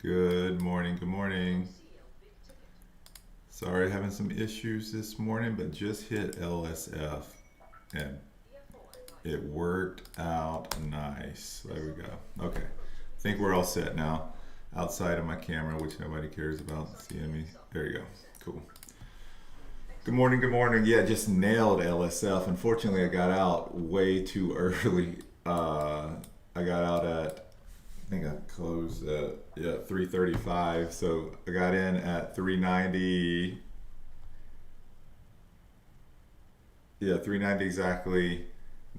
Good morning, good morning. Sorry, having some issues this morning, but just hit LSF and it worked out nice. There we go. Okay, I think we're all set now. Outside of my camera, which nobody cares about seeing me. There you go. Cool. Good morning, good morning. Yeah, just nailed LSF. Unfortunately, I got out way too early. I got out at, I think I closed at, yeah, 3:35. So I got in at 390. Yeah, 390 exactly.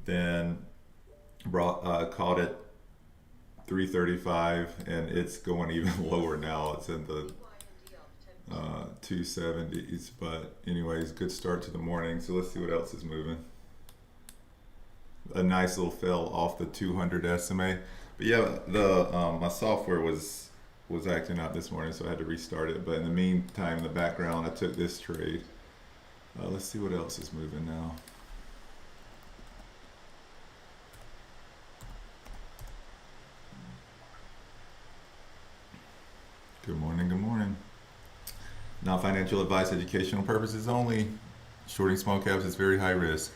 Then caught it 335, and it's going even lower now. It's in the 270s. But anyways, good start to the morning. So let's see what else is moving. A nice little fill off the 200 SMA. But yeah, the my software was acting out this morning, so I had to restart it. But in the meantime, in the background, I took this trade. Let's see what else is moving now. Good morning, good morning. Non financial advice, educational purposes only. Shorting small caps is very high risk.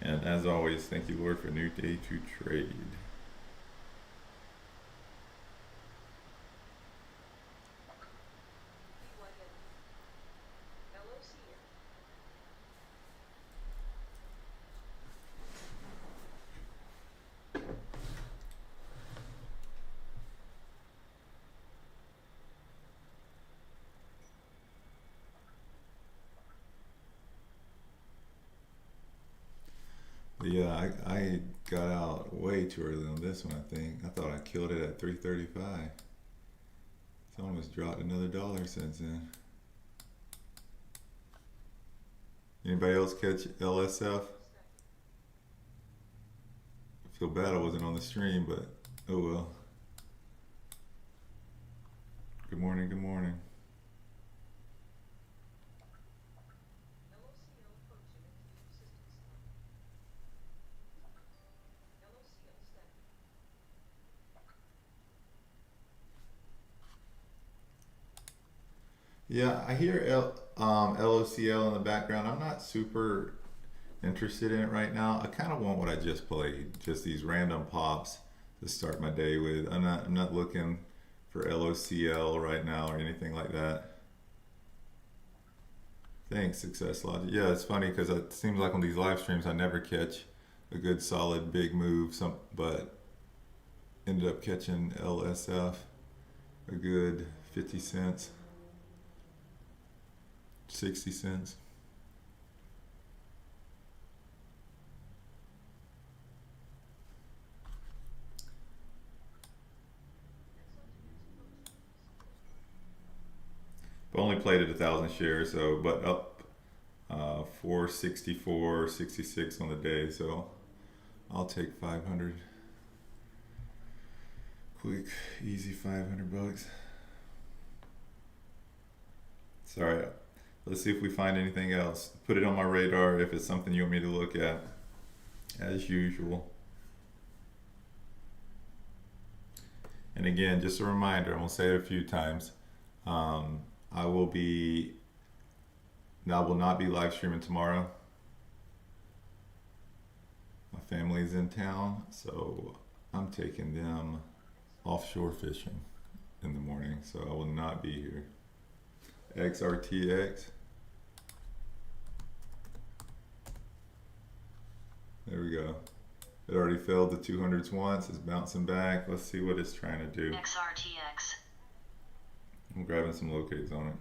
And as always, thank you, Lord, for a new day to trade. Yeah, I got out way too early on this one, I think. I thought I killed it at 335. It's almost dropped another dollar since then. Anybody else catch LSF? I feel bad I wasn't on the stream, but oh well. Good morning, good morning. Yeah, I hear LOCL in the background. I'm not super interested in it right now. I kind of want what I just played, just these random pops to start my day with. I'm not looking for LOCL right now or anything like that. Thanks, Success Logic. Yeah, it's funny because it seems like on these live streams I never catch a good solid big move. But ended up catching LSF a good 50 cents, 60 cents. But only played at 1,000 shares, so but up 464, 66 on the day. So I'll take 500. Quick, easy 500 bucks. Sorry. Let's see if we find anything else. Put it on my radar if it's something you want me to look at, as usual. And again, just a reminder, I'm gonna say it a few times. Um, I will be, I will not be live streaming tomorrow. My family's in town, so I'm taking them offshore fishing in the morning, so I will not be here. XRTX. There we go. It already failed the 200s once. It's bouncing back. Let's see what it's trying to do. XRTX. I'm grabbing some locates on it.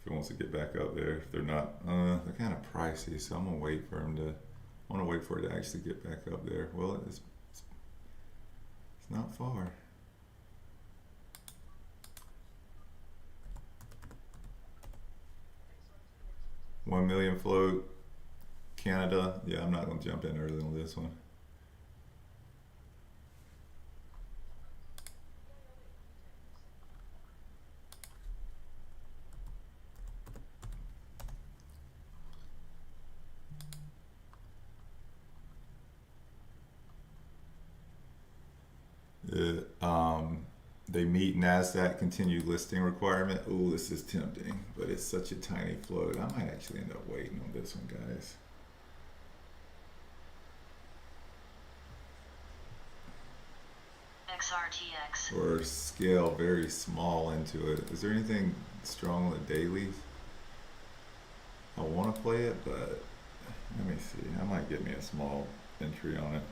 If it wants to get back up there. If they're not, they're kind of pricey, so I'm gonna wait for them to. I want to wait for it to actually get back up there. Well, it's not far. $1 million float. Canada. Yeah, I'm not gonna jump in early on this one. They meet NASDAQ continued listing requirement. Ooh, this is tempting, but it's such a tiny float. I might actually end up waiting on this one, guys. XRTX. Or scale very small into it. Is there anything strong on the dailies? I want to play it, but let me see. I might get me a small entry on it.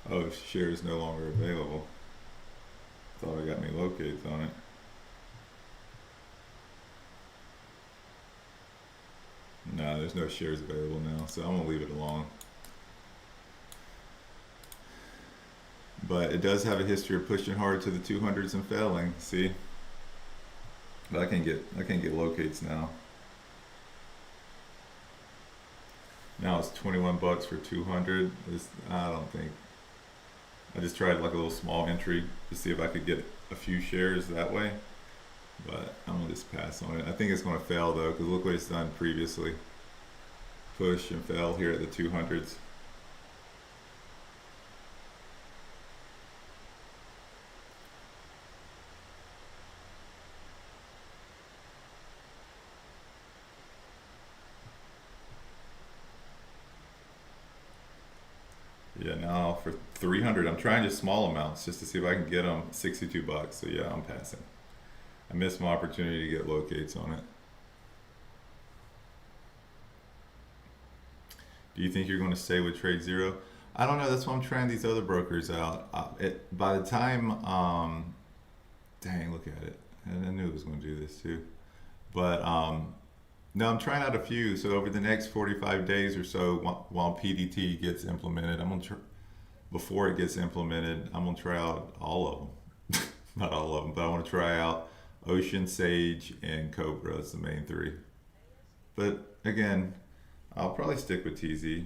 Oh, share is no longer available. Thought I got me locates on it. No, there's no shares available now, so I'm gonna leave it alone. But it does have a history of pushing hard to the 200s and failing. See, but I can get locates now. Now it's 21 bucks for 200. I don't think. I just tried like a little small entry to see if I could get a few shares that way, but I'm gonna just pass on it. I think it's gonna fail though, because look what it's done previously. Push and fail here at the 200s. Yeah, now for 300, I'm trying just small amounts just to see if I can get them 62 bucks. So yeah, I'm passing. I missed my opportunity to get locates on it. Do you think you're going to stay with TradeZero? I don't know. That's why I'm trying these other brokers out. By the time, dang, look at it. And I knew it was going to do this too. But no, I'm trying out a few. So over the next 45 days or so, while PDT gets implemented, before it gets implemented, I'm gonna try out all of them. Not all of them, but I want to try out Ocean, Sage, and Cobra. That's the main three. But again, I'll probably stick with TZ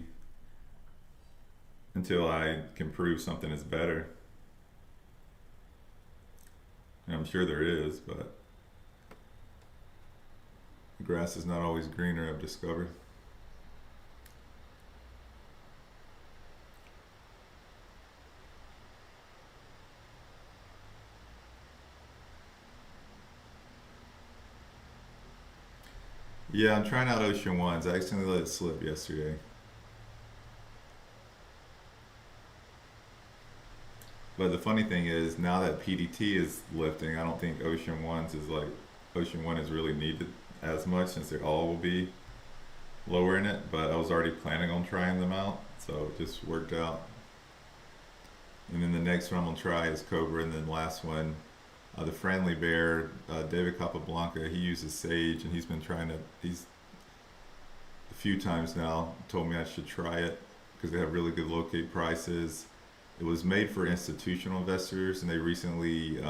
until I can prove something is better. And I'm sure there is, but the grass is not always greener, I've discovered. Yeah, I'm trying out Ocean Ones. I accidentally let it slip yesterday. But the funny thing is, now that PDT is lifting, I don't think Ocean One is really needed as much since they all will be lowering it. But I was already planning on trying them out, so it just worked out. And then the next one I'm gonna try is Cobra, and then last one, the Friendly Bear, David Capablanca. He uses Sage, and he's a few times now told me I should try it because they have really good locate prices. It was made for institutional investors, and they recently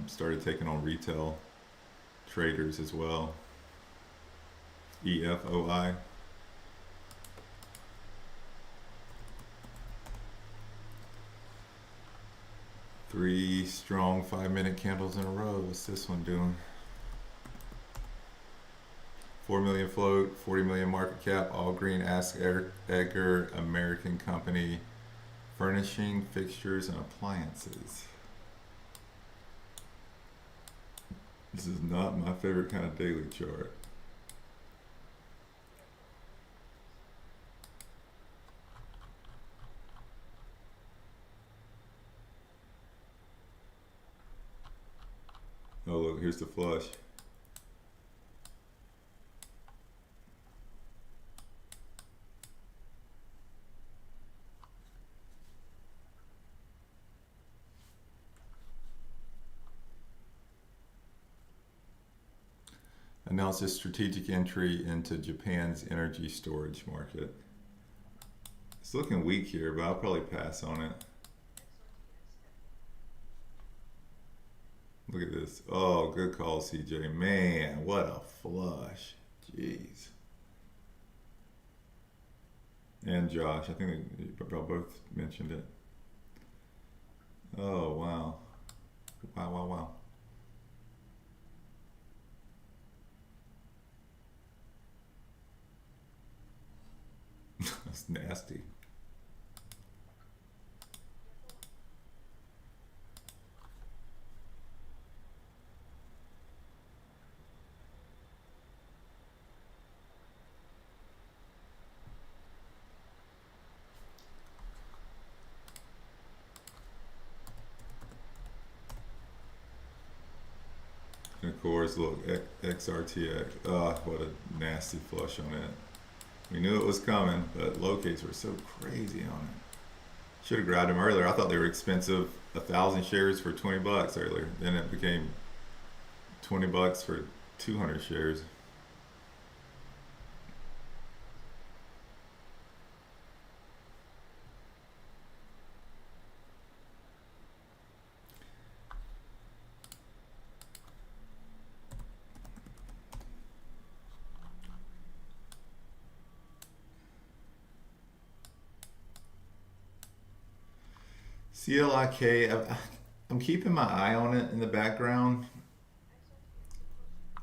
started taking on retail traders as well. EFOI. Three strong 5-minute candles in a row. What's this one doing? 4 million float, 40 million market cap, all green, AskEdgar, American company, furnishing, fixtures, and appliances. This is not my favorite kind of daily chart. Oh look, here's the flush. Announced a strategic entry into Japan's energy storage market. It's looking weak here, but I'll probably pass on it. Look at this. Oh, good call, CJ. Man, what a flush. Jeez. And Josh, I think y'all both mentioned it. Oh, wow. Wow, wow, wow. That's nasty. And of course, look, XRTX. Ah, what a nasty flush on it. We knew it was coming, but locates were so crazy on it. Should have grabbed them earlier. I thought they were expensive. 1,000 shares for 20 bucks earlier. Then it became 20 bucks for 200 shares. CLIK, I'm keeping my eye on it in the background.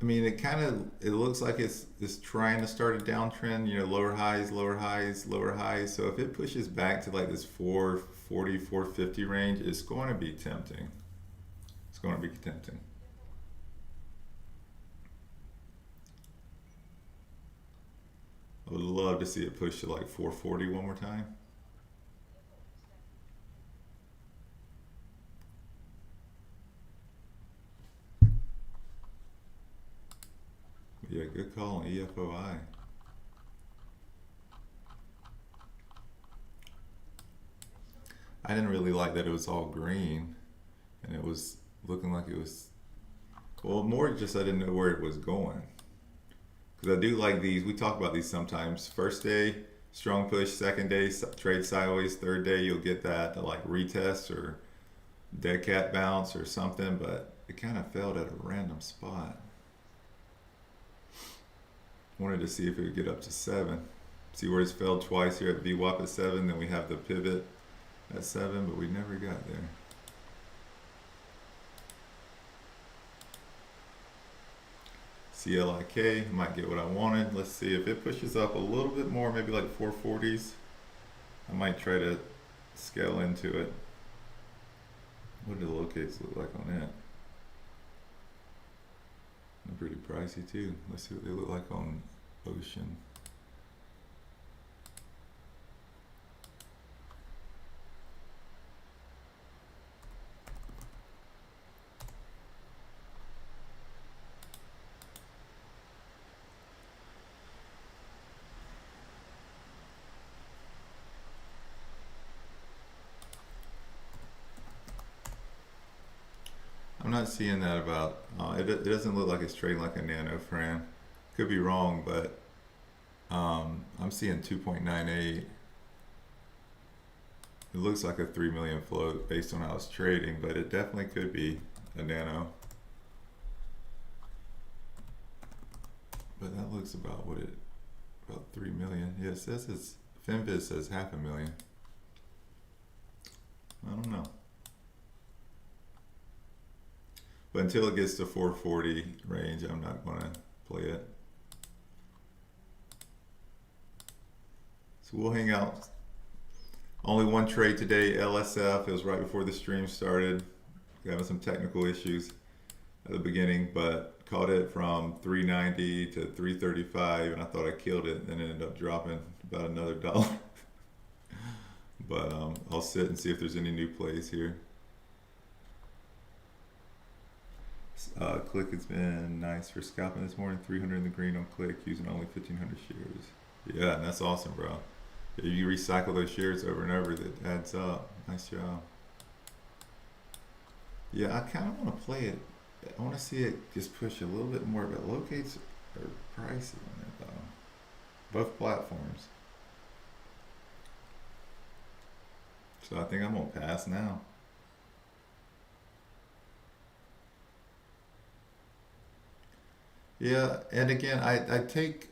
I mean, it looks like it's trying to start a downtrend. You know, lower highs, lower highs, lower highs. So if it pushes back to like this 440, 450 range, it's going to be tempting. It's going to be tempting. I would love to see it push to like 440 one more time. Yeah, good call on EFOI. I didn't really like that it was all green and it was looking like it was, well, more just I didn't know where it was going. Because I do like these, we talk about these sometimes. First day, strong push, second day, trade sideways, third day, you'll get that like retest or dead cat bounce or something, but it kind of fell at a random spot. Wanted to see if it would get up to 7. See where it's failed twice here at VWAP at 7, then we have the pivot at 7, but we never got there. CLIK, might get what I wanted. Let's see if it pushes up a little bit more, maybe like 440s. I might try to scale into it. What do the locates look like on that? They're pretty pricey too. Let's see what they look like on Ocean. I'm not seeing that about, it doesn't look like it's trading like a nano Fran. Could be wrong, but I'm seeing 2.98. It looks like a 3 million float based on how it's trading, but it definitely could be a nano. But that looks about what about 3 million. Yeah, it says it's, Finviz says 500,000. I don't know. But until it gets to 440 range, I'm not going to play it. So we'll hang out. Only one trade today, LSF. It was right before the stream started. Having some technical issues at the beginning, but caught it from 390 to 335, and I thought I killed it, and then it ended up dropping about another $1. But I'll sit and see if there's any new plays here. Click has been nice for scalping this morning. 300 in the green on Click, using only 1,500 shares. Yeah, and that's awesome, bro. If you recycle those shares over and over, that adds up. Nice job. Yeah, I kind of want to play it. I want to see it just push a little bit more, but locates are pricey on it though. Both platforms. So I think I'm gonna pass now. Yeah, and again, I take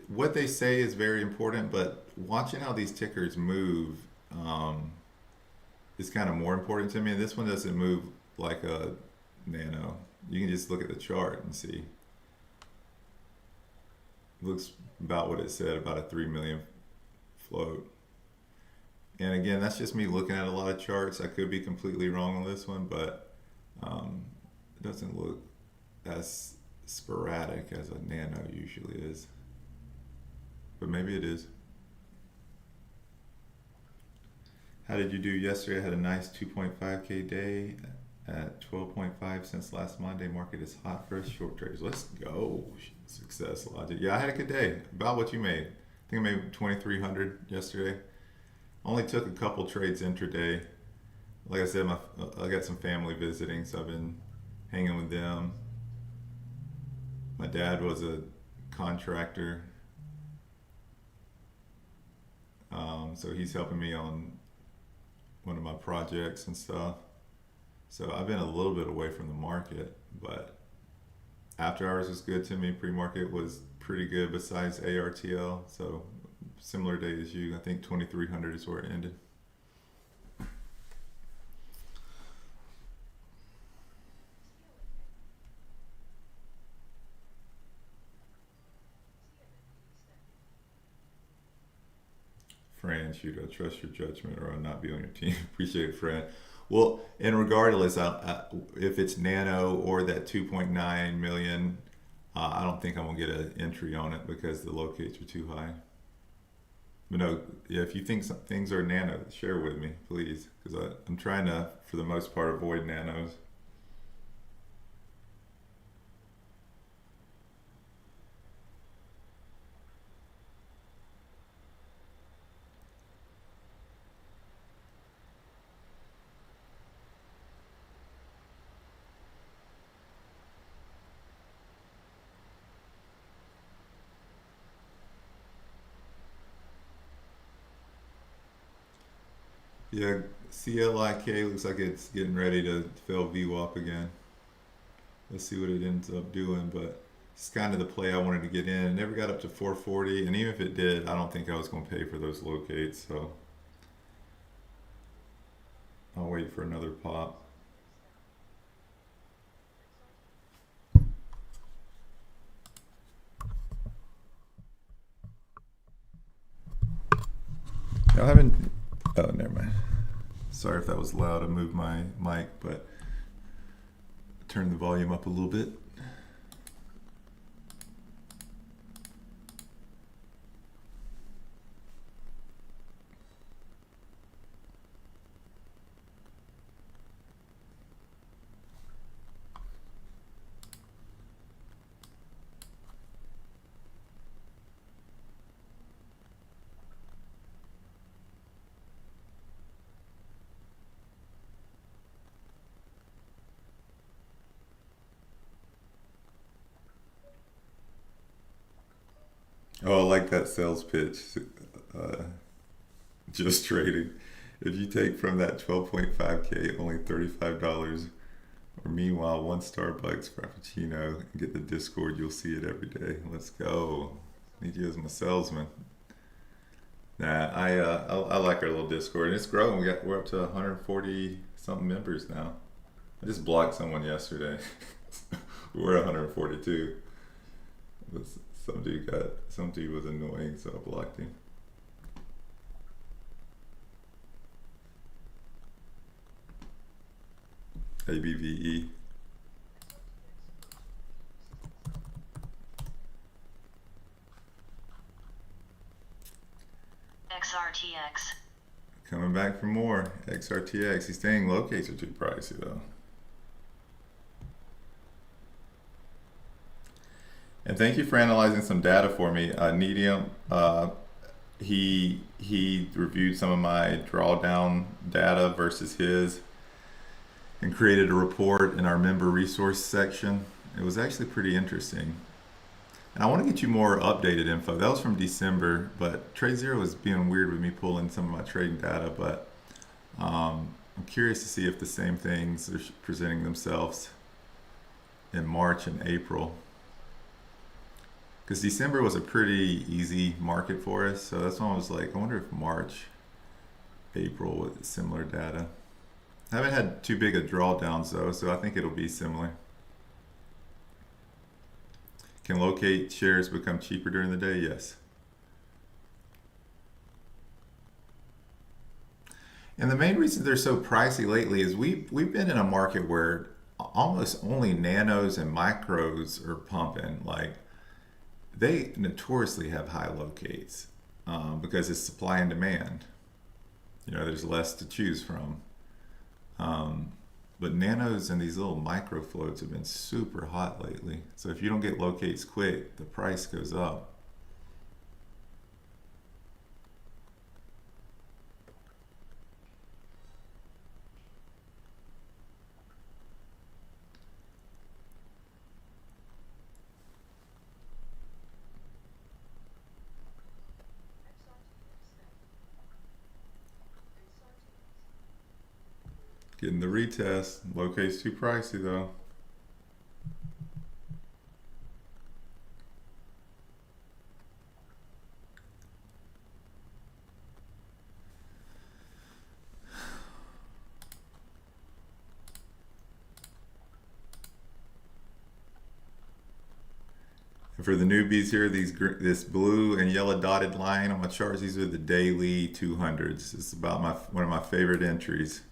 what they say is very important, but watching how these tickers move is kind of more important to me. This one doesn't move like a nano. You can just look at the chart and see. It looks about what it said, about a 3 million float. And again, that's just me looking at a lot of charts. I could be completely wrong on this one, but it doesn't look as sporadic as a nano usually is. But maybe it is. How did you do yesterday? I had a nice 2.5K day at 12.5 since last Monday. Market is hot for us short traders. Let's go. Success logic. Yeah, I had a good day. About what you made. I think I made 2,300 yesterday. Only took a couple trades intraday. Like I said, I got some family visiting, so I've been hanging with them. My dad was a contractor, so he's helping me on one of my projects and stuff. So I've been a little bit away from the market, but after hours was good to me. Pre-market was pretty good besides ARTL. So similar day as you. I think 2,300 is where it ended. Fran, shoot, I trust your judgment or I'll not be on your team. Appreciate it, Fran. Well, and regardless, if it's nano or that 2.9 million, I don't think I'm gonna get an entry on it because the locates are too high. But no, yeah, if you think some things are nano, share with me, please, because I'm trying to, for the most part, avoid nanos. Yeah, CLIK looks like it's getting ready to fail VWAP again. Let's see what it ends up doing, but it's kind of the play I wanted to get in. It never got up to 440, and even if it did, I don't think I was going to pay for those locates, so I'll wait for another pop. I haven't, oh, never mind. Sorry if that was loud. I moved my mic, but turn the volume up a little bit. Oh, I like that sales pitch. Uh, just trading. If you take from that 12.5K only $35, or meanwhile one Starbucks Frappuccino and get the Discord, you'll see it every day. Let's go. Need you as my salesman. Nah, I like our little Discord, and it's growing. We're up to 140 something members now. I just blocked someone yesterday. We're 142. Some dude was annoying, so I blocked him. ABVE. XRTX. Coming back for more. XRTX. He's saying locates are too pricey though. And thank you for analyzing some data for me. Medium, he reviewed some of my drawdown data versus his and created a report in our member resource section. It was actually pretty interesting. And I want to get you more updated info. That was from December, but TradeZero is being weird with me pulling some of my trading data, but I'm curious to see if the same things are presenting themselves in March and April. Because December was a pretty easy market for us, so that's why I was like, I wonder if March, April with similar data. I haven't had too big a drawdowns though, so I think it'll be similar. Can locate shares become cheaper during the day? Yes. And the main reason they're so pricey lately is we've been in a market where almost only nanos and micros are pumping. Like they notoriously have high locates because it's supply and demand. You know, there's less to choose from. But nanos and these little micro floats have been super hot lately. So if you don't get locates quick, the price goes up. Getting the retest. Locate's too pricey though. And for the newbies here, this blue and yellow dotted line on my charts, these are the daily 200s. This is about one of my favorite entries.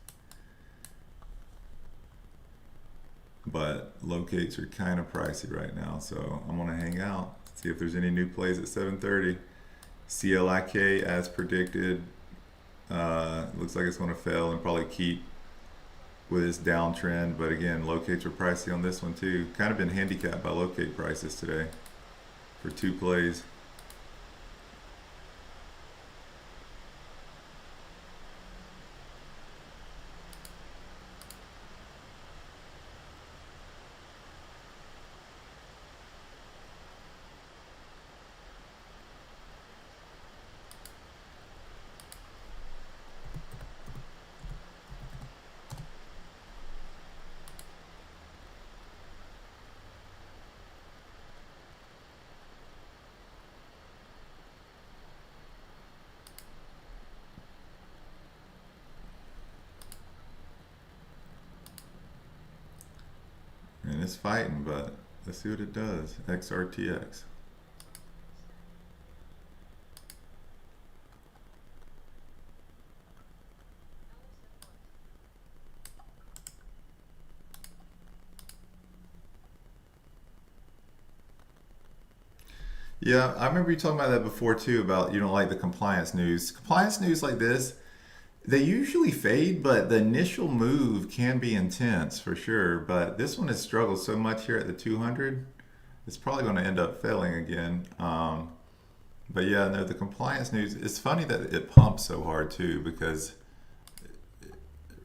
But locates are kind of pricey right now, so I'm gonna hang out, see if there's any new plays at 7:30. CLIK as predicted, looks like it's gonna fail and probably keep with its downtrend, but again, locates are pricey on this one too. Kind of been handicapped by locate prices today for 2 plays. And it's fighting, but let's see what it does. XRTX. Yeah, I remember you talking about that before too, about you don't like the compliance news. Compliance news like this, they usually fade, but the initial move can be intense for sure. But this one has struggled so much here at the 200, it's probably going to end up failing again. But yeah, no, the compliance news, it's funny that it pumps so hard too, because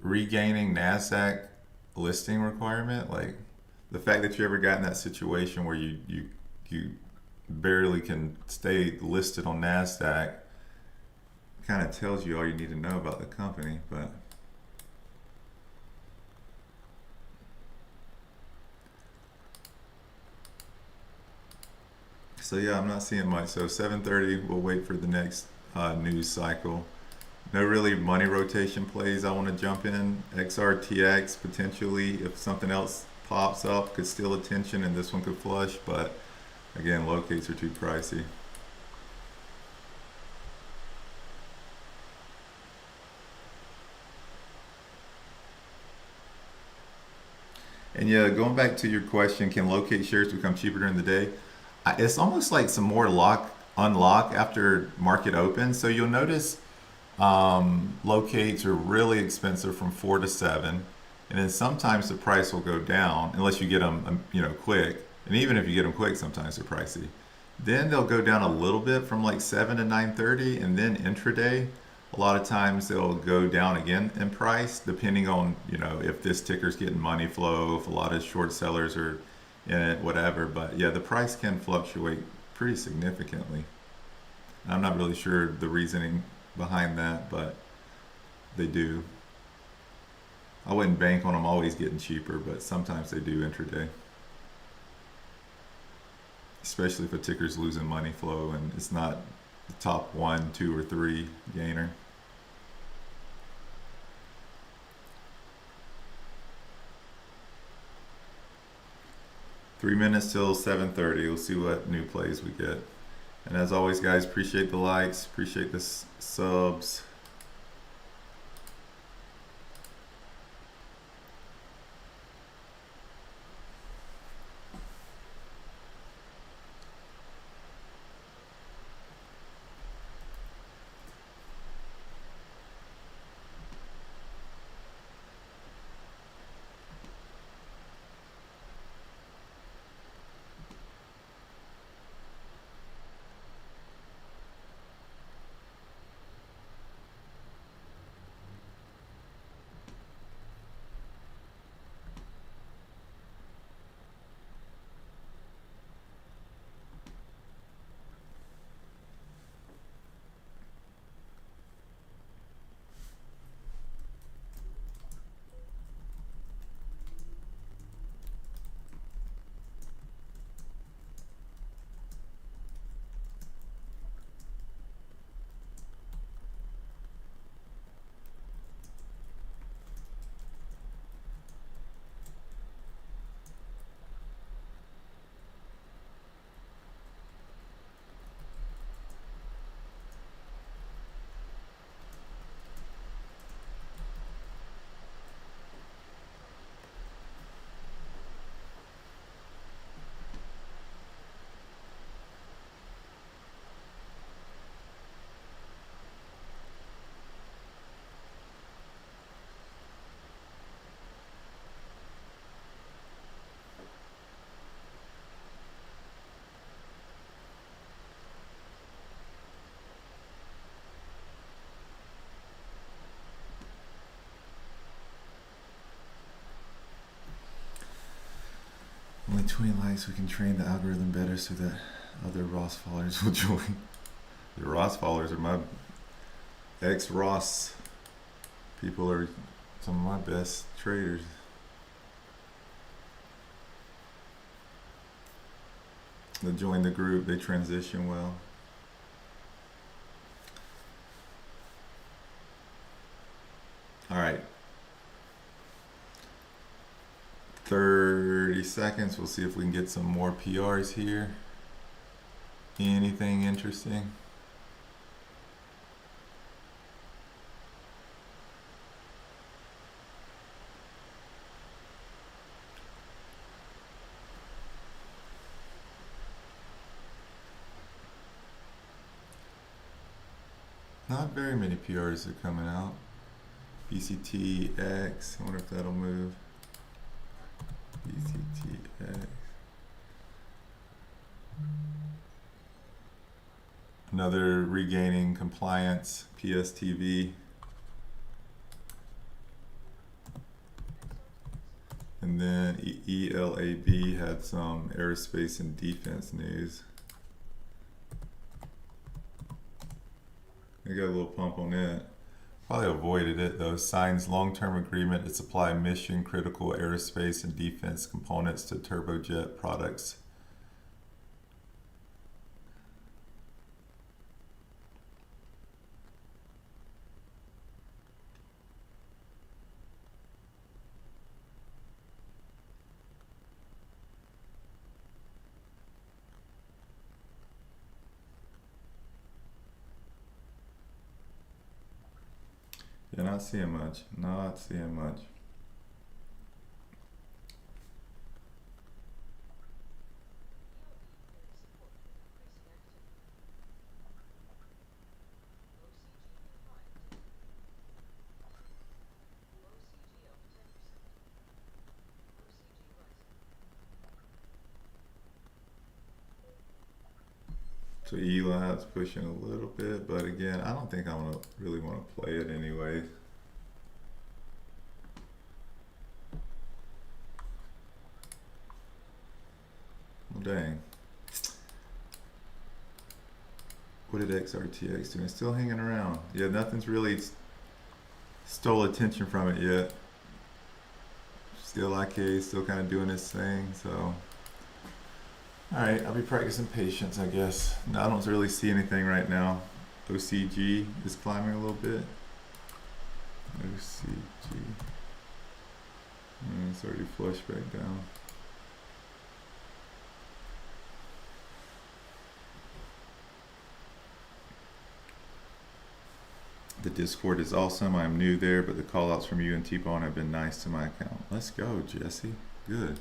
regaining NASDAQ listing requirement, like the fact that you ever got in that situation where you barely can stay listed on NASDAQ kind of tells you all you need to know about the company. But so yeah, I'm not seeing much. So 7:30, we'll wait for the next news cycle. No really money rotation plays I want to jump in. XRTX potentially, if something else pops up, could steal attention and this one could flush, but again, locates are too pricey. And yeah, going back to your question, can locate shares become cheaper during the day? It's almost like some more unlock after market opens. So you'll notice locates are really expensive from 4 to 7, and then sometimes the price will go down unless you get them, quick. And even if you get them quick, sometimes they're pricey. Then they'll go down a little bit from like 7 to 9:30, and then intraday, a lot of times they'll go down again in price, depending on if this ticker's getting money flow, if a lot of short sellers are in it, whatever. But yeah, the price can fluctuate pretty significantly. I'm not really sure the reasoning behind that, but they do. I wouldn't bank on them always getting cheaper, but sometimes they do intraday. Especially if a ticker's losing money flow and it's not the top 1, 2, or 3 gainer. Three minutes till 7:30. We'll see what new plays we get. And as always, guys, appreciate the likes, appreciate the subs. Only 20 likes, we can train the algorithm better so that other Ross followers will join. The Ross followers are my ex-Ross people, are some of my best traders. They join the group, they transition well. All right. 30 seconds, we'll see if we can get some more PRs here. Anything interesting? Not very many PRs are coming out. BCTX, I wonder if that'll move. BCTX. Another regaining compliance, PSTV. And then ELAB had some aerospace and defense news. I got a little pump on it. Probably avoided it though. Signs long-term agreement to supply mission critical aerospace and defense components to turbojet products. Yeah, not seeing much. Not seeing much. So ELAB's pushing a little bit, but again, I don't think I really want to play it anyway. Well, dang. What did XRTX do? It's still hanging around. Yeah, nothing's really stole attention from it yet. Still IK, still kind of doing its thing, so. Alright, I'll be practicing patience, I guess. No, I don't really see anything right now. OCG is climbing a little bit. OCG. It's already flushed back down. The Discord is awesome. I'm new there, but the callouts from you and T-Bone have been nice to my account. Let's go, Jesse. Good.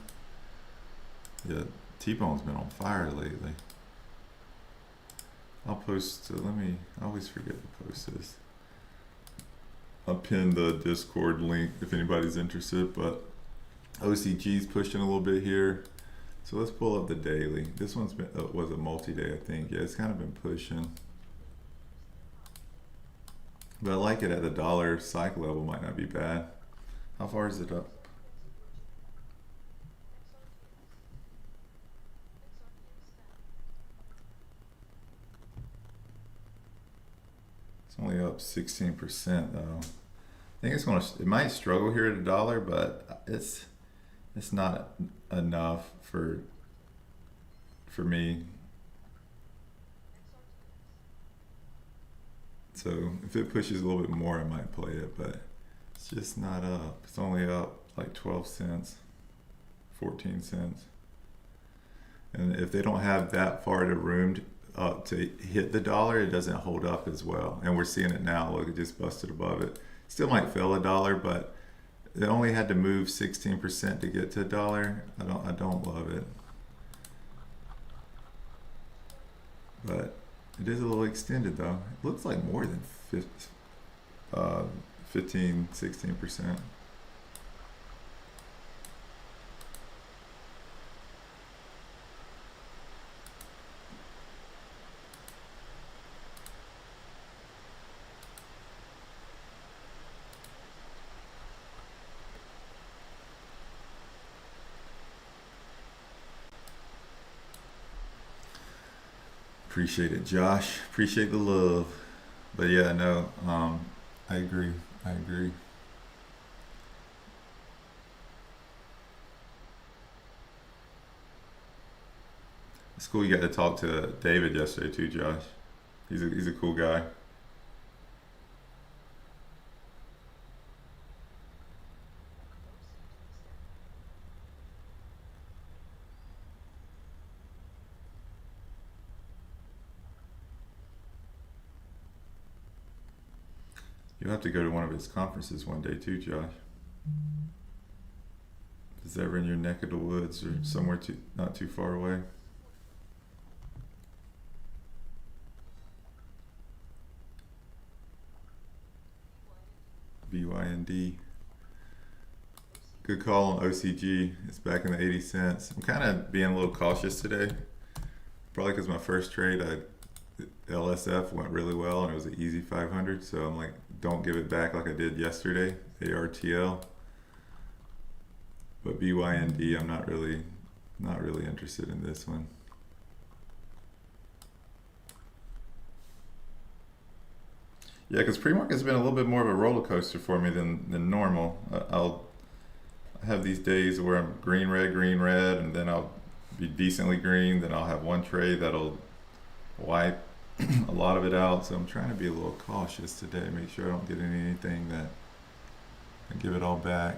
Yeah, T-Bone's been on fire lately. I'll post, I always forget to post this. I'll pin the Discord link if anybody's interested, but OCG's pushing a little bit here. So let's pull up the daily. This one's been, was a multi-day, I think. Yeah, it's kind of been pushing. But I like it at the dollar cycle level, might not be bad. How far is it up? It's only up 16% though. I think it might struggle here at a dollar, but it's not enough for me. So if it pushes a little bit more, I might play it, but it's just not up. It's only up like 12 cents, 14 cents. And if they don't have that far to room to hit the dollar, it doesn't hold up as well. And we're seeing it now. Look, it just busted above it. Still might fail a dollar, but it only had to move 16% to get to a dollar. I don't love it. But it is a little extended though. It looks like more than 15, 16%. Appreciate it, Josh. Appreciate the love. But yeah, no, I agree. I agree. It's cool you got to talk to David yesterday too, Josh. He's a cool guy. You'll have to go to one of his conferences one day too, Josh. If it's ever in your neck of the woods or somewhere too not too far away. BYND. Good call on OCG. It's back in the 80 cents. I'm kind of being a little cautious today. Probably because my first trade, LSF went really well and it was an easy 500. So I'm like, don't give it back like I did yesterday, ARTL. But BYND, I'm not really interested in this one. Yeah, because pre-market's been a little bit more of a roller coaster for me than normal. I'll have these days where I'm green, red, and then I'll be decently green. Then I'll have one trade that'll wipe a lot of it out. So I'm trying to be a little cautious today, make sure I don't get into anything that I give it all back.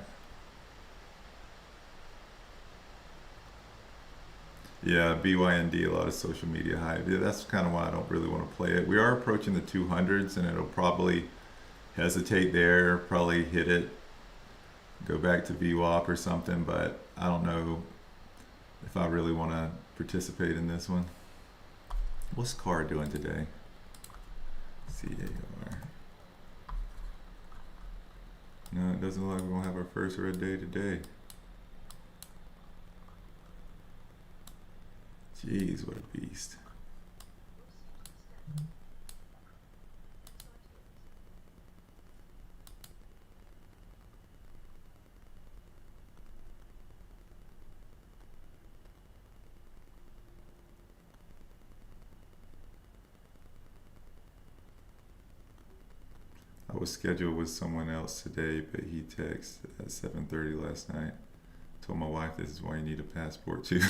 Yeah, BYND, a lot of social media hype. Yeah, that's kind of why I don't really want to play it. We are approaching the 200s and it'll probably hesitate there, probably hit it, go back to VWAP or something, but I don't know if I really want to participate in this one. What's CAR doing today? CAR. No, it doesn't look like we're going to have our first red day today. Jeez, what a beast. I was scheduled with someone else today, but he texted at 7:30 last night. Told my wife this is why you need a passport too.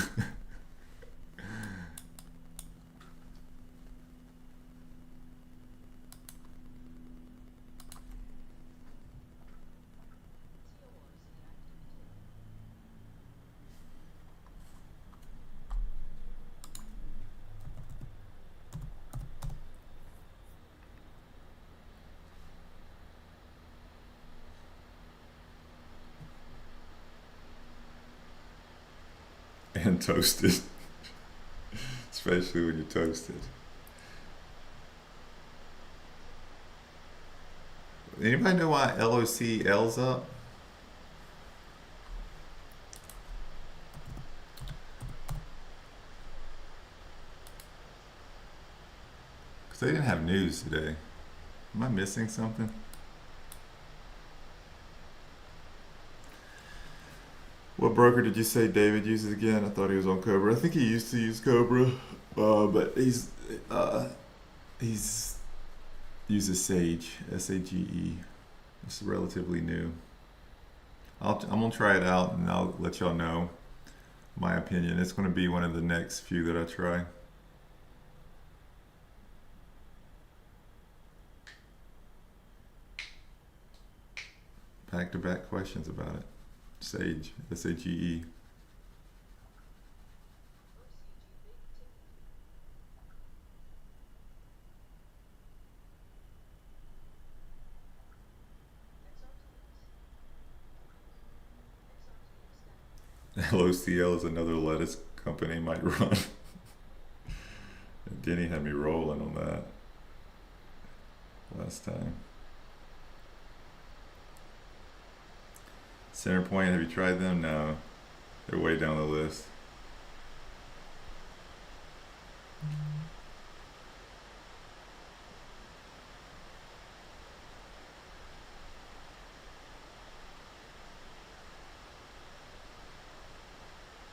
And toasted. Especially when you're toasted. Anybody know why LOCL's up? Because they didn't have news today. Am I missing something? What broker did you say David uses again? I thought he was on Cobra. I think he used to use Cobra, but he's uses Sage, SAGE. It's relatively new. I'm gonna try it out and I'll let y'all know my opinion. It's gonna be one of the next few that I try. Back-to-back questions about it. Sage, SAGE. LOCL is another lettuce company might run. And Denny had me rolling on that last time. Centerpoint, have you tried them? No. They're way down the list.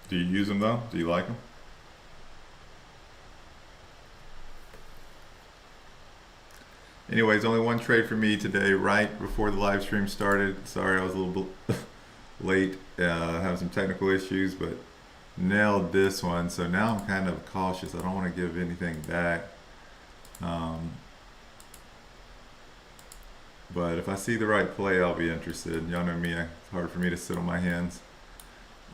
Do you use them though? Do you like them? Anyways, only one trade for me today, right before the live stream started. Sorry, I was a little bit late, having some technical issues, but nailed this one. So now I'm kind of cautious. I don't want to give anything back. But if I see the right play, I'll be interested. Y'all know me, it's hard for me to sit on my hands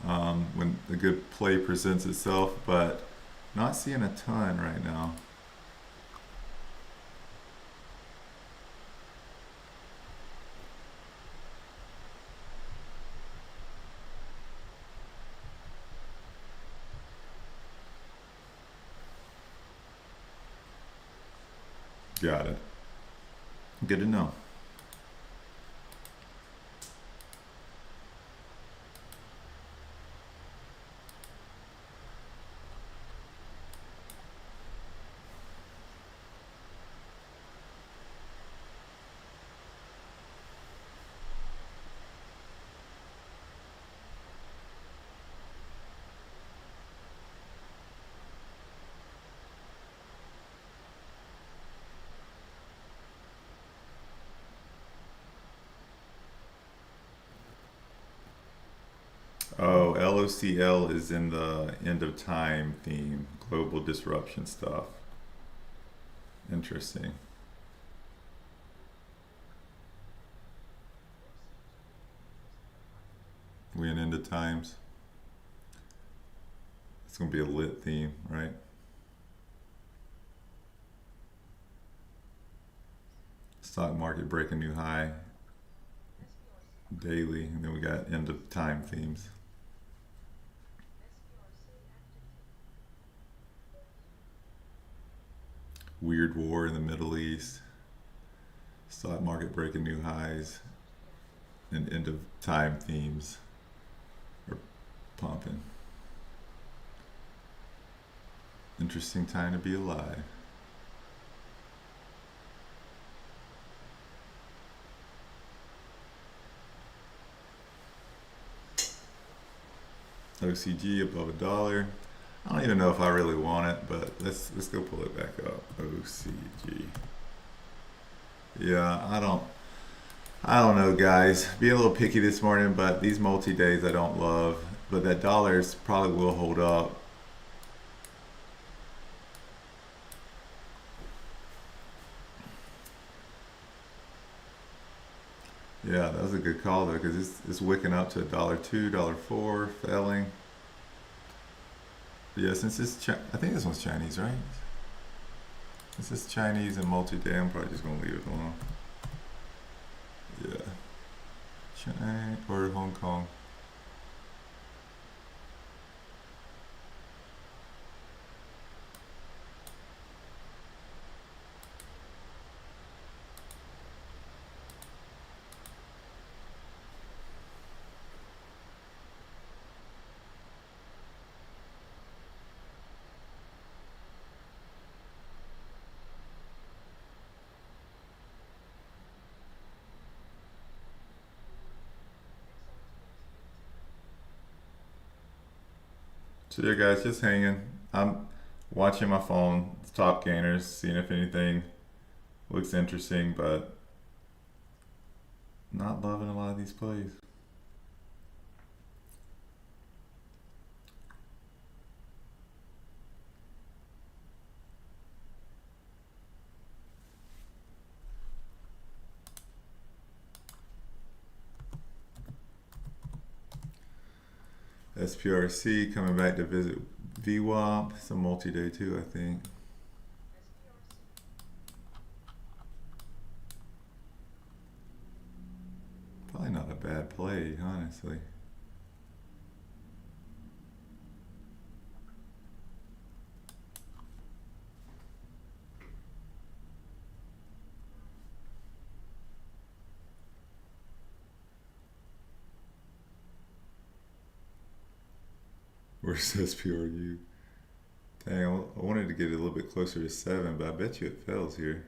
when a good play presents itself, but not seeing a ton right now. Got it. Good to know. Oh, LOCL is in the end of time theme, global disruption stuff. Interesting. We in end of times. It's gonna be a lit theme, right? Stock market break a new high daily, and then we got end of time themes. Weird war in the Middle East, stock market breaking new highs, and end of time themes are pumping. Interesting time to be alive. OCG above $1. I don't even know if I really want it, but let's go pull it back up. OCG. Yeah, I don't know, guys. Being a little picky this morning, but these multi-days I don't love. But that dollars probably will hold up. Yeah, that was a good call though, because it's wicking up to $1.02, $1.04, failing. But yeah, since I think this one's Chinese, right? Since it's Chinese and multi-day, I'm probably just gonna leave it alone. Yeah, China or Hong Kong. So yeah, guys, just hanging. I'm watching my phone, top gainers, seeing if anything looks interesting, but not loving a lot of these plays. SPRC coming back to visit VWAP. It's a multi-day too, I think. Probably not a bad play, honestly. Where's SPRU? Dang, I wanted to get it a little bit closer to 7, but I bet you it fails here.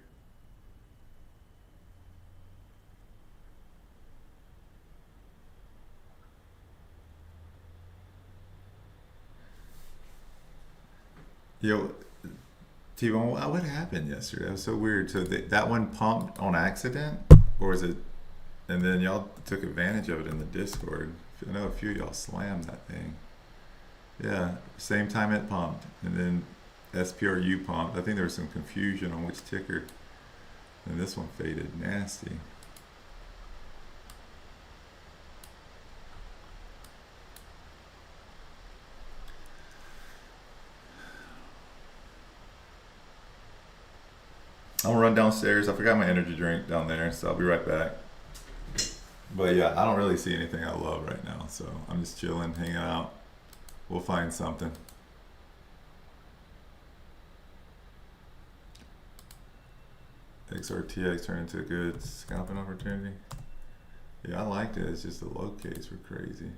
Yo, T-Bone, what happened yesterday? That was so weird. So that one pumped on accident, or was it? And then y'all took advantage of it in the Discord. I know a few of y'all slammed that thing. Yeah, same time it pumped, and then SPRU pumped. I think there was some confusion on which ticker, and this one faded nasty. I'm gonna run downstairs. I forgot my energy drink down there, so I'll be right back. But yeah, I don't really see anything I love right now, so I'm just chilling, hanging out. We'll find something. XRTX turned into a good scalping opportunity. Yeah, I liked it. It's just the locates were crazy.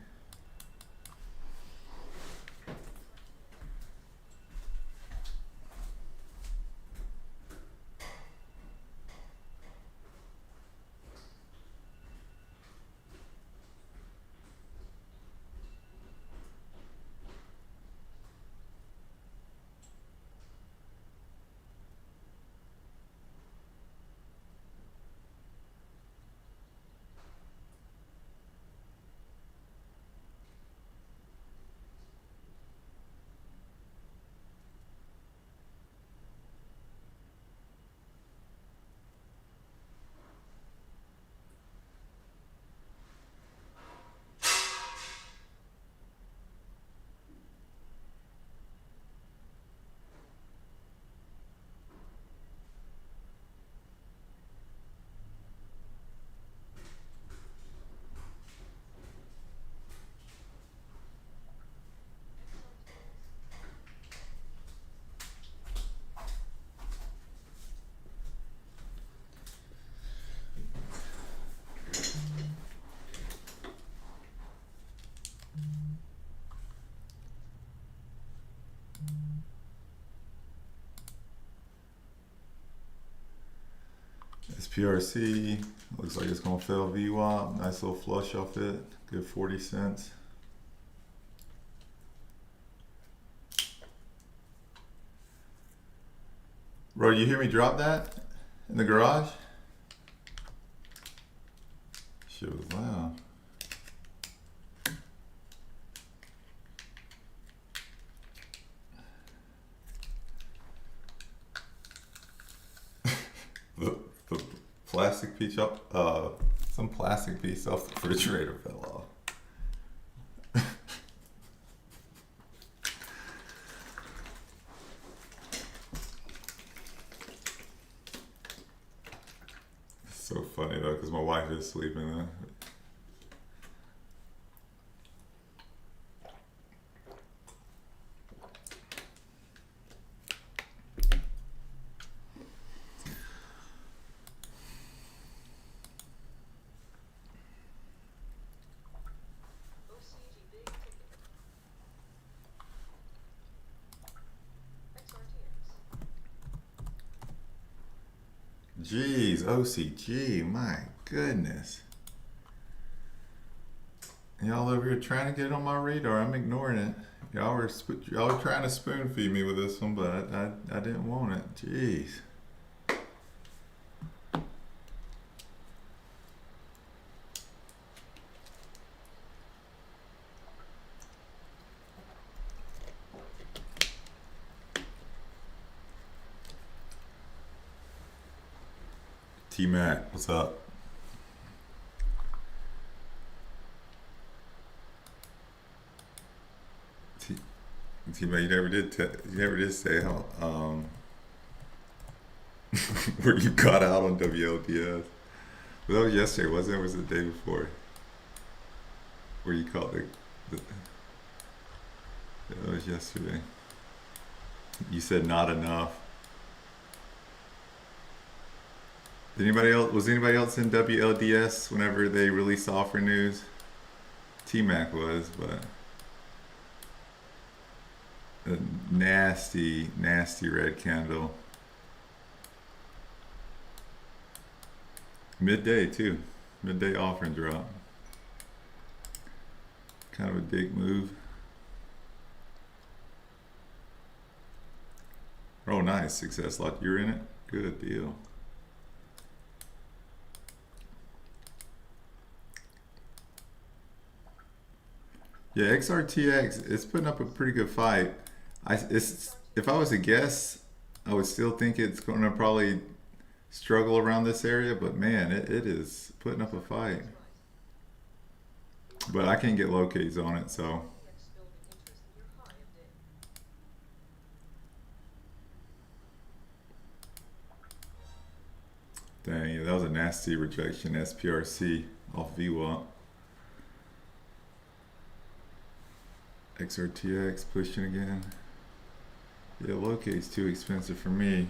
SPRC looks like it's gonna fail VWAP. Nice little flush off it. Good 40 cents. Bro, you hear me drop that in the garage? Shit was loud. The plastic piece up, some plastic piece off the refrigerator fell off. It's so funny though, because my wife is sleeping there. Jeez, OCG, my goodness. Y'all over here trying to get it on my radar. I'm ignoring it. Y'all were trying to spoon feed me with this one, but I didn't want it. Jeez. T-Mac, what's up? T-Mac, you never did say how where you got out on WLDS. But that was yesterday, wasn't it? Or was it the day before? Where you caught the that was yesterday. You said not enough. Was anybody else in WLDS whenever they released offer news? T-Mac was, but a nasty, nasty red candle. Midday too. Midday offering drop. Kind of a big move. Oh, nice. Success lot. You're in it? Good deal. Yeah, XRTX, it's putting up a pretty good fight. If I was to guess, I would still think it's going to probably struggle around this area, but man, it is putting up a fight. But I can't get locates on it, so dang, yeah, that was a nasty rejection. SPRC off VWAP. XRTX pushing again. Yeah, locate's too expensive for me.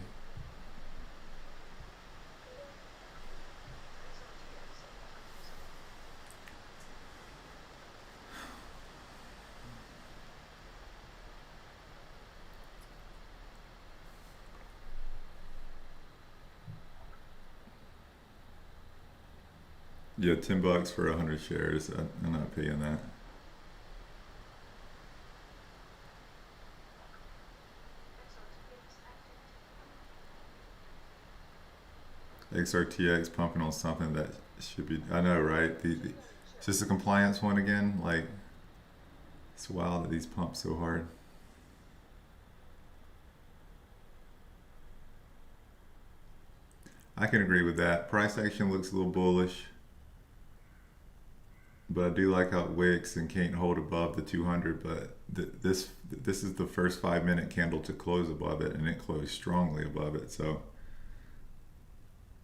Yeah, $10 for 100 shares. I'm not paying that. XRTX pumping on something that should be. I know, right? It's just a compliance one again. Like, it's wild that these pump so hard. I can agree with that. Price action looks a little bullish, but I do like how it wicks and can't hold above the 200. But this is the first 5 minute candle to close above it, and it closed strongly above it. So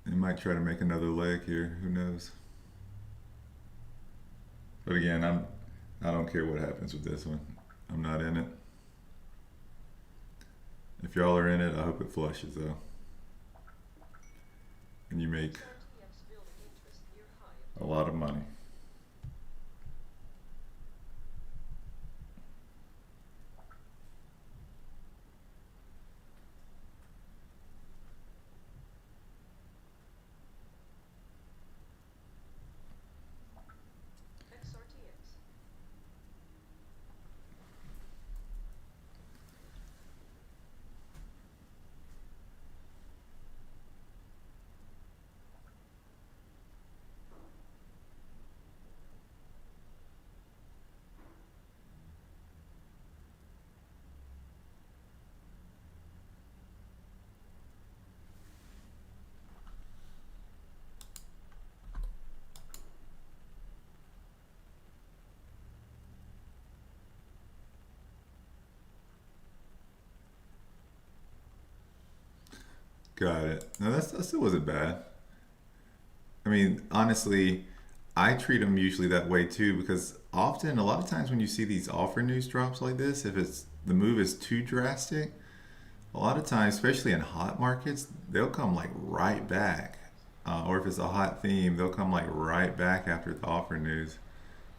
it might try to make another leg here. Who knows? But again, I don't care what happens with this one. I'm not in it. If y'all are in it, I hope it flushes though, and you make a lot of money. Got it. No, that still wasn't bad. I mean, honestly, I treat them usually that way too because often, a lot of times when you see these offer news drops like this, if it's the move is too drastic, a lot of times, especially in hot markets, they'll come like right back. Or if it's a hot theme, they'll come like right back after the offer news.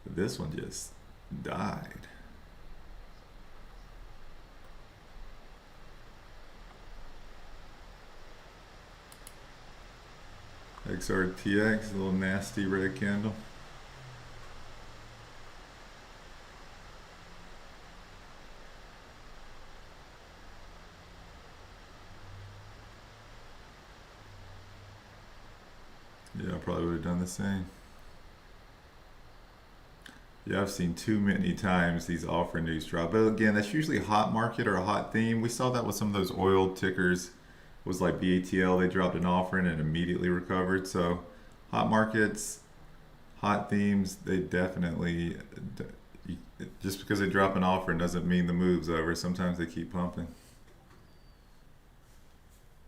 But this one just died. XRTX, a little nasty red candle. Yeah, I probably would have done the same. Yeah, I've seen too many times these offer news drop. But again, that's usually a hot market or a hot theme. We saw that with some of those oil tickers. It was like BATL, they dropped an offer and it immediately recovered. So hot markets, hot themes, they definitely, just because they drop an offer doesn't mean the move's over. Sometimes they keep pumping.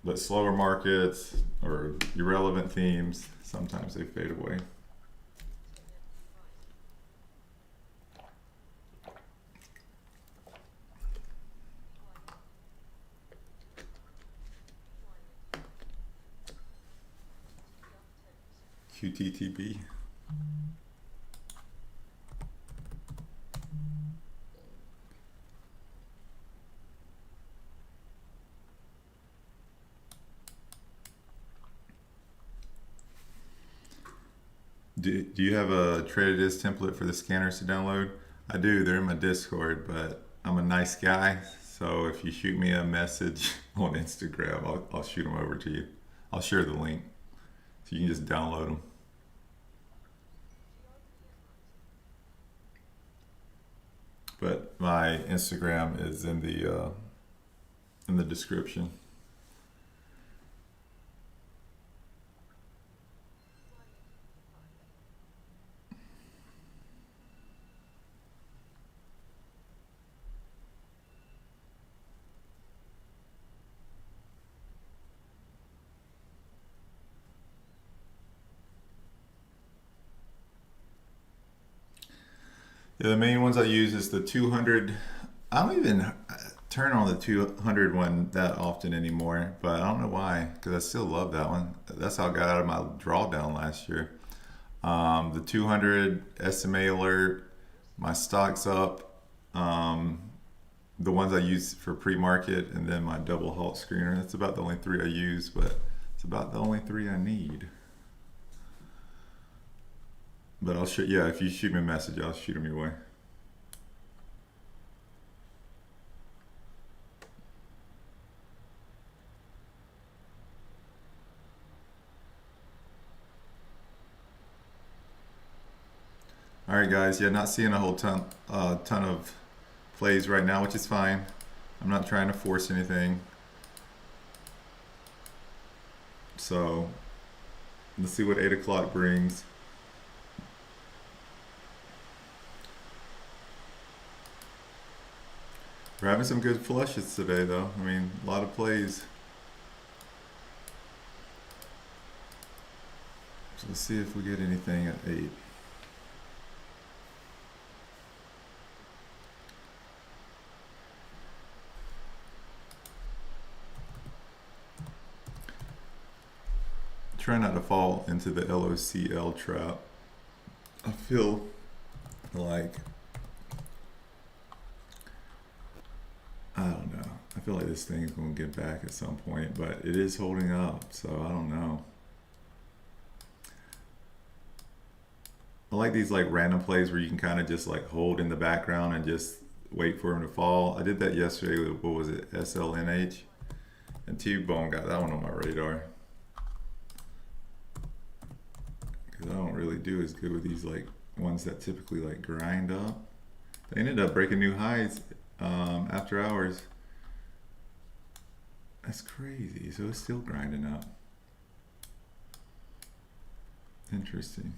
But slower markets or irrelevant themes, sometimes they fade away. QTTB. Do you have a TradeZero template for the scanners to download? I do. They're in my Discord, but I'm a nice guy, So if you shoot me a message on Instagram, I'll shoot them over to you. I'll share the link so you can just download them. But my Instagram is in the description. Yeah, the main ones I use is the 200. I don't even turn on the 200 one that often anymore, but I don't know why, because I still love that one. That's how I got out of my drawdown last year. The 200 SMA alert, my stocks up, the ones I use for pre-market, and then my double halt screener. That's about the only three I use, but it's about the only three I need. But I'll shoot, yeah, if you shoot me a message, I'll shoot them your way. All right, guys. Yeah, not seeing a whole ton of plays right now, which is fine. I'm not trying to force anything. So let's see what 8 o'clock brings. We're having some good flushes today, though. I mean, a lot of plays. So let's see if we get anything at 8. Try not to fall into the LOCL trap. I feel like, I don't know. I feel like this thing is going to get back at some point, but it is holding up, so I don't know. I like these like random plays where you can kind of just like hold in the background and just wait for them to fall. I did that yesterday with, what was it, SLNH? And T-Bone got that one on my radar. Because I don't really do as good with these like ones that typically like grind up. They ended up breaking new highs after hours. That's crazy. So it's still grinding up. Interesting.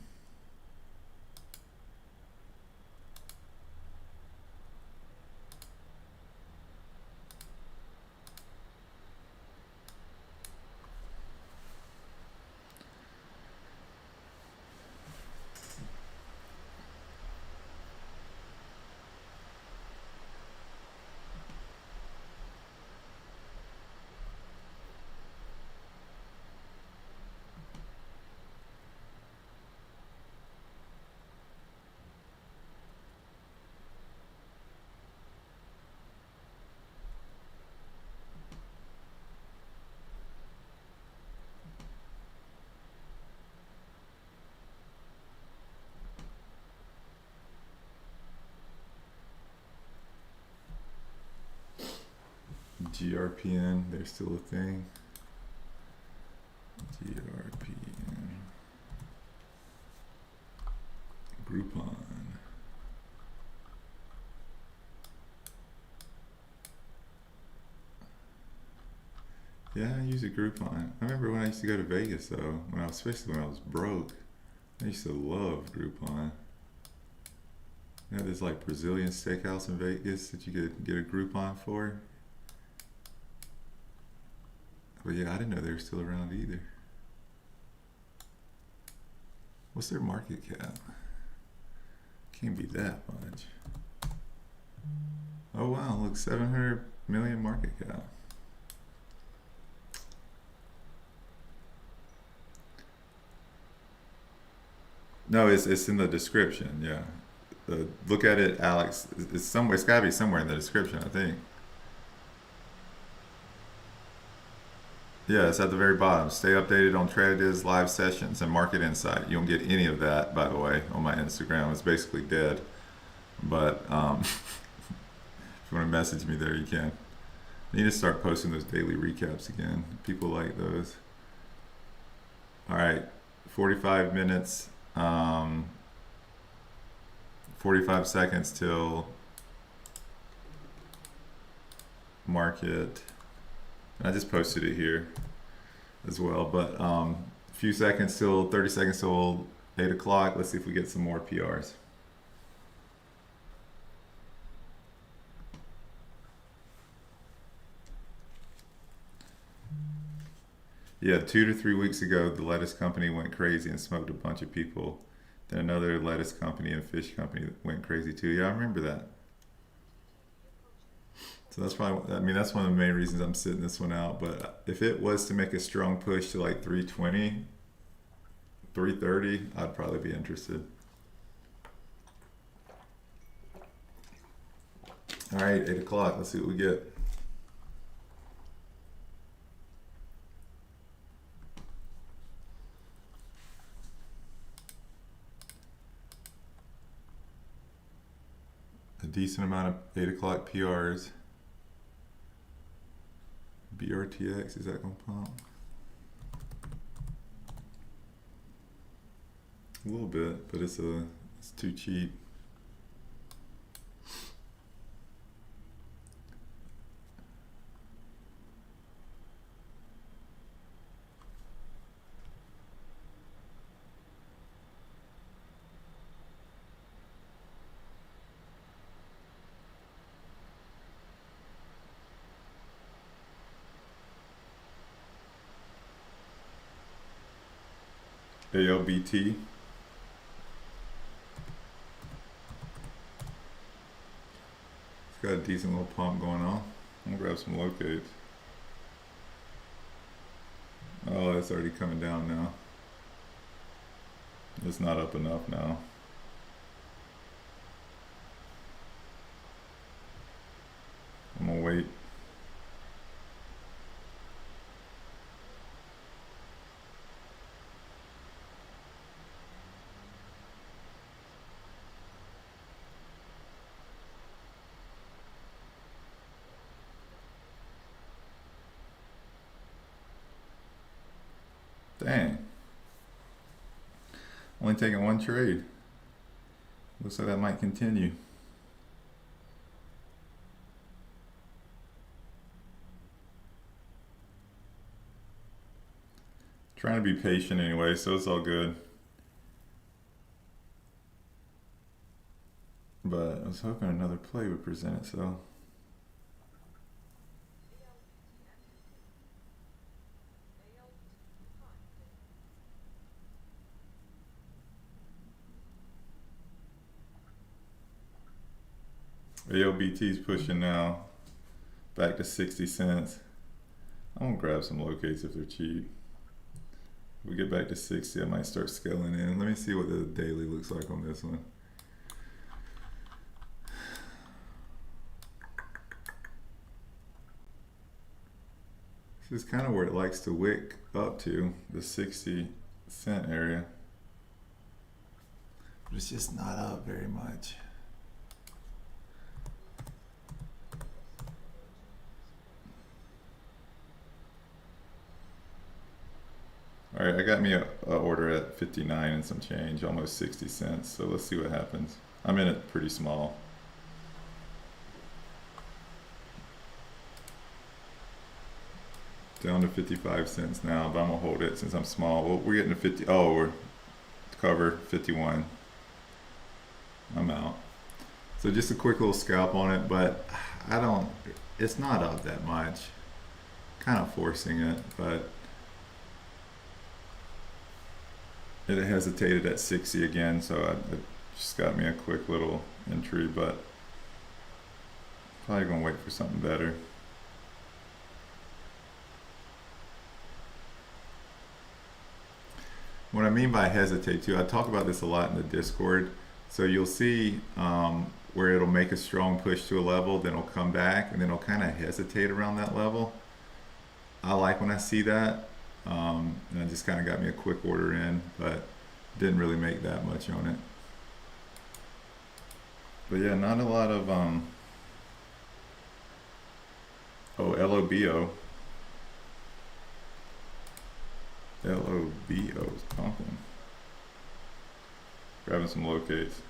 GRPN, there's still a thing. GRPN. Groupon. Yeah, I use a Groupon. I remember when I used to go to Vegas though, especially when I was broke. I used to love Groupon. They had this like Brazilian steakhouse in Vegas that you could get a Groupon for. But yeah, I didn't know they were still around either. What's their market cap? Can't be that much. Oh wow, look, 700 million market cap. No, it's in the description, yeah. Look at it, Alex. It's somewhere. It's got to be somewhere in the description, I think. Yeah, it's at the very bottom. Stay updated on TradeZero's live sessions and market insight. You don't get any of that, by the way, on my Instagram. It's basically dead. But if you want to message me there, you can. Need to start posting those daily recaps again. People like those. All right, 45 minutes, 45 seconds till market. I just posted it here as well, but a few seconds till 30 seconds till 8 o'clock. Let's see if we get some more PRs. Yeah, 2 to 3 weeks ago, the lettuce company went crazy and smoked a bunch of people. Then another lettuce company and fish company went crazy too. Yeah, I remember that. So that's probably, I mean, that's one of the main reasons I'm sitting this one out. But if it was to make a strong push to like 320, 330, I'd probably be interested. All right, 8 o'clock. Let's see what we get. A decent amount of 8 o'clock PRs. BRTX, is that gonna pump? A little bit, but it's too cheap. ALBT. It's got a decent little pump going on. I'm gonna grab some locates. Oh, it's already coming down now. It's not up enough now. I'm gonna wait. Dang. Only taking one trade. Looks like that might continue. Trying to be patient anyway, so it's all good. But I was hoping another play would present itself. ALBT's pushing now, back to 60 cents. I'm gonna grab some locates if they're cheap. If we get back to 60, I might start scaling in. Let me see what the daily looks like on this one. This is kind of where it likes to wick up to, the 60 cent area. But it's just not up very much. All right, I got me a order at 59 and some change, almost 60 cents. So let's see what happens. I'm in it pretty small. Down to 55 cents now, but I'm gonna hold it since I'm small. Well, we're getting to 50. Oh, we're cover 51. I'm out. So just a quick little scalp on it, but it's not up that much. Kind of forcing it, but it hesitated at 60 again, so it just got me a quick little entry, but probably gonna wait for something better. What I mean by hesitate too, I talk about this a lot in the Discord. So you'll see where it'll make a strong push to a level, then it'll come back, and then it'll kind of hesitate around that level. I like when I see that. And it just kind of got me a quick order in, but didn't really make that much on it. But yeah, not a lot of Oh, LOBO. LOBO is pumping. Grabbing some locates.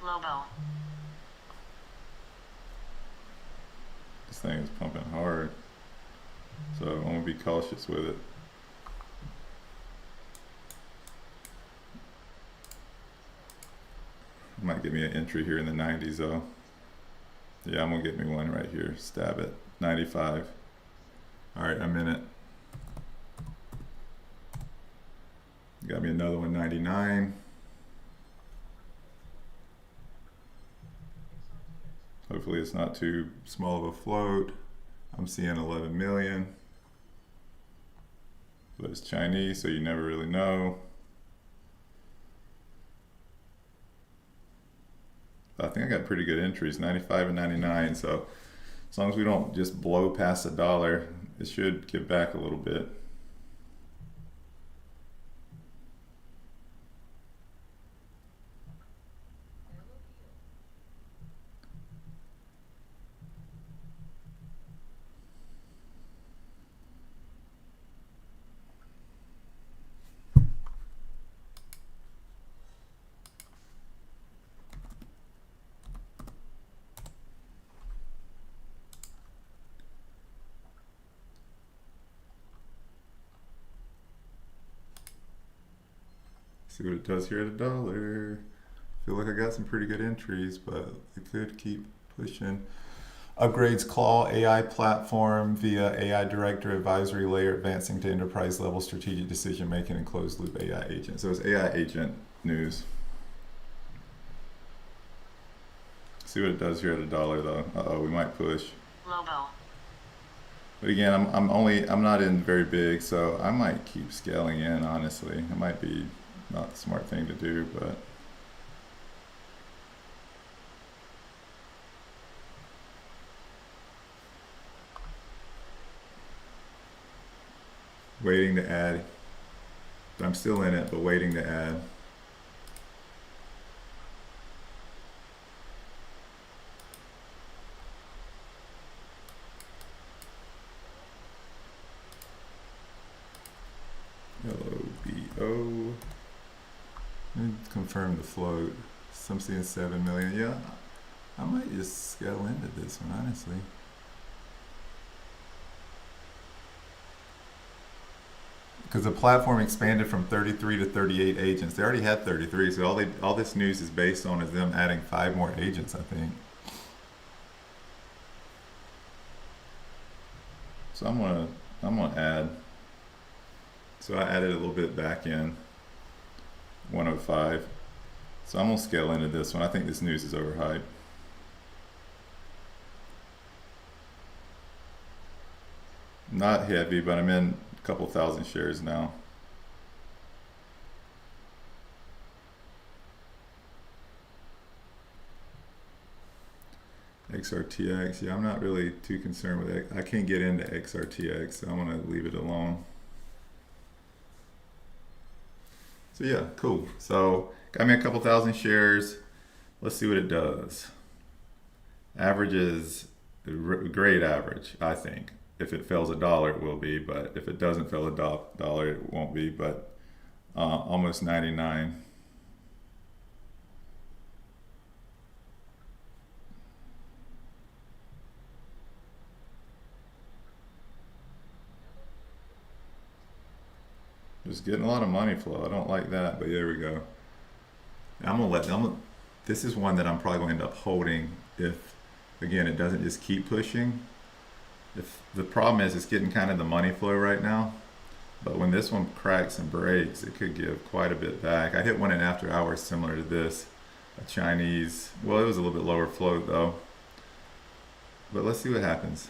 LOBO. This thing is pumping hard. So I'm gonna be cautious with it. Might give me an entry here in the 90s though. Yeah, I'm gonna get me one right here. Stab it. 95. Alright, I'm in it. Got me another one, 99. Hopefully it's not too small of a float. I'm seeing 11 million. But it's Chinese, so you never really know. I think I got pretty good entries, 95 and 99. So as long as we don't just blow past $1, it should give back a little bit. See what it does here at $1. Feel like I got some pretty good entries, but it could keep pushing. Upgrades Claw AI platform via AI director advisory layer, advancing to enterprise level strategic decision making and closed loop AI agent. So it's AI agent news. See what it does here at $1 though. Uh-oh, we might push. LOBO. But again, I'm not in very big, so I might keep scaling in, honestly. It might be not the smart thing to do, but waiting to add. I'm still in it, but waiting to add. LOBO. Let me confirm the float. So I'm seeing 7 million. Yeah, I might just scale into this one, honestly. Because the platform expanded from 33 to 38 agents. They already had 33, so all this news is based on is them adding 5 more agents, I think. So I'm gonna add. So I added a little bit back in. 105. So I'm gonna scale into this one. I think this news is overhyped. Not heavy, but I'm in a couple thousand shares now. XRTX, yeah, I'm not really too concerned with it. I can't get into XRTX, so I'm gonna leave it alone. So yeah, cool. So got me a couple thousand shares. Let's see what it does. Average is a great average, I think. If it fails $1, it will be, but if it doesn't fail $1, it won't be. But almost 99. Just getting a lot of money flow. I don't like that, but there we go. This is one that I'm probably going to end up holding if, again, it doesn't just keep pushing. If the problem is it's getting kind of the money flow right now, but when this one cracks and breaks, it could give quite a bit back. I hit one in after hours similar to this, a Chinese. Well, it was a little bit lower float though, but let's see what happens.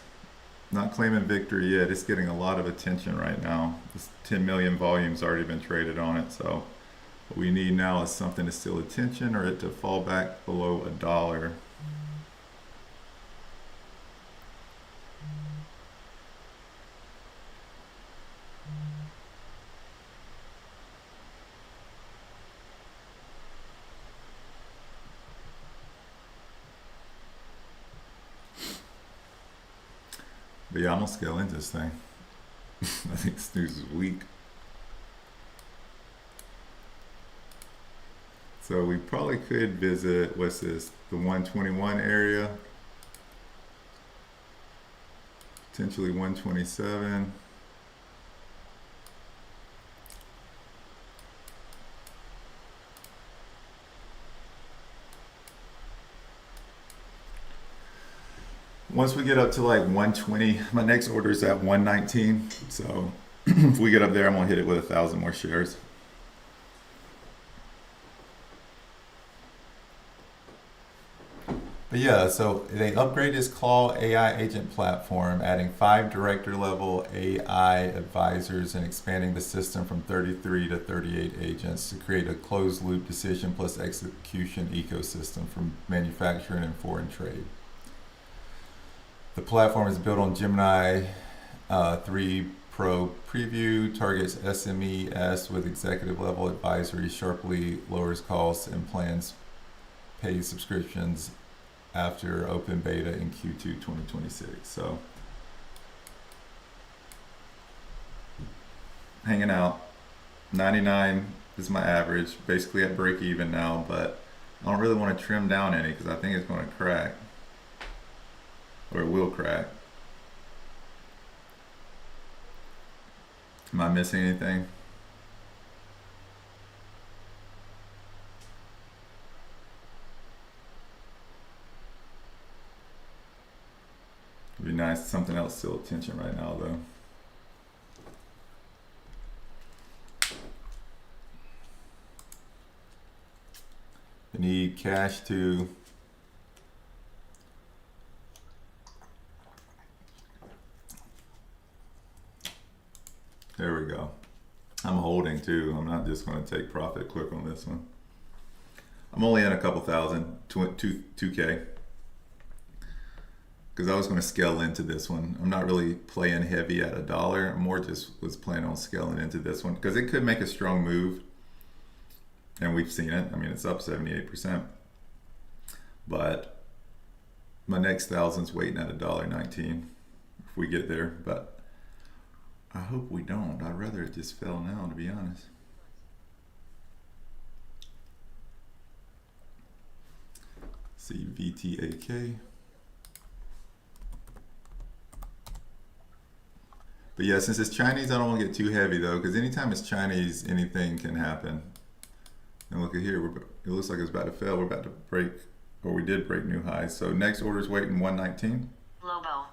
Not claiming victory yet. It's getting a lot of attention right now. This 10 million volume's already been traded on it, so what we need now is something to steal attention or it to fall back below $1. But yeah, I'm gonna scale into this thing. I think this news is weak. So we probably could visit, what's this, the 121 area, potentially 127. Once we get up to like 120, my next order is at 119. So if we get up there, I'm gonna hit it with 1,000 more shares. But yeah, so they upgraded this Claw AI agent platform, adding 5 director level AI advisors and expanding the system from 33 to 38 agents to create a closed loop decision plus execution ecosystem for manufacturing and foreign trade. The platform is built on Gemini 3 Pro Preview, targets SMEs with executive level advisory, sharply lowers costs, and plans paid subscriptions after open beta in Q2 2026. So, hanging out. 99 is my average, basically at break even now, but I don't really want to trim down any because I think it's going to crack. Or it will crack. Am I missing anything? It'd be nice, something else still attention right now though. I need cash to there we go. I'm holding too. I'm not just going to take profit quick on this one. I'm only in a couple thousand, 2K. Because I was going to scale into this one. I'm not really playing heavy at $1. I'm more just was planning on scaling into this one because it could make a strong move. And we've seen it. I mean, it's up 78%. But my next thousand's waiting at $1.19 if we get there. But I hope we don't. I'd rather it just fell now, to be honest. See VTAK. But yeah, since it's Chinese, I don't want to get too heavy though, because anytime it's Chinese, anything can happen. And look at here, it looks like it's about to fail. We're about to break, or we did break new highs. So next order's waiting 119. LOBO.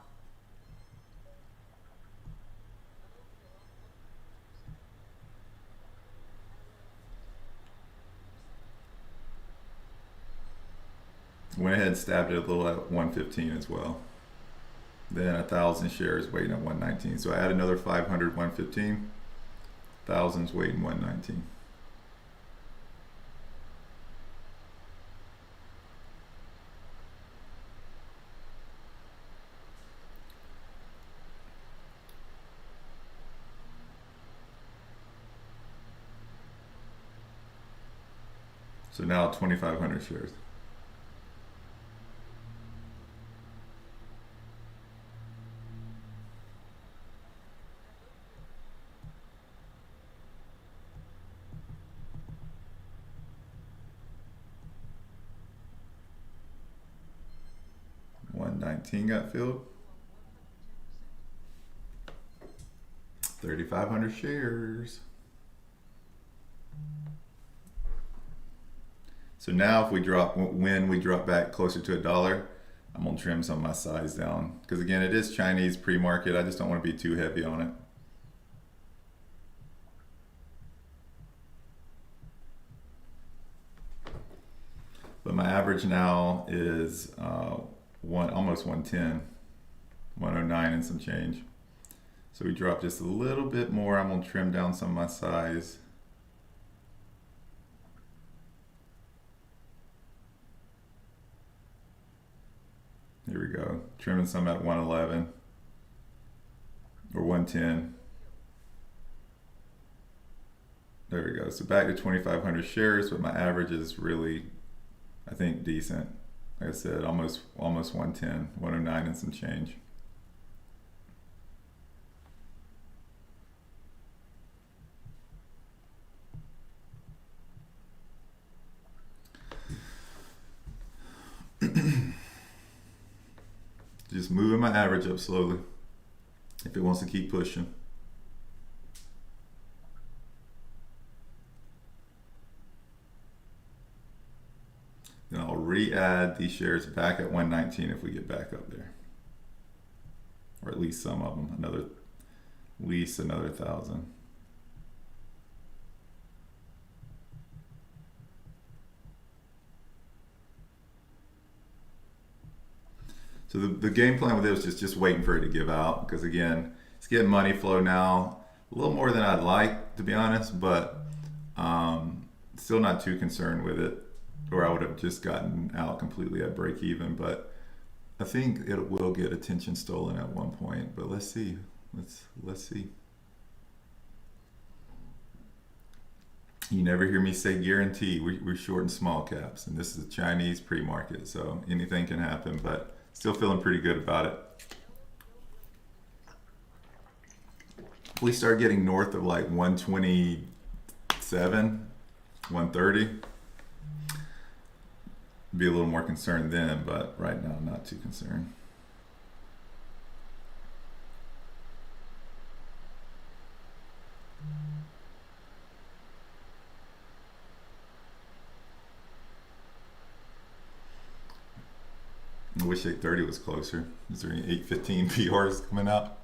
Went ahead and stabbed it a little at 115 as well. Then 1,000 shares waiting at 119. So I add another 500, 115. Thousands waiting 119. So now 2,500 shares. Got filled. 3,500 shares. So now if we drop, when we drop back closer to $1, I'm gonna trim some of my size down. Because again, it is Chinese pre-market. I just don't want to be too heavy on it. But my average now is almost 110, 109 and some change. So we drop just a little bit more. I'm gonna trim down some of my size. Here we go, trimming some at 111 or 110. There we go. So back to 2,500 shares, but my average is really, I think, decent. Like I said, almost 110, 109 and some change. my average up slowly if it wants to keep pushing. Then I'll re-add these shares back at 119 if we get back up there. Or at least some of them, at least another 1,000. So the game plan with this is just waiting for it to give out, because again, it's getting money flow now, a little more than I'd like, to be honest, but still not too concerned with it, or I would have just gotten out completely at break even. But I think it will get attention stolen at one point, but let's see. Let's see. You never hear me say guarantee. We're short in small caps, and this is a Chinese pre-market, so anything can happen, but still feeling pretty good about it. If we start getting north of like 127, 130, be a little more concerned then, but right now I'm not too concerned. I wish 830 was closer. Is there any 815 PRs coming out?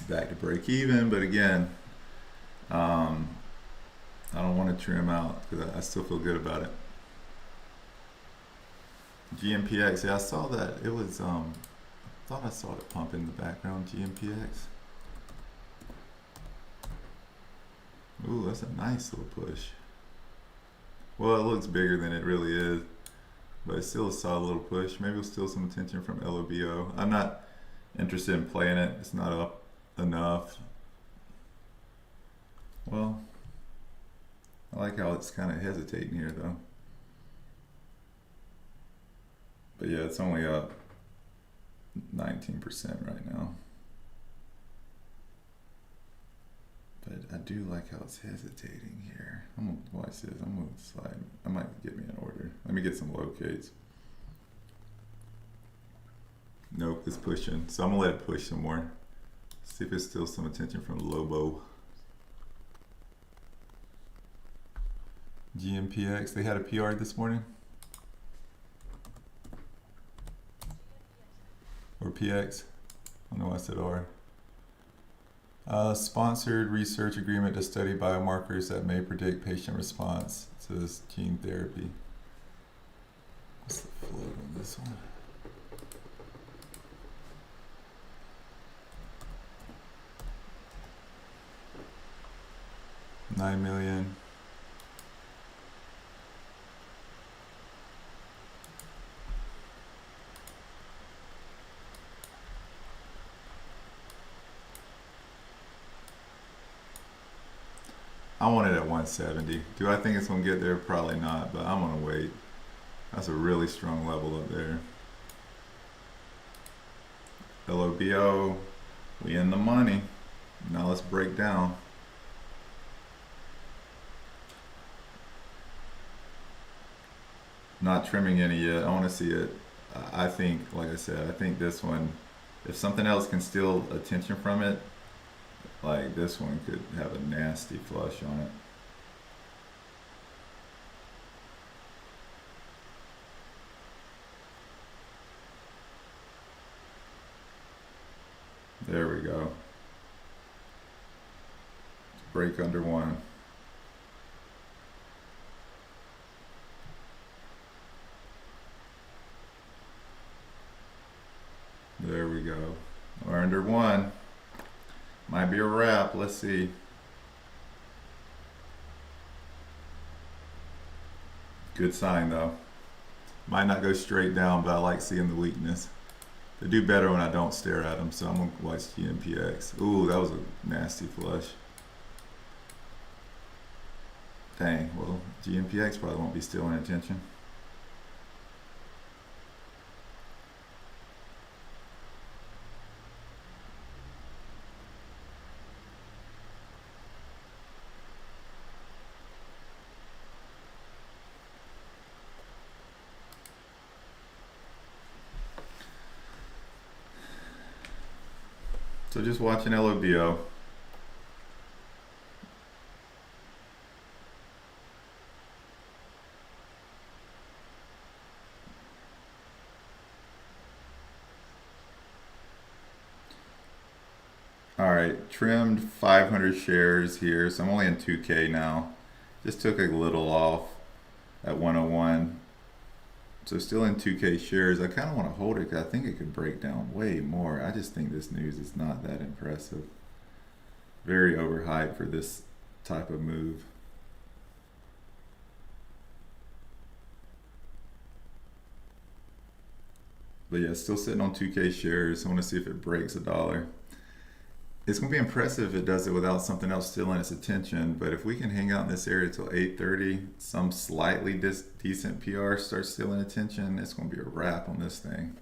Back to break even, but again, I don't want to trim out because I still feel good about it. GMPX, yeah, I saw that. It was, I thought I saw it pump in the background, GMPX. Ooh, that's a nice little push. Well, it looks bigger than it really is, but it's still a solid little push. Maybe we'll steal some attention from LOBO. I'm not interested in playing it. It's not up enough. Well, I like how it's kind of hesitating here though. But yeah, it's only up 19% right now. But I do like how it's hesitating here. I'm gonna watch this. I'm gonna slide. I might get me an order. Let me get some locates. Nope, it's pushing. So I'm gonna let it push some more. See if it's still some attention from LOBO. GMPX, they had a PR this morning? Or PX? I don't know why I said R. Sponsored research agreement to study biomarkers that may predict patient response to this gene therapy. What's the float on this one? $9 million. I want it at 170. Do I think it's gonna get there? Probably not, but I'm gonna wait. That's a really strong level up there. LOBO, we in the money. Now let's break down. Not trimming any yet. I want to see it. I think, like I said, I think this one, if something else can steal attention from it, like this one could have a nasty flush on it. There we go. Break under one. There we go. We're under one. Might be a wrap. Let's see. Good sign though. Might not go straight down, but I like seeing the weakness. They do better when I don't stare at them, so I'm gonna watch GMPX. Ooh, that was a nasty flush. Dang, well, GMPX probably won't be stealing attention. So just watching LOBO. Alright, trimmed 500 shares here, so I'm only in 2K now. Just took a little off at 101. So still in 2K shares. I kind of want to hold it because I think it could break down way more. I just think this news is not that impressive. Very overhyped for this type of move. But yeah, still sitting on 2K shares. I want to see if it breaks $1. It's going to be impressive if it does it without something else stealing its attention, but if we can hang out in this area till 8:30, some slightly decent PR starts stealing attention, it's going to be a wrap on this thing.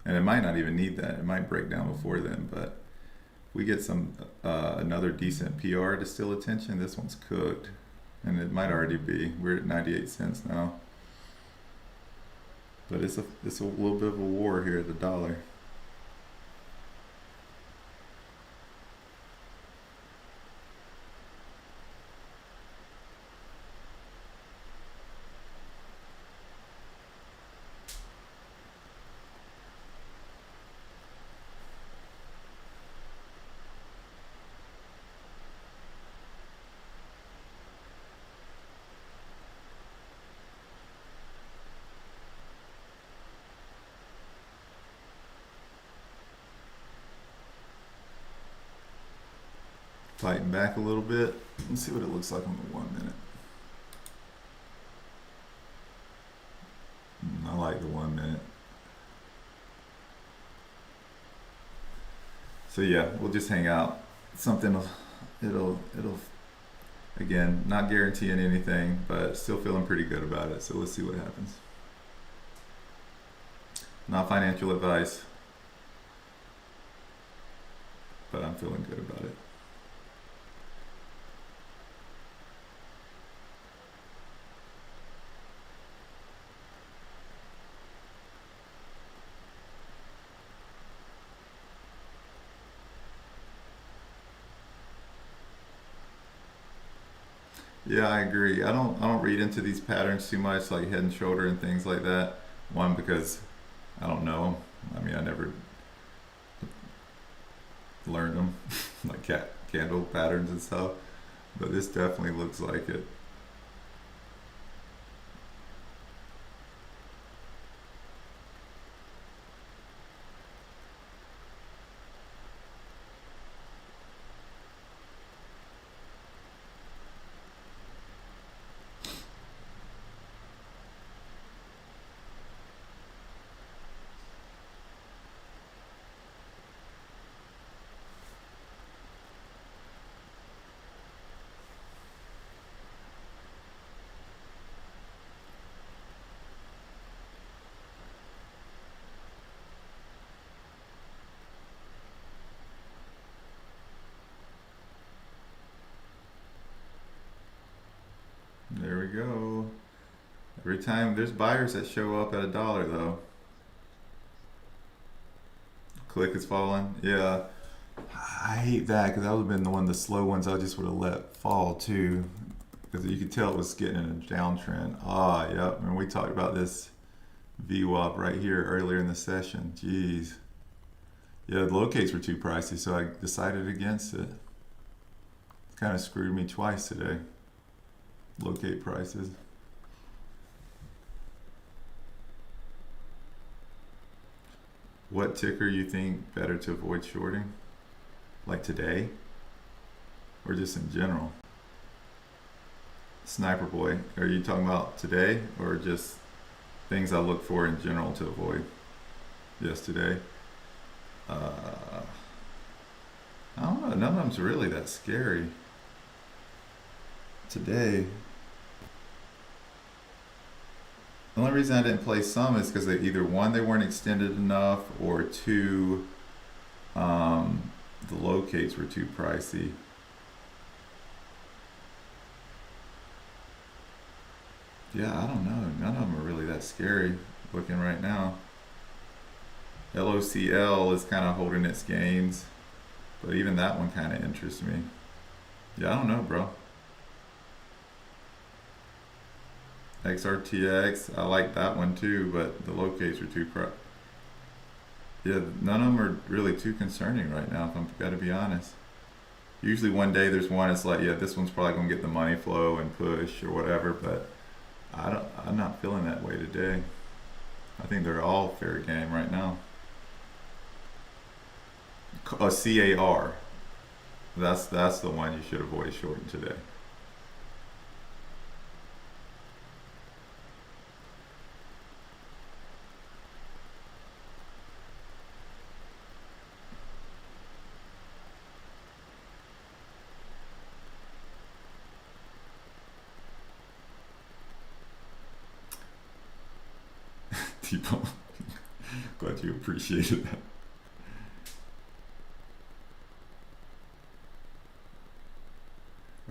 And it might not even need that. It might break down before then, but if we get some another decent PR to steal attention, this one's cooked. And it might already be. We're at 98 cents now. But it's a little bit of a war here at $1. Fighting back a little bit. Let's see what it looks like on the 1 minute. I like the 1 minute. So yeah, we'll just hang out. Something, it'll again, not guaranteeing anything, but still feeling pretty good about it. So let's see what happens. Not financial advice, but I'm feeling good about it. Yeah, I agree. I don't read into these patterns too much, like head and shoulder and things like that. One, because I don't know them. I mean, I never learned them, like candle patterns and stuff. But this definitely looks like it. There we go. Every time there's buyers that show up at $1 though. Click is falling. Yeah. I hate that because that would have been the one of the slow ones I just would have let fall too. Because you could tell it was getting in a downtrend. Ah, yep. And we talked about this VWAP right here earlier in the session. Jeez. Yeah, the locates were too pricey, so I decided against it. Kind of screwed me twice today. Locate prices. What ticker you think better to avoid shorting? Like today? Or just in general? Sniper Boy, are you talking about today or just things I look for in general to avoid? Yes, today. I don't know, none of them's really that scary. Today, the only reason I didn't play some is because they either one, they weren't extended enough, or two, the locates were too pricey. Yeah, I don't know. None of them are really that scary looking right now. LOCL is kind of holding its gains. But even that one kind of interests me. Yeah, I don't know, bro. XRTX, I like that one too, but the locates are too crap. Yeah, none of them are really too concerning right now, if I'm gotta be honest. Usually one day there's one, it's like, yeah, this one's probably gonna get the money flow and push or whatever, but I'm not feeling that way today. I think they're all fair game right now. A CAR, that's the one you should avoid shorting today. T-Bone, glad you appreciated that.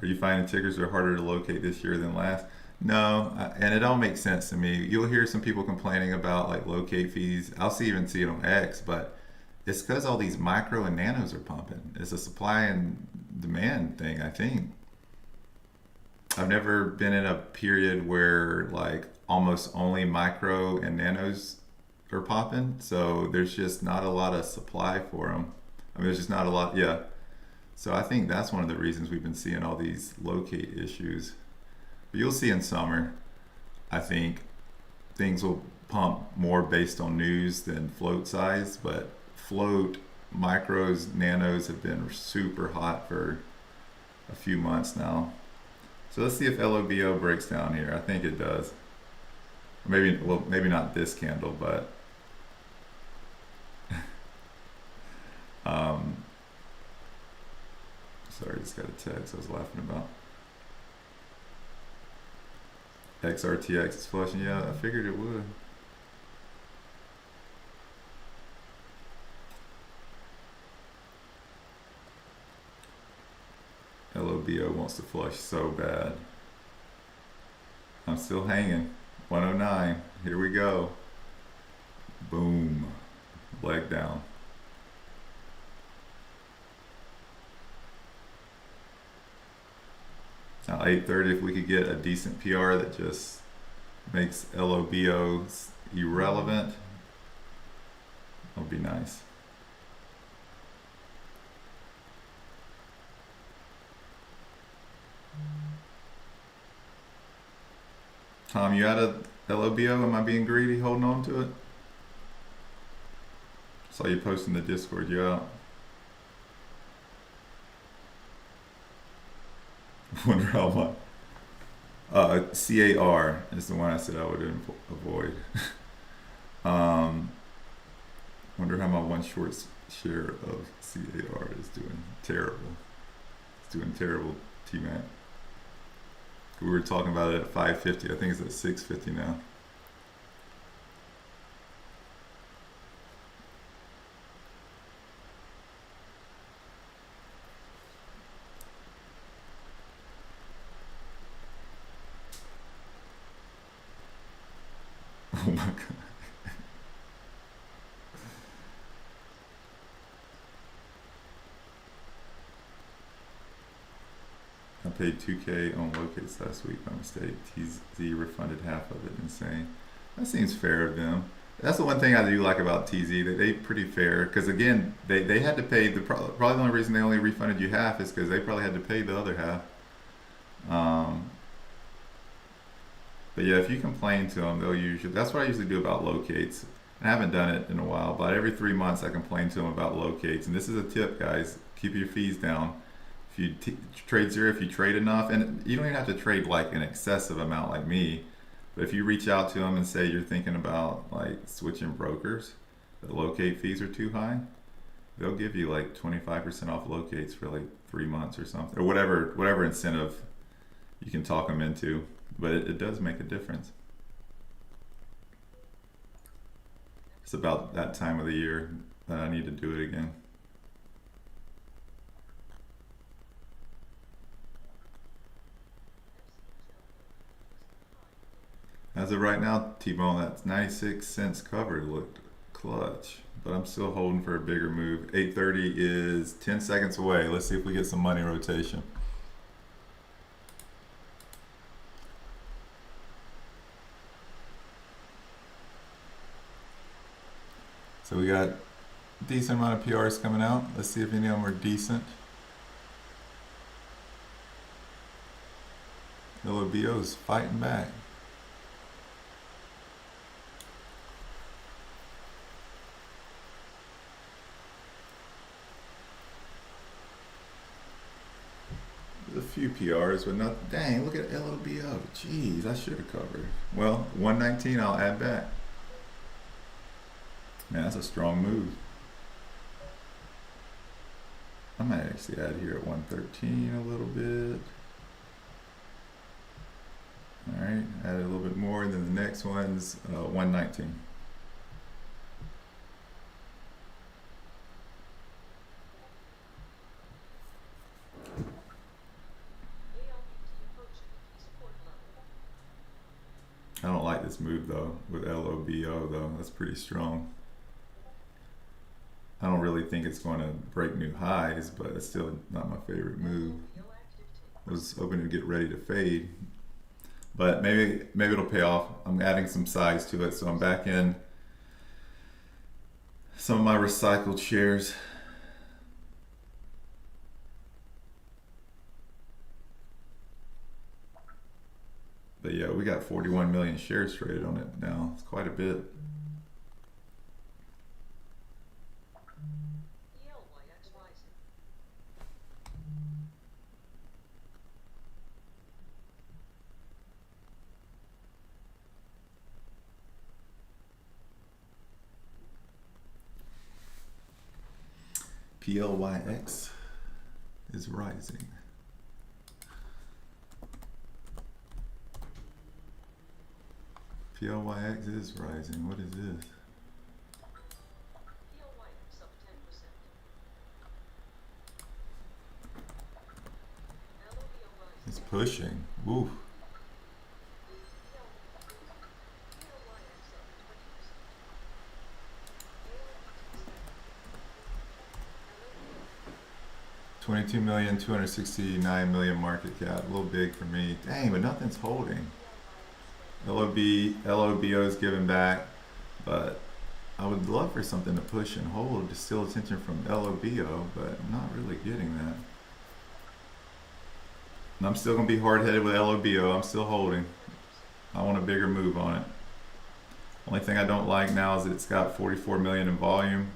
Are you finding tickers are harder to locate this year than last? No, and it all makes sense to me. You'll hear some people complaining about like locate fees. Even see it on X, but it's because all these micro and nanos are pumping. It's a supply and demand thing, I think. I've never been in a period where like almost only micro and nanos are popping, so there's just not a lot of supply for them. I mean, there's just not a lot. Yeah, so I think that's one of the reasons we've been seeing all these locate issues. But you'll see in summer, I think things will pump more based on news than float size, but float micros, nanos have been super hot for a few months now. So let's see if LOBO breaks down here. I think it does. Maybe, well, maybe not this candle, but sorry, just got a text I was laughing about. XRTX is flushing. Yeah, I figured it would. LOBO wants to flush so bad. I'm still hanging. 109. Here we go. Boom. Leg down. Now 8:30, if we could get a decent PR that just makes LOBO irrelevant, that would be nice. Tom, you out of LOBO? Am I being greedy holding on to it? Saw you post in the Discord, you out. Wonder how much. CAR is the one I said I would avoid. Wonder how my one short share of CAR is doing. Terrible. It's doing terrible, T-Mac. We were talking about it at 550. I think it's at 650 now. Oh my god. I paid 2K on locates last week by mistake. TZ refunded half of it. Insane. That seems fair of them. That's the one thing I do like about TZ. That they pretty fair because again they had to pay probably the only reason they only refunded you half is because they probably had to pay the other half. But yeah, if you complain to them, they'll usually. That's what I usually do about locates. I haven't done it in a while, but every 3 months I complain to them about locates. And this is a tip, guys: keep your fees down. If you TradeZero, if you trade enough, and you don't even have to trade like an excessive amount like me, but if you reach out to them and say you're thinking about like switching brokers, the locate fees are too high, they'll give you like 25% off locates for like 3 months or something, or whatever incentive you can talk them into. But it does make a difference. It's about that time of the year that I need to do it again. As of right now, T-Bone, that's 96 cents covered looked clutch, but I'm still holding for a bigger move. 8:30 is 10 seconds away. Let's see if we get some money rotation. So we got a decent amount of PRs coming out. Let's see if any of them are decent. LOBO is fighting back. There's a few PRs, but not. Dang, look at LOBO. Jeez, I should have covered. Well, 119, I'll add back. Man, that's a strong move. I might actually add here at 113 a little bit. All right, add a little bit more, and then the next one's 119. I don't like this move though, with LOBO though. That's pretty strong. I don't really think it's going to break new highs, but it's still not my favorite move. I was hoping to get ready to fade, but maybe it'll pay off. I'm adding some size to it, so I'm back in some of my recycled shares. But yeah, we got 41 million shares traded on it now. It's quite a bit. PLYX is rising. PLYX is rising. What is this? It's pushing. Woo. $22,269,000,000 market cap. A little big for me. Dang, but nothing's holding. LOBO is giving back, but I would love for something to push and hold to steal attention from LOBO, but I'm not really getting that. And I'm still going to be hard-headed with LOBO. I'm still holding. I want a bigger move on it. Only thing I don't like now is that it's got 44 million in volume.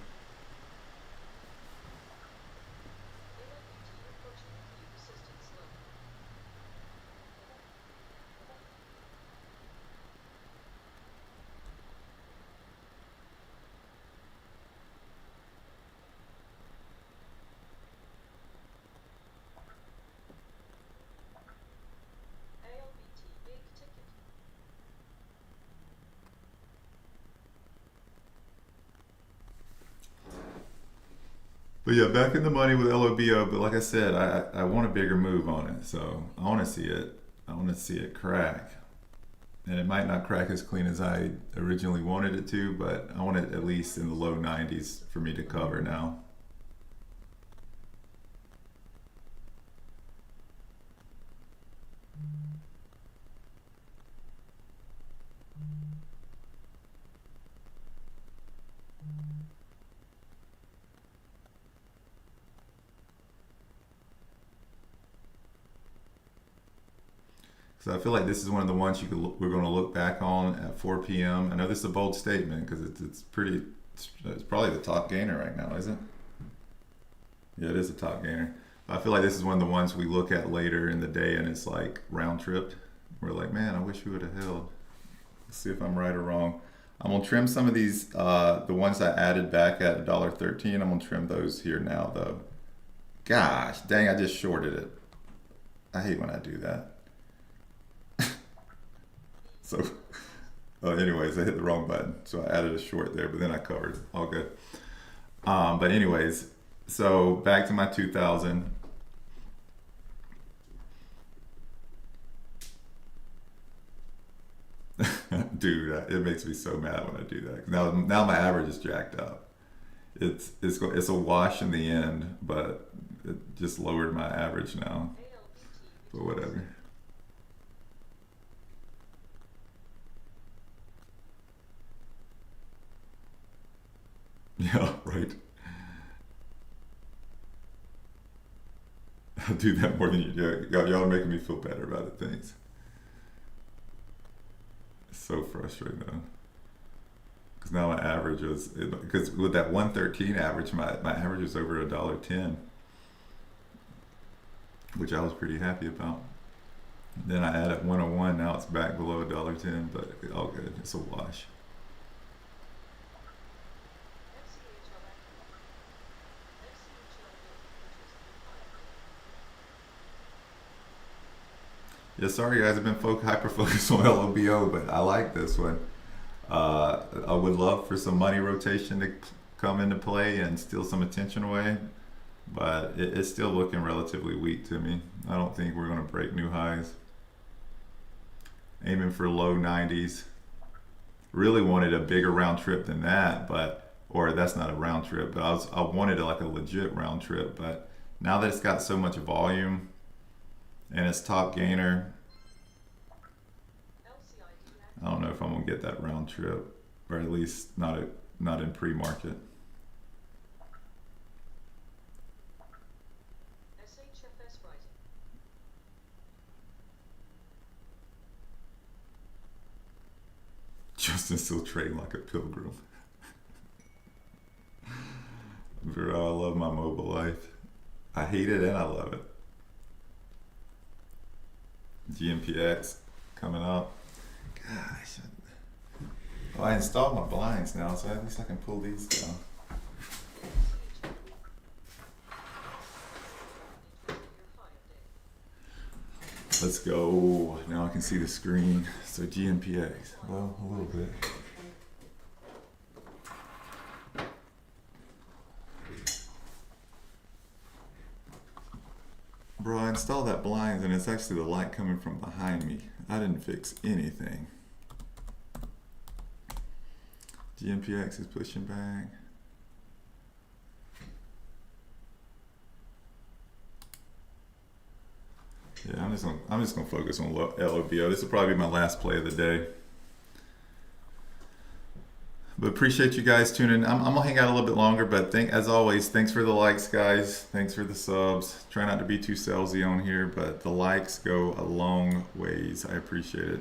But yeah, back in the money with LOBO. But like I said, I want a bigger move on it. So I want to see it. I want to see it crack. And it might not crack as clean as I originally wanted it to, but I want it at least in the low 90s for me to cover now. So I feel like this is one of the ones we're going to look back on at 4 p.m. I know this is a bold statement because it's probably the top gainer right now, isn't it? Yeah, it is a top gainer. I feel like this is one of the ones we look at later in the day and it's like round tripped. We're like, man, I wish we would have held. Let's see if I'm right or wrong. I'm going to trim some of these, the ones I added back at $1.13. I'm going to trim those here now though. Gosh, dang, I just shorted it. I hate when I do that. So, anyways, I hit the wrong button. So I added a short there, but then I covered. All good. But anyways, so back to my 2000. Dude, it makes me so mad when I do that. Now my average is jacked up. It's a wash in the end, but it just lowered my average now. But whatever. Yeah, right. I do that more than you do. Y'all are making me feel better about it. Thanks. It's so frustrating though. Because now my average was, because with that 113 average, my average was over $1.10, which I was pretty happy about. Then I added 101, now it's back below $1.10, but all good. It's a wash. Yeah, sorry guys, I've been hyper focused on LOBO, but I like this one. I would love for some money rotation to come into play and steal some attention away, but it's still looking relatively weak to me. I don't think we're going to break new highs. Aiming for low 90s. Really wanted a bigger round trip than that, but or that's not a round trip, but I wanted like a legit round trip. But now that it's got so much volume and it's top gainer, I don't know if I'm gonna get that round trip, or at least not in pre-market. Justin's still trading like a pilgrim. Bro, I love my mobile life. I hate it and I love it. GMPX coming up. Gosh. Well, I installed my blinds now, so at least I can pull these down. Let's go. Now I can see the screen. So GMPX. Well, a little bit. Bro, I installed that blinds and it's actually the light coming from behind me. I didn't fix anything. GMPX is pushing back. Yeah, I'm just gonna focus on LOBO. This will probably be my last play of the day. But appreciate you guys tuning in. I'm gonna hang out a little bit longer, but as always, thanks for the likes, guys. Thanks for the subs. Try not to be too salesy on here, but the likes go a long ways. I appreciate it.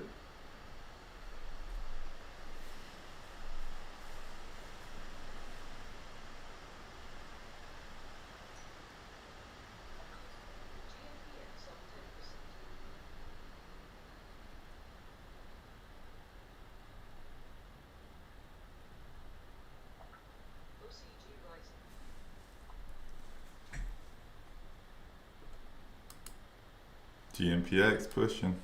GMPX pushing.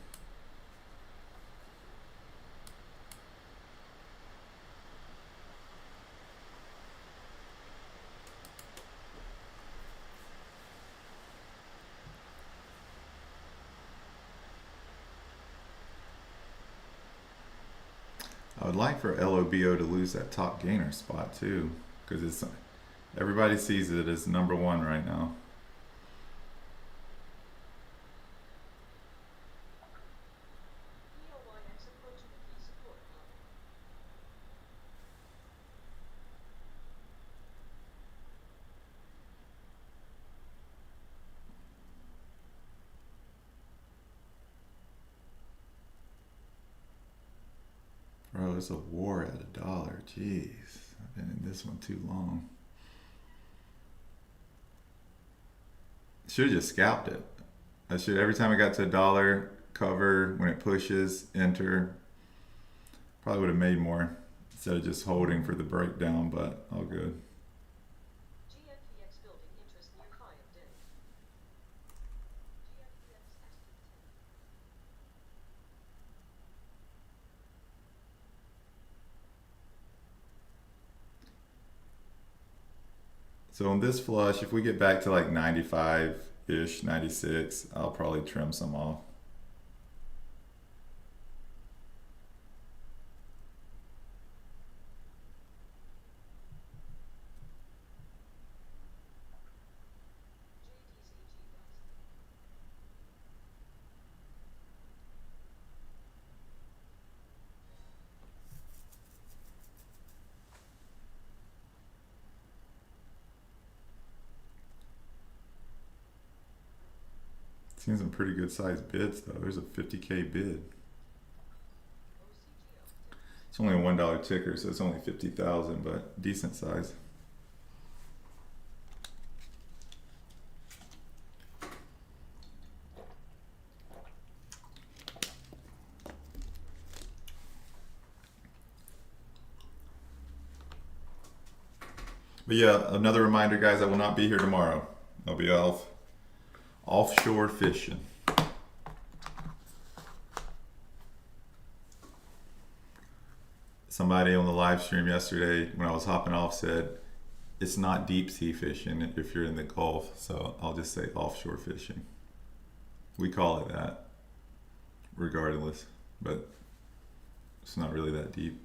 I would like for LOBO to lose that top gainer spot too, because everybody sees it as number one right now. Bro, it's a war at $1. Jeez, I've been in this one too long. Should have just scalped it. I should, every time I got to $1, cover, when it pushes, enter. Probably would have made more instead of just holding for the breakdown, but all good. So on this flush, if we get back to like 95-ish, 96, I'll probably trim some off. Seen some pretty good sized bids though. There's a 50K bid. It's only a $1 ticker, so it's only 50,000, but decent size. But yeah, another reminder, guys, I will not be here tomorrow. I'll be offshore fishing. Somebody on the live stream yesterday when I was hopping off said it's not deep sea fishing if you're in the Gulf, so I'll just say offshore fishing. We call it that regardless, but it's not really that deep.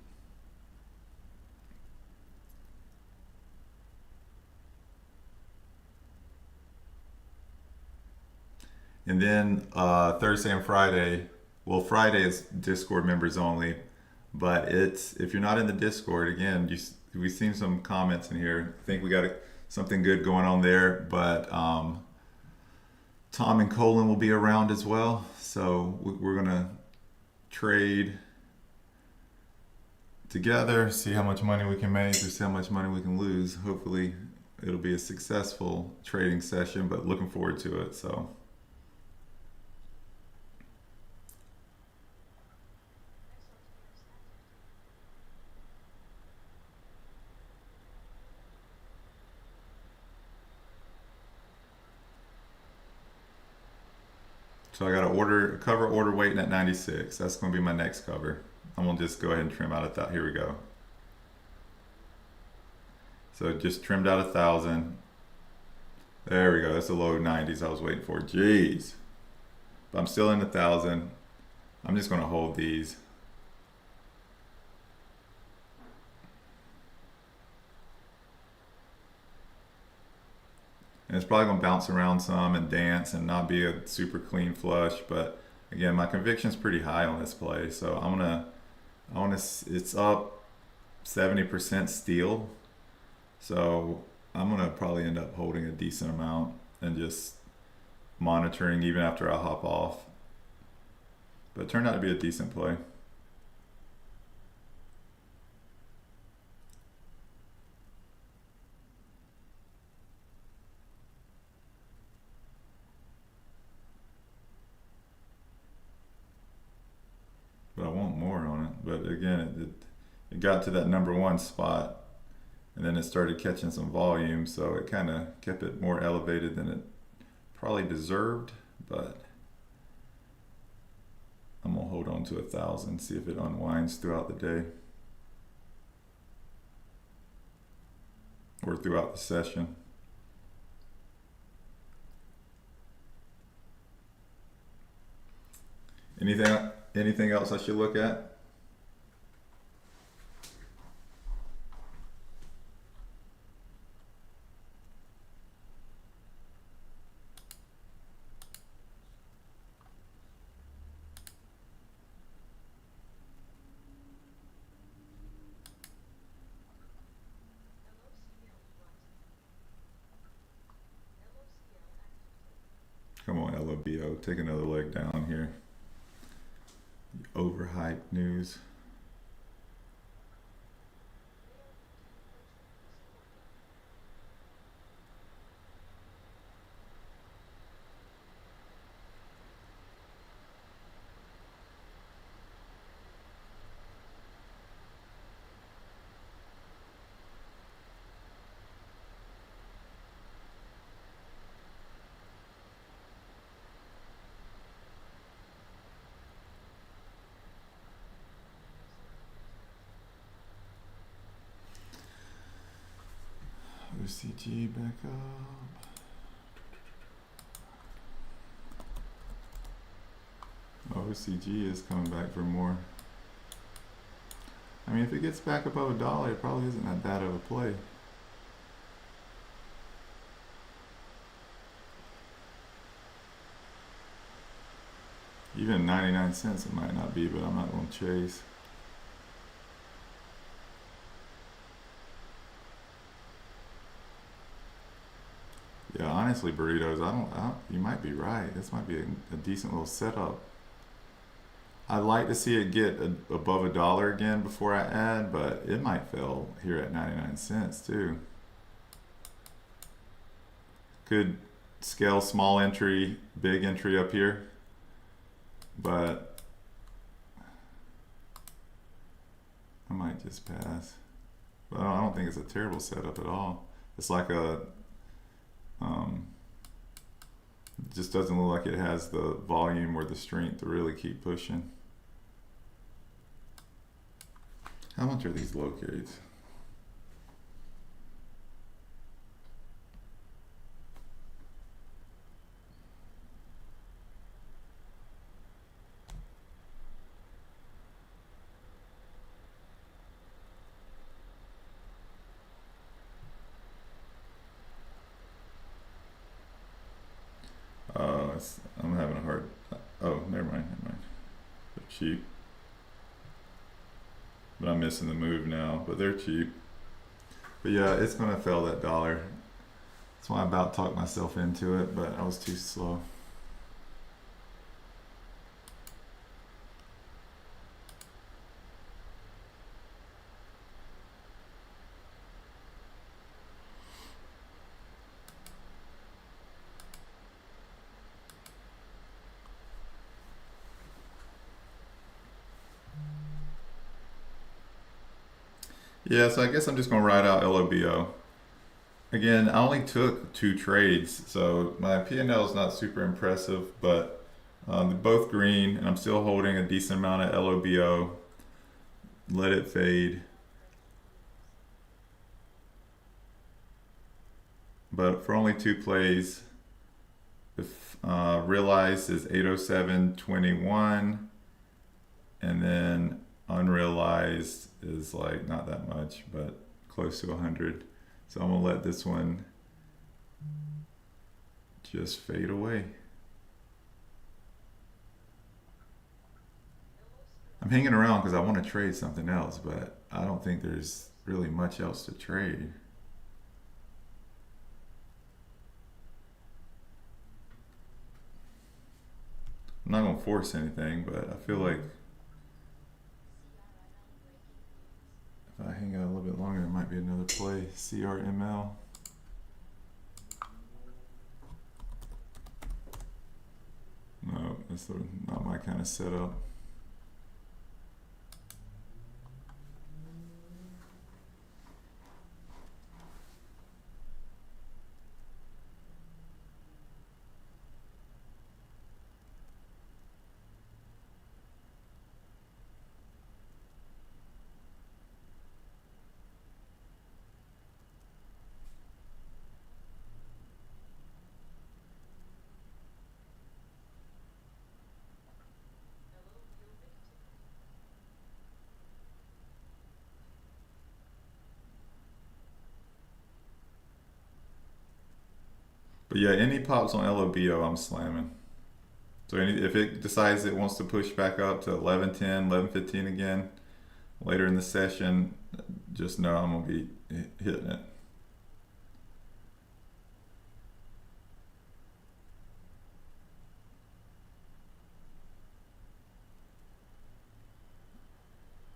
And then Thursday and Friday, well, Friday is Discord members only, but it's, if you're not in the Discord, again, we've seen some comments in here. I think we got something good going on there, but Tom and Colin will be around as well. So we're gonna trade together, see how much money we can make or see how much money we can lose. Hopefully it'll be a successful trading session, but looking forward to it. So I got a cover order waiting at 96. That's going to be my next cover. I'm going to just go ahead and trim out 1,000. Here we go. So just trimmed out 1,000. There we go. That's the low 90s I was waiting for. Jeez. But I'm still in 1,000. I'm just going to hold these. And it's probably going to bounce around some and dance and not be a super clean flush. But again, my conviction's pretty high on this play. So it's up 70% steel. So I'm going to probably end up holding a decent amount and just monitoring even after I hop off. But it turned out to be a decent play. But I want more on it. But again, it got to that number one spot and then it started catching some volume, so it kind of kept it more elevated than it probably deserved. But I'm gonna hold on to 1,000, see if it unwinds throughout the day or throughout the session. Anything else I should look at? Come on, LOBO, take another leg down here. Overhyped news. OCG back up. OCG is coming back for more. I mean, if it gets back above $1, it probably isn't that bad of a play. Even 99 cents it might not be, but I'm not going to chase. Yeah, honestly, burritos, you might be right. This might be a decent little setup. I'd like to see it get above $1 again before I add, but it might fail here at 99 cents too. Could scale small entry, big entry up here, but I might just pass. But I don't think it's a terrible setup at all. It's like a, it just doesn't look like it has the volume or the strength to really keep pushing. How much are these locates? I'm having a hard, oh, never mind. They're cheap. But I'm missing the move now, but they're cheap. But yeah, it's gonna fail that $1. That's why I about talked myself into it, but I was too slow. Yeah, so I guess I'm just gonna ride out LOBO. Again, I only took 2 trades, so my P&L is not super impressive, but they're both green, and I'm still holding a decent amount of LOBO. Let it fade. But for only 2 plays, if realized is 807.21, and then unrealized is like not that much, but close to 100. So I'm gonna let this one just fade away. I'm hanging around because I want to trade something else, but I don't think there's really much else to trade. I'm not gonna force anything, but I feel like if I hang out a little bit longer, there might be another play. CRML. No, that's not my kind of setup. But yeah, any pops on LOBO, I'm slamming. So if it decides it wants to push back up to 11.10, 11.15 again later in the session, just know I'm gonna be hitting it.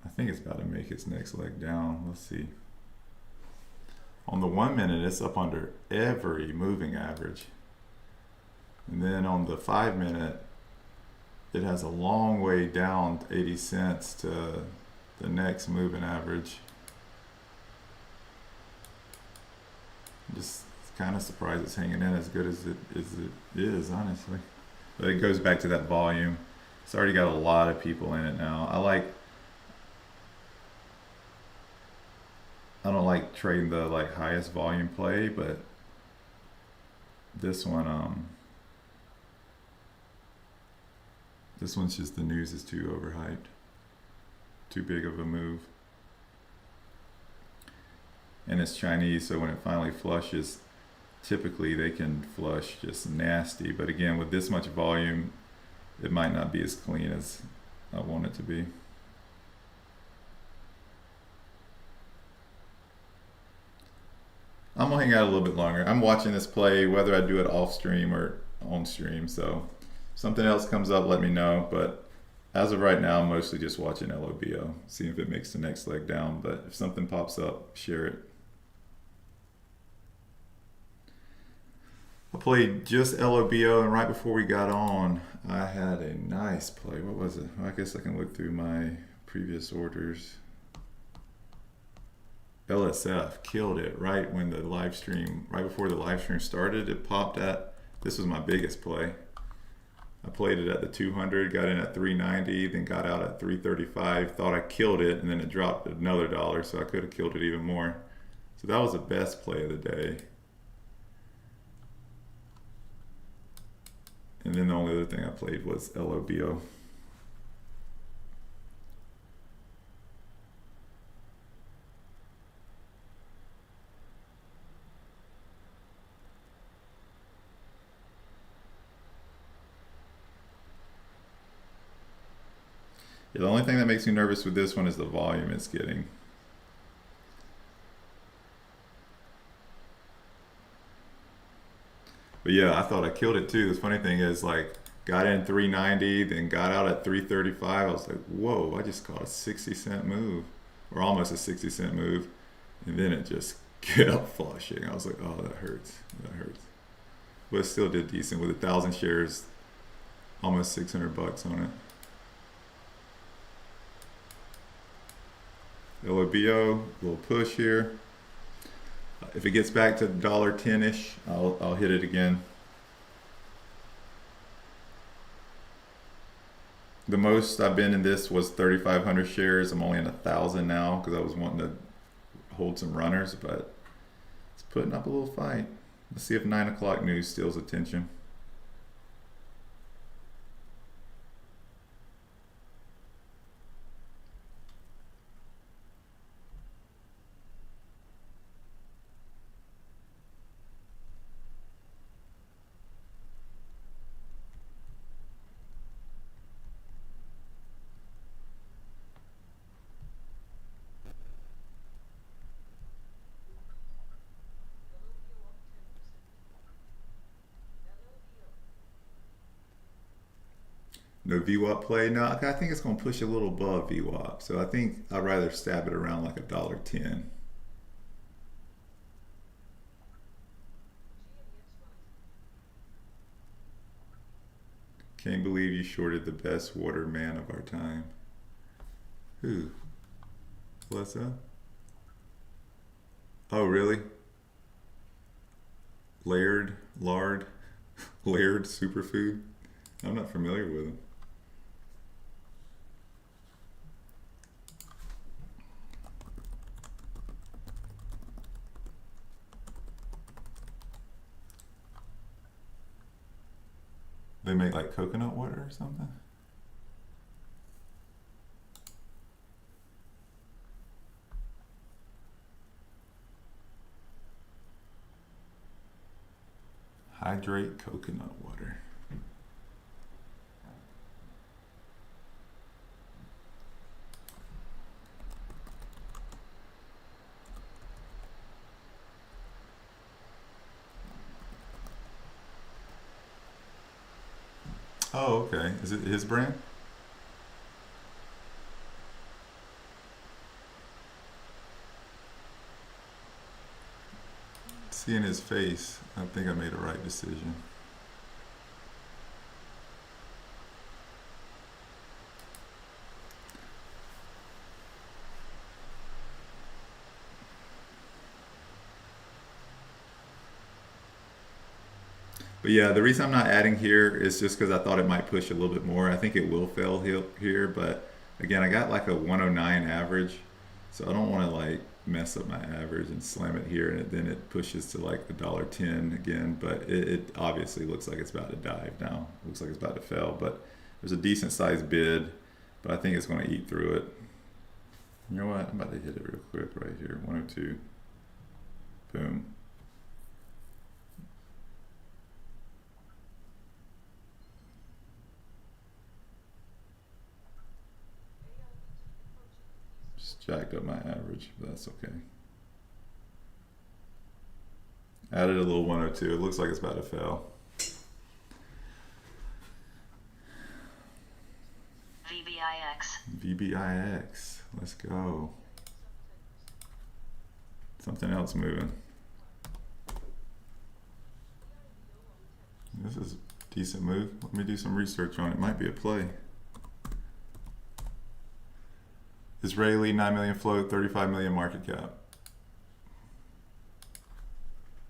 I think it's about to make its next leg down. Let's see. On the 1 minute, it's up under every moving average. And then on the 5 minute, it has a long way down 80 cents to the next moving average. I'm just kind of surprised it's hanging in as good as it is, honestly. But it goes back to that volume. It's already got a lot of people in it now. I don't like trading the highest volume play, but this one, this one's just the news is too overhyped, too big of a move, and it's Chinese, so when it finally flushes, typically they can flush just nasty. But again, with this much volume, it might not be as clean as I want it to be. I'm gonna hang out a little bit longer. I'm watching this play whether I do it off stream or on stream. So if something else comes up, let me know. But as of right now, I'm mostly just watching LOBO, see if it makes the next leg down. But if something pops up, share it. I played just LOBO, and right before we got on, I had a nice play. What was it? Well, I guess I can look through my previous orders. LSF killed it right when the live stream, right before the live stream started. It popped at, this was my biggest play. I played it at the 200, got in at 390, then got out at 335. Thought I killed it, and then it dropped another dollar, so I could have killed it even more. So that was the best play of the day. And then the only other thing I played was LOBO. Yeah, the only thing that makes me nervous with this one is the volume it's getting. But yeah, I thought I killed it too. The funny thing is, like, got in 390, then got out at 335. I was like, whoa, I just caught a 60-cent move, or almost a 60-cent move. And then it just kept flushing. I was like, oh, that hurts. That hurts. But it still did decent with 1,000 shares, almost 600 bucks on it. LOBO, little push here. If it gets back to $1.10-ish, I'll hit it again. The most I've been in this was 3,500 shares. I'm only in 1,000 now because I was wanting to hold some runners, but it's putting up a little fight. Let's see if 9 o'clock news steals attention. No VWAP play. No, I think it's going to push a little above VWAP. So I think I'd rather stab it around like $1.10. Can't believe you shorted the best water man of our time. Who? What's that? Oh, really? Laird, lard, Laird superfood? I'm not familiar with them. They make like coconut water or something? Hydrate coconut water. Oh, okay. Is it his brand? Seeing his face, I think I made a right decision. But yeah, the reason I'm not adding here is just because I thought it might push a little bit more. I think it will fail here, but again, I got like a 109 average, so I don't want to like mess up my average and slam it here, and then it pushes to like $1.10 again. But it obviously looks like it's about to dive now. Looks like it's about to fail, but there's a decent sized bid, but I think it's going to eat through it. You know what? I'm about to hit it real quick right here. 102. Boom. Just jacked up my average, but that's okay. Added a little 102. It looks like it's about to fail. VBIX. Let's go. Something else moving. This is a decent move. Let me do some research on it. Might be a play. Israeli 9 million float, 35 million market cap.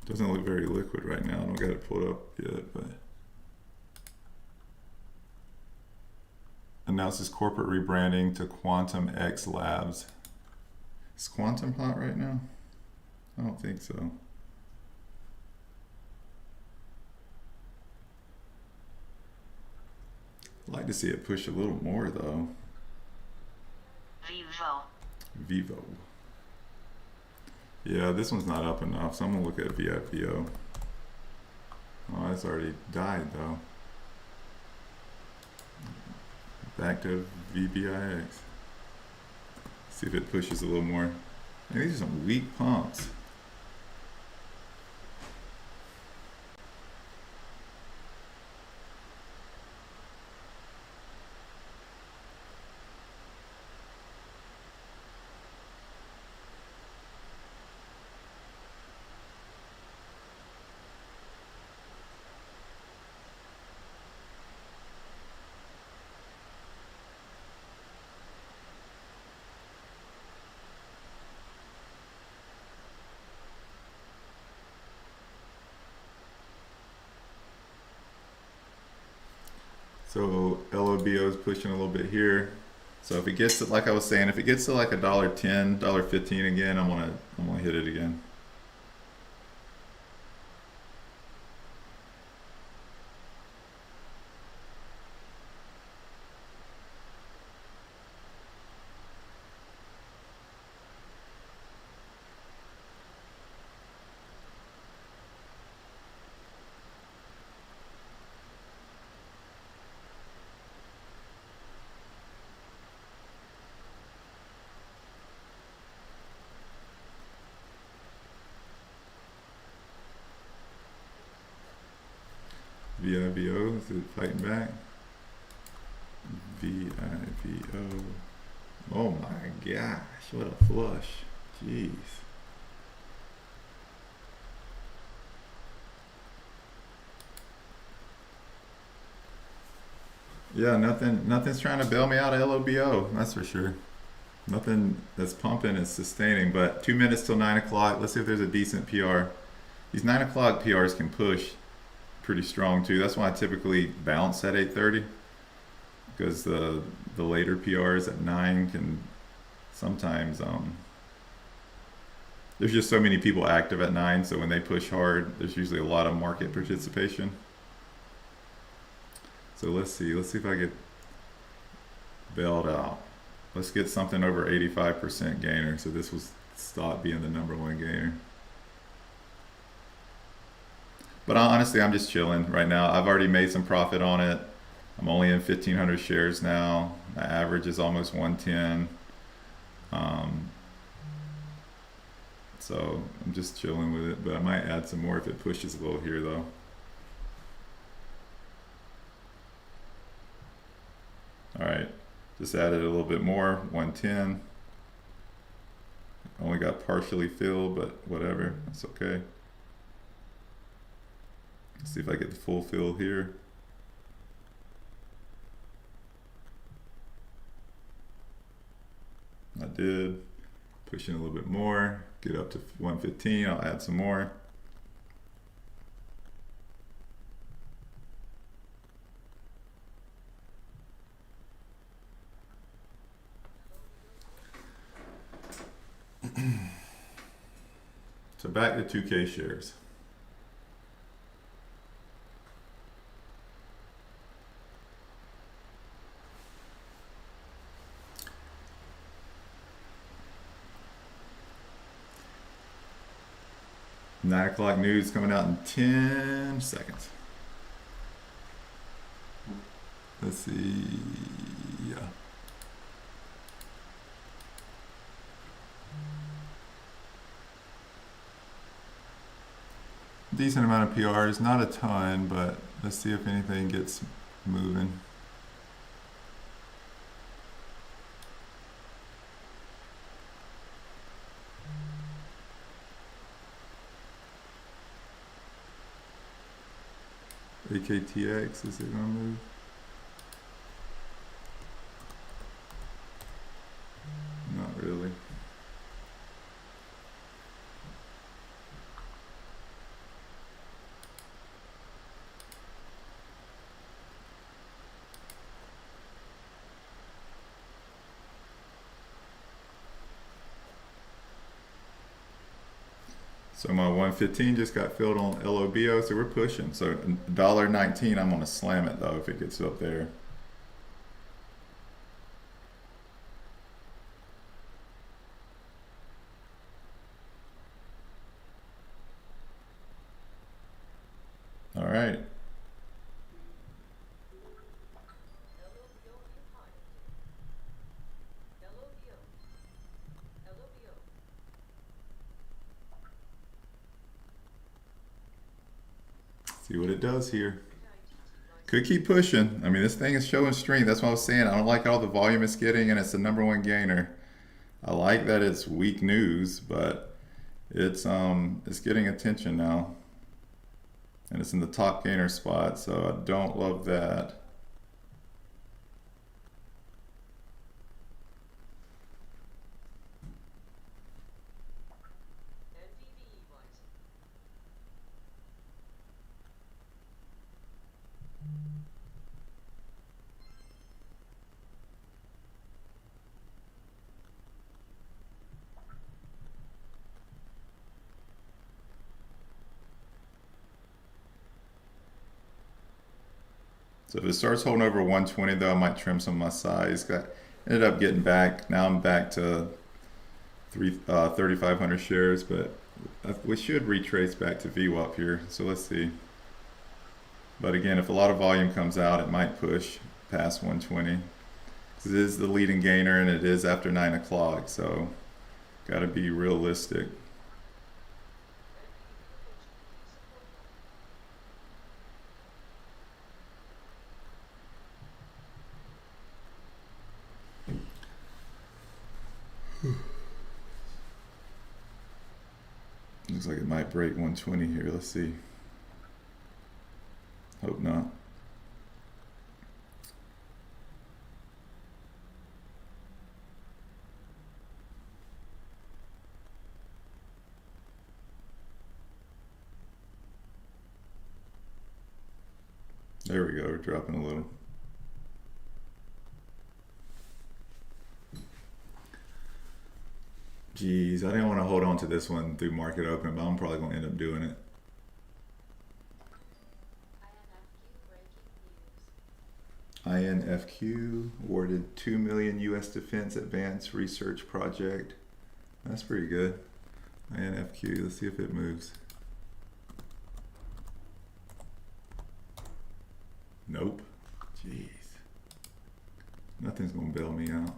Doesn't look very liquid right now. I don't got it pulled up yet, but announces corporate rebranding to Quantum X Labs. Is Quantum hot right now? I don't think so. I'd like to see it push a little more though. Vivo. Yeah, this one's not up enough, so I'm gonna look at VIPO. Oh, it's already died though. Back to VBIX. See if it pushes a little more. Man, these are some weak pumps. So LOBO is pushing a little bit here. So if it gets to, like I was saying, if it gets to like $1.10, $1.15 again, I'm gonna hit it again. VIVO, is it fighting back? VIVO. Oh my gosh, what a flush. Jeez. Yeah, nothing's trying to bail me out of LOBO, that's for sure. Nothing that's pumping is sustaining, but 2 minutes till 9 o'clock. Let's see if there's a decent PR. These 9 o'clock PRs can push pretty strong too. That's why I typically bounce at 8:30, because the later PRs at 9 can sometimes there's just so many people active at 9, so when they push hard, there's usually a lot of market participation. So let's see if I get bailed out. Let's get something over 85% gainer. So this was stop being the #1 gainer. But honestly, I'm just chilling right now. I've already made some profit on it. I'm only in 1,500 shares now. My average is almost 110. So I'm just chilling with it, but I might add some more if it pushes a little here though. All right, just added a little bit more, 110. Only got partially filled, but whatever, that's okay. Let's see if I get the full fill here. I did. Pushing a little bit more, get up to 115, I'll add some more. So back to 2K shares. Nine o'clock news coming out in 10 seconds. Let's see. Yeah. decent amount of PRs, not a ton, but let's see if anything gets moving. AKTX, is it gonna move? Not really. So my 115 just got filled on LOBO, so we're pushing. So $1.19, I'm gonna slam it though if it gets up there. All right. See what it does here. Could keep pushing. I mean, this thing is showing strength. That's what I was saying. I don't like all the volume it's getting, and it's the #1 gainer. I like that it's weak news, but it's getting attention now, and it's in the top gainer spot. So I don't love that. So if it starts holding over 120 though, I might trim some of my size. Ended up getting back. Now I'm back to 3,500 shares, but we should retrace back to VWAP here. So let's see. But again, if a lot of volume comes out, it might push past 120. It is the leading gainer, and it is after 9 o'clock. So got to be realistic. Looks like it might break 120 here. Let's see. Hope not. There we go. We're dropping a little. Geez, I didn't want to hold on to this one through market open, but I'm probably going to end up doing it. INFQ awarded 2 million US Defense Advanced Research Project. That's pretty good. INFQ, let's see if it moves. Nope. Jeez. Nothing's going to bail me out.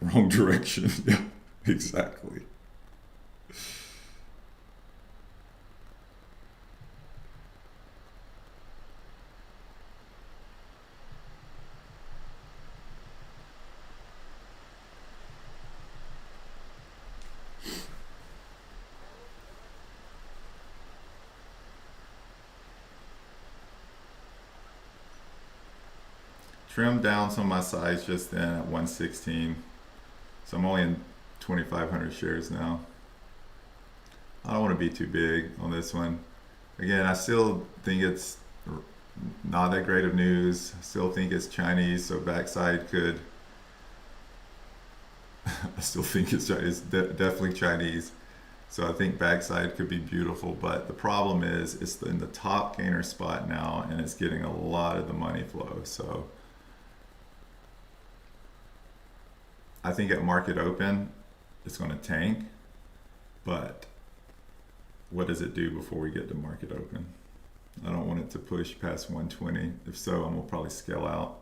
Wrong direction. Yeah, exactly. Trimmed down some of my size just then at 116. So I'm only in 2,500 shares now. I don't want to be too big on this one. Again, I still think it's not that great of news. I still think it's Chinese, so backside could. I still think it's definitely Chinese. So I think backside could be beautiful, but the problem is it's in the top gainer spot now, and it's getting a lot of the money flow. So I think at market open, it's going to tank, but what does it do before we get to market open? I don't want it to push past 120. If so, I'm going to probably scale out.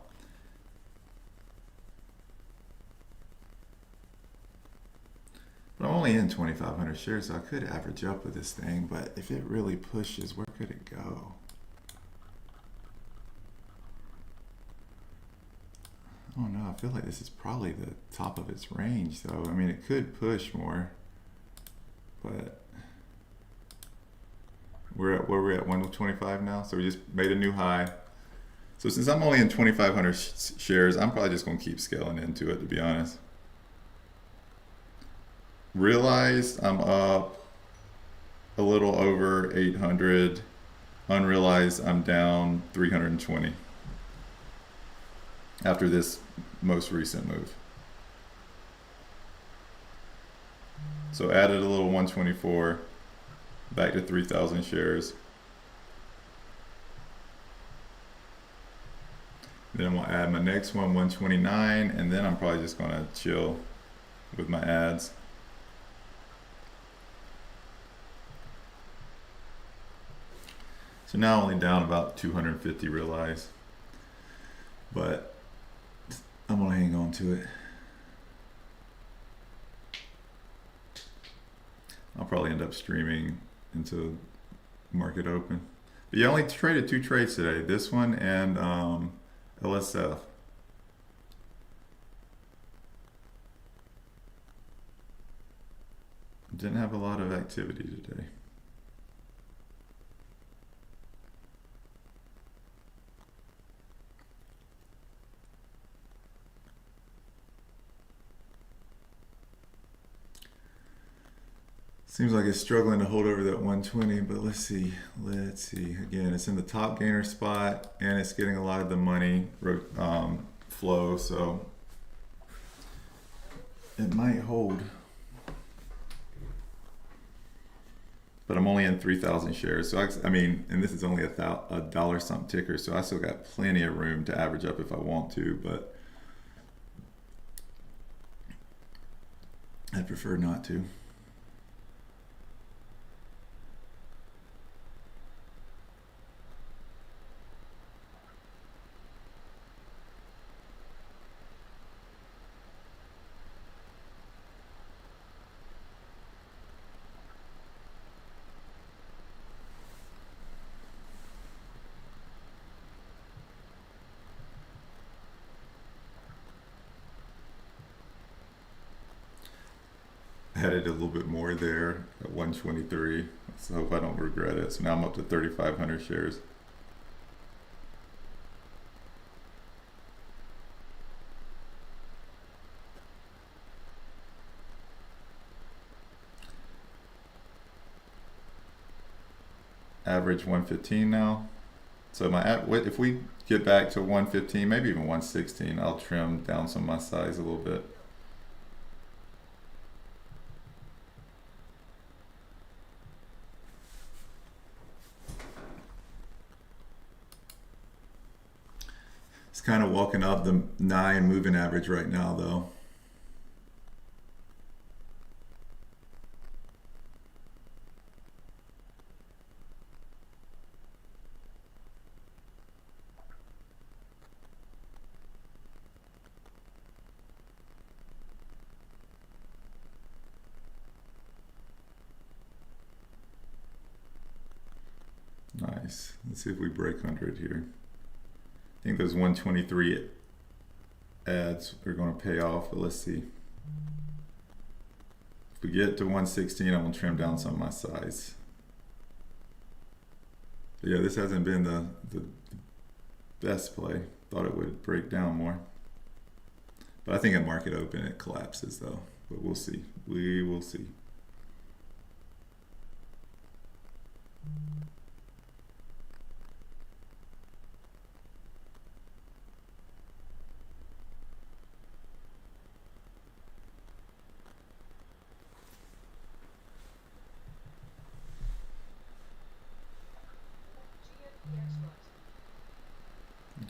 But I'm only in 2,500 shares, so I could average up with this thing, but if it really pushes, where could it go? I don't know, I feel like this is probably the top of its range though. I mean, it could push more, but where we're at 125 now, so we just made a new high. So since I'm only in 2,500 shares, I'm probably just gonna keep scaling into it, to be honest. Realized I'm up a little over 800. Unrealized I'm down 320 after this most recent move. So added a little 124, back to 3,000 shares. Then I'm gonna add my next one, 129, and then I'm probably just gonna chill with my ads. So now only down about 250 realized, but I'm gonna hang on to it. I'll probably end up streaming into market open. But yeah, I only traded 2 trades today. This one and LSF. Didn't have a lot of activity today. Seems like it's struggling to hold over that 120, but let's see. Let's see. Again, it's in the top gainer spot, and it's getting a lot of the money flow, so it might hold. But I'm only in 3,000 shares, so I mean, and this is only a dollar something ticker, so I still got plenty of room to average up if I want to, but I'd prefer not to. Added a little bit more there at 123. So I hope I don't regret it. So now I'm up to 3,500 shares. Average 115 now. So if we get back to 115, maybe even 116, I'll trim down some of my size a little bit. It's kind of walking up the 9 moving average right now though. Nice. Let's see if we break 100 here. I think those 123 ads are going to pay off, but let's see. If we get to 116, I'm going to trim down some of my size. But yeah, this hasn't been the best play. Thought it would break down more. But I think at market open it collapses though. But we'll see. We will see.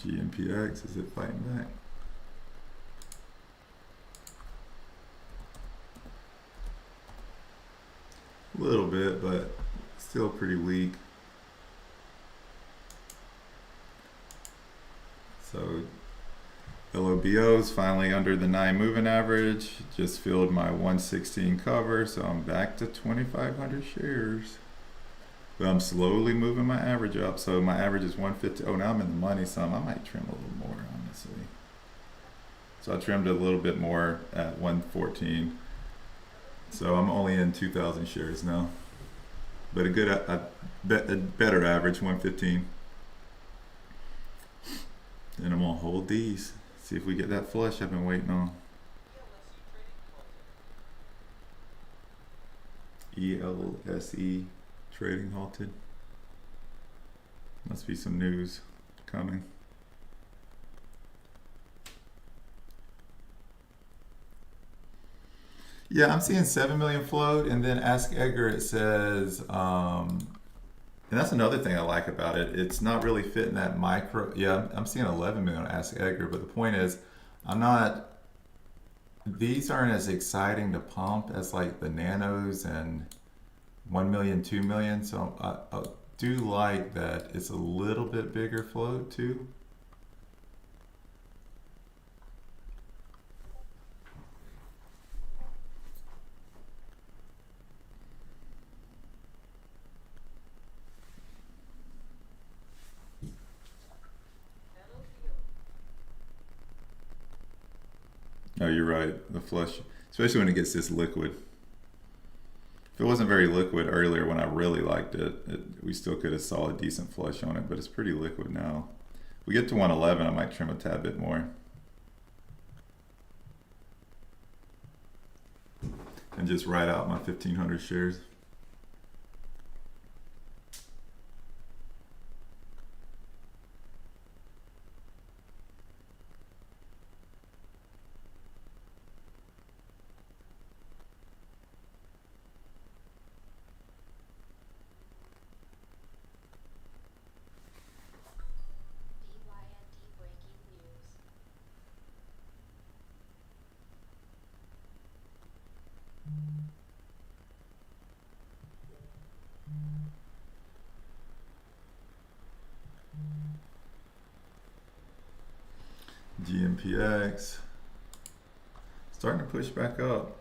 GMPX, is it fighting back? A little bit, but still pretty weak. So LOBO is finally under the 9 moving average. Just filled my 116 cover, so I'm back to 2,500 shares. But I'm slowly moving my average up. So my average is 150. Oh, now I'm in the money some. I might trim a little more, honestly. So I trimmed a little bit more at 114. So I'm only in 2,000 shares now. But a better average, 115. And I'm gonna hold these. See if we get that flush I've been waiting on. ELSE trading halted. Must be some news coming. Yeah, I'm seeing 7 million float, and then AskEdgar, it says, and that's another thing I like about it. It's not really fitting that micro. Yeah, I'm seeing 11 million on AskEdgar, but the point is, these aren't as exciting to pump as like the nanos and 1 million, 2 million. So I do like that it's a little bit bigger float too. Oh, you're right. The flush, especially when it gets this liquid. If it wasn't very liquid earlier when I really liked it, we still could have saw a decent flush on it, but it's pretty liquid now. If we get to 111, I might trim a tad bit more. And just write out my 1,500 shares. GMPX starting to push back up.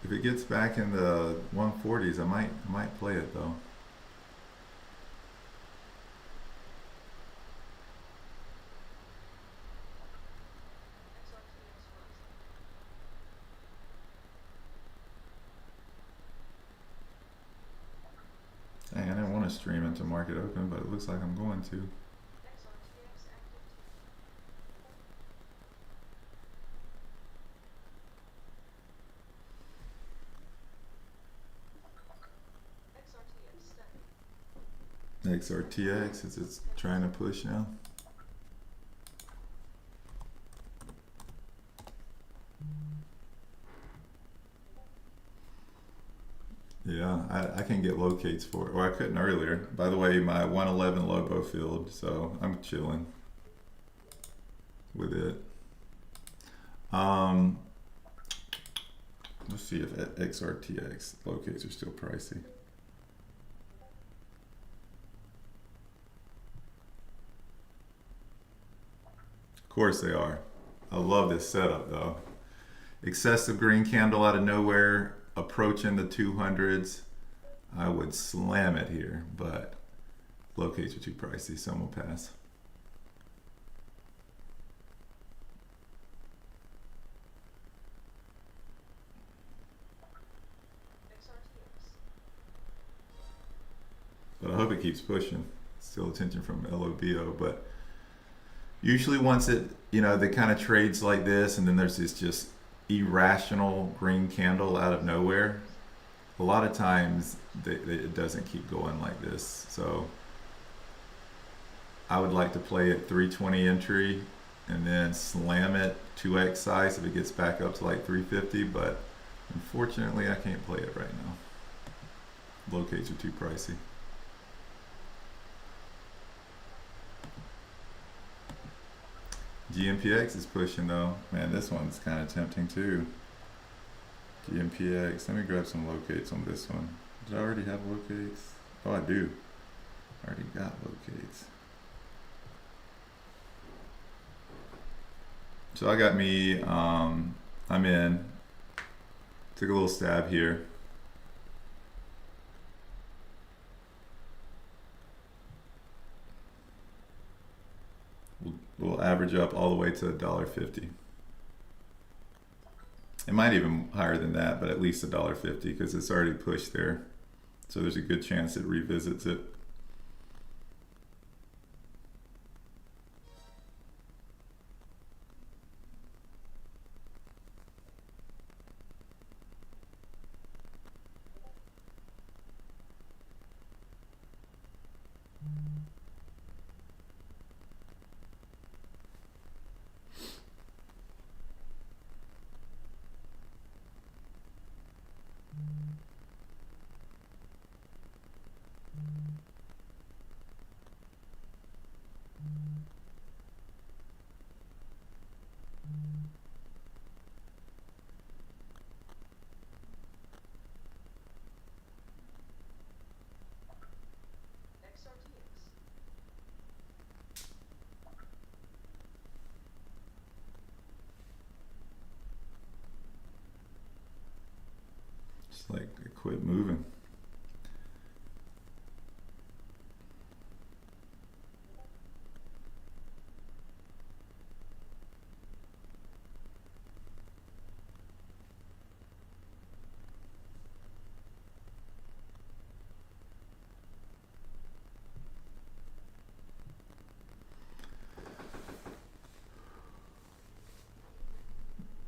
If it gets back in the 140s, I might play it though. Dang, I didn't want to stream into market open, but it looks like I'm going to. XRTX, is it's trying to push now. Yeah, I can get locates for it, or I couldn't earlier. By the way, my 111 LOBO filled, so I'm chilling with it. Let's see if XRTX locates are still pricey. Of course they are. I love this setup though. Excessive green candle out of nowhere, approaching the 200s. I would slam it here, but locates are too pricey, so I'm gonna pass. But I hope it keeps pushing. Still attention from LOBO, but usually once it, they kind of trades like this, and then there's this just irrational green candle out of nowhere. A lot of times it doesn't keep going like this. So I would like to play at 320 entry and then slam it 2x size if it gets back up to like 350, but unfortunately I can't play it right now. Locates are too pricey. GMPX is pushing though. Man, this one's kind of tempting too. GMPX. Let me grab some locates on this one. Did I already have locates? Oh, I do. I already got locates. So I got me, I'm in. Took a little stab here. We'll average up all the way to $1.50. It might even higher than that, but at least $1.50 because it's already pushed there. So there's a good chance it revisits it. Just like quit moving.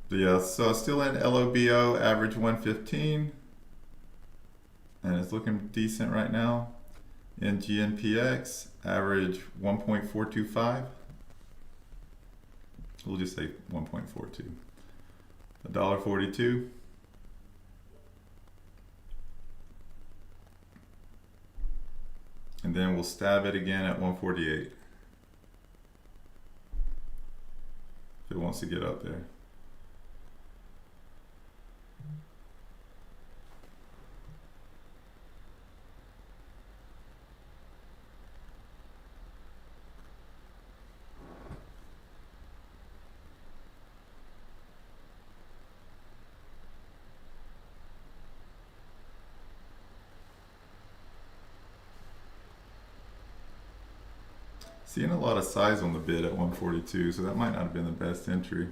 Yeah, so still in LOBO, average 115. And it's looking decent right now. In GNPX, average 1.425. We'll just say 1.42. $1.42. And then we'll stab it again at 148. If it wants to get up there. Seeing a lot of size on the bid at 142, so that might not have been the best entry.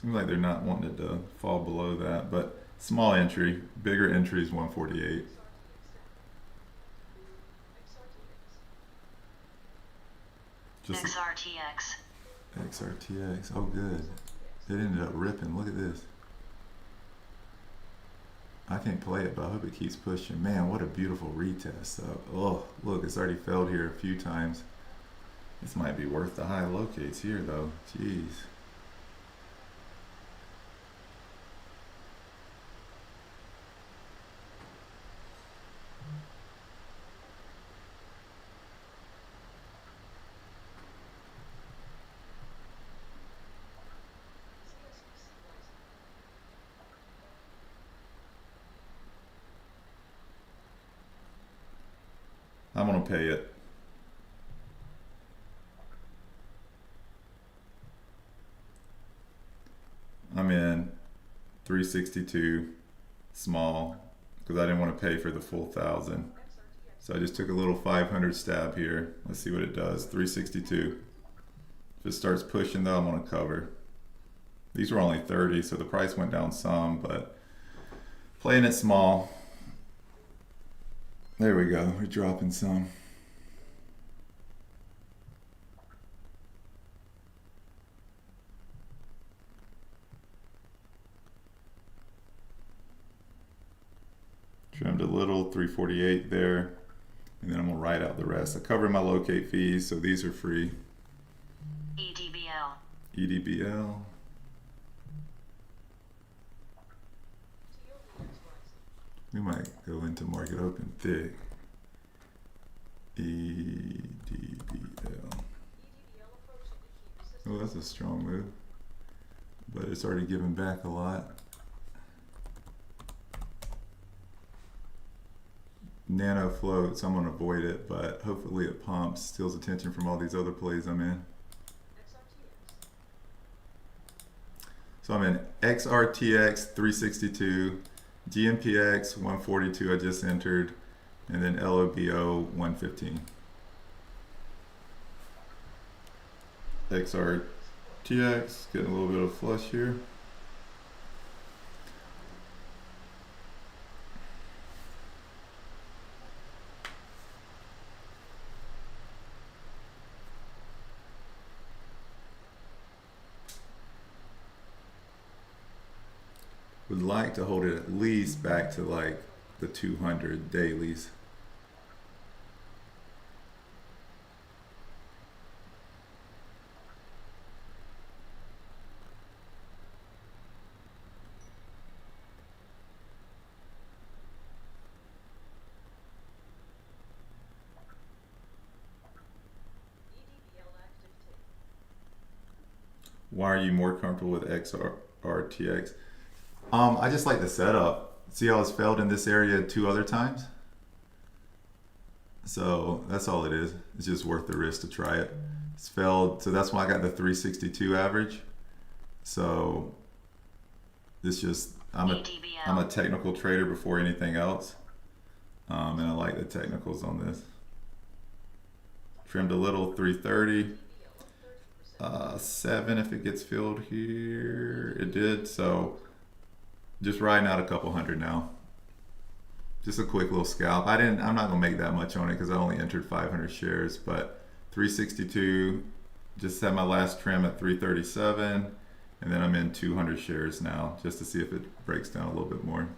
Seems like they're not wanting it to fall below that, but small entry, bigger entry is 148. Just XRTX. XRTX, oh good. It ended up ripping, look at this. I can't play it, but I hope it keeps pushing. Man, what a beautiful retest. So, oh, look, it's already failed here a few times. This might be worth the high locates here though, jeez. I'm gonna pay it. I'm in 362 small because I didn't want to pay for the full 1,000. So I just took a little 500 stab here. Let's see what it does. 362. If it starts pushing though, I'm gonna cover. These were only 30, so the price went down some, but playing it small. There we go, we're dropping some. Trimmed a little, 348 there, and then I'm gonna write out the rest. I cover my locate fees, so these are free. EDBL. EDBL. We might go into market open thick. EDBL. Oh, that's a strong move, but it's already given back a lot. nano floats. I'm gonna avoid it, but hopefully it pumps, steals attention from all these other plays I'm in. So I'm in XRTX 362, GMPX 142 I just entered, and then LOBO 115. XRTX getting a little bit of flush here. Would like to hold it at least back to like the 200 dailies. Why are you more comfortable with XRTX? I just like the setup. See how it's failed in this area 2 other times? So that's all it is. It's just worth the risk to try it. It's failed, so that's why I got the 362 average. So this just, I'm a technical trader before anything else. And I like the technicals on this. Trimmed a little, 330. 7 if it gets filled here. It did, so just riding out a couple hundred now. Just a quick little scalp. I'm not gonna make that much on it because I only entered 500 shares, but 362, just had my last trim at 337, and then I'm in 200 shares now just to see if it breaks down a little bit more.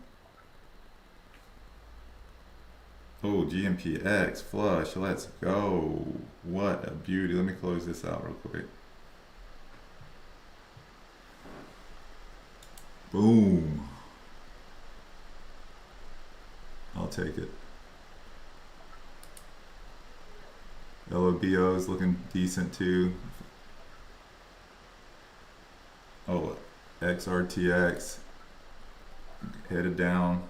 Oh, GMPX flush, let's go. What a beauty. Let me close this out real quick. Boom. I'll take it. LOBO is looking decent too. Oh, XRTX headed down.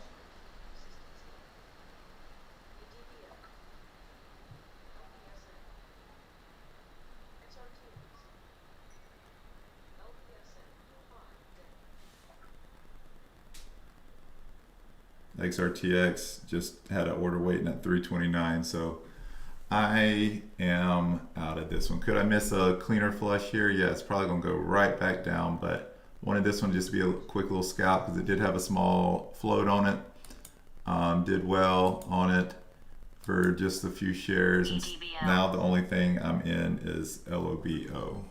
XRTX just had an order waiting at 329, so I am out of this one. Could I miss a cleaner flush here? Yeah, it's probably gonna go right back down, but wanted this one just to be a quick little scalp because it did have a small float on it. Did well on it for just a few shares, and now the only thing I'm in is LOBO.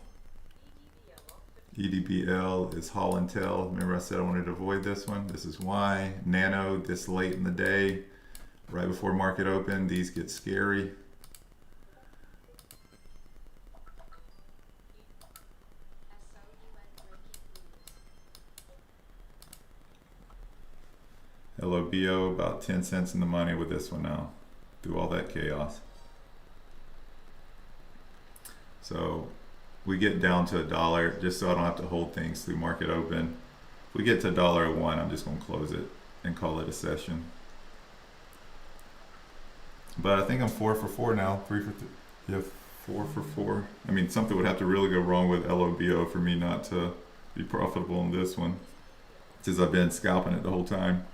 EDBL is haul and tail. Remember I said I wanted to avoid this one? This is why. Nano, this late in the day, right before market open, these get scary. LOBO about 10 cents in the money with this one now, through all that chaos. So we get down to $1 just so I don't have to hold things through market open. If we get to $1.01, I'm just going to close it and call it a session. But I think I'm 4 for 4 now. 3 for 3. Yeah, 4 for 4. I mean, something would have to really go wrong with LOBO for me not to be profitable in this one, since I've been scalping it the whole time.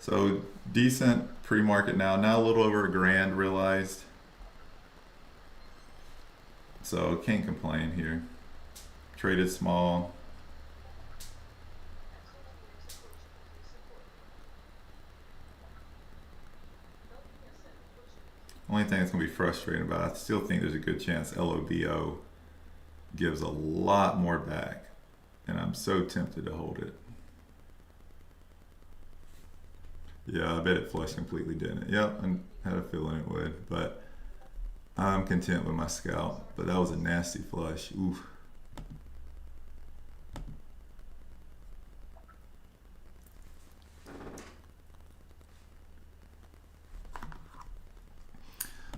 So decent pre-market now a little over $1,000 realized. So can't complain here. Traded small. Only thing that's gonna be frustrating about it, I still think there's a good chance LOBO gives a lot more back, and I'm so tempted to hold it. Yeah, I bet it flushed completely, didn't it? Yep, I had a feeling it would, but I'm content with my scalp. But that was a nasty flush. Oof.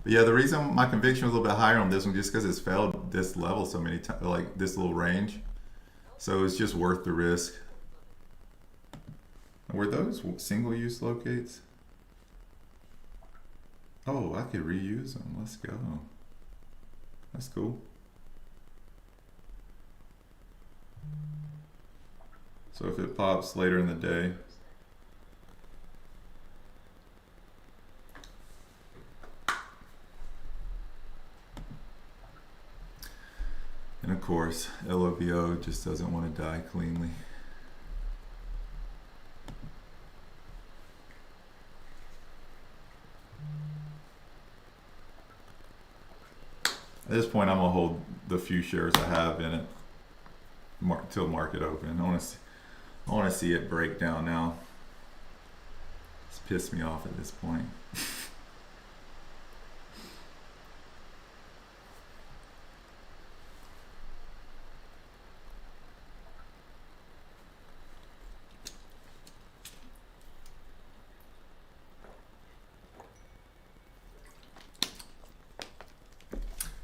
But yeah, the reason my conviction was a little bit higher on this one just because it's failed this level so many times, like this little range. So it's just worth the risk. Were those single use locates? Oh, I could reuse them. Let's go. That's cool. So if it pops later in the day, and of course, LOBO just doesn't want to die cleanly. At this point, I'm gonna hold the few shares I have in it till market open. I want to see it break down now. It's pissed me off at this point.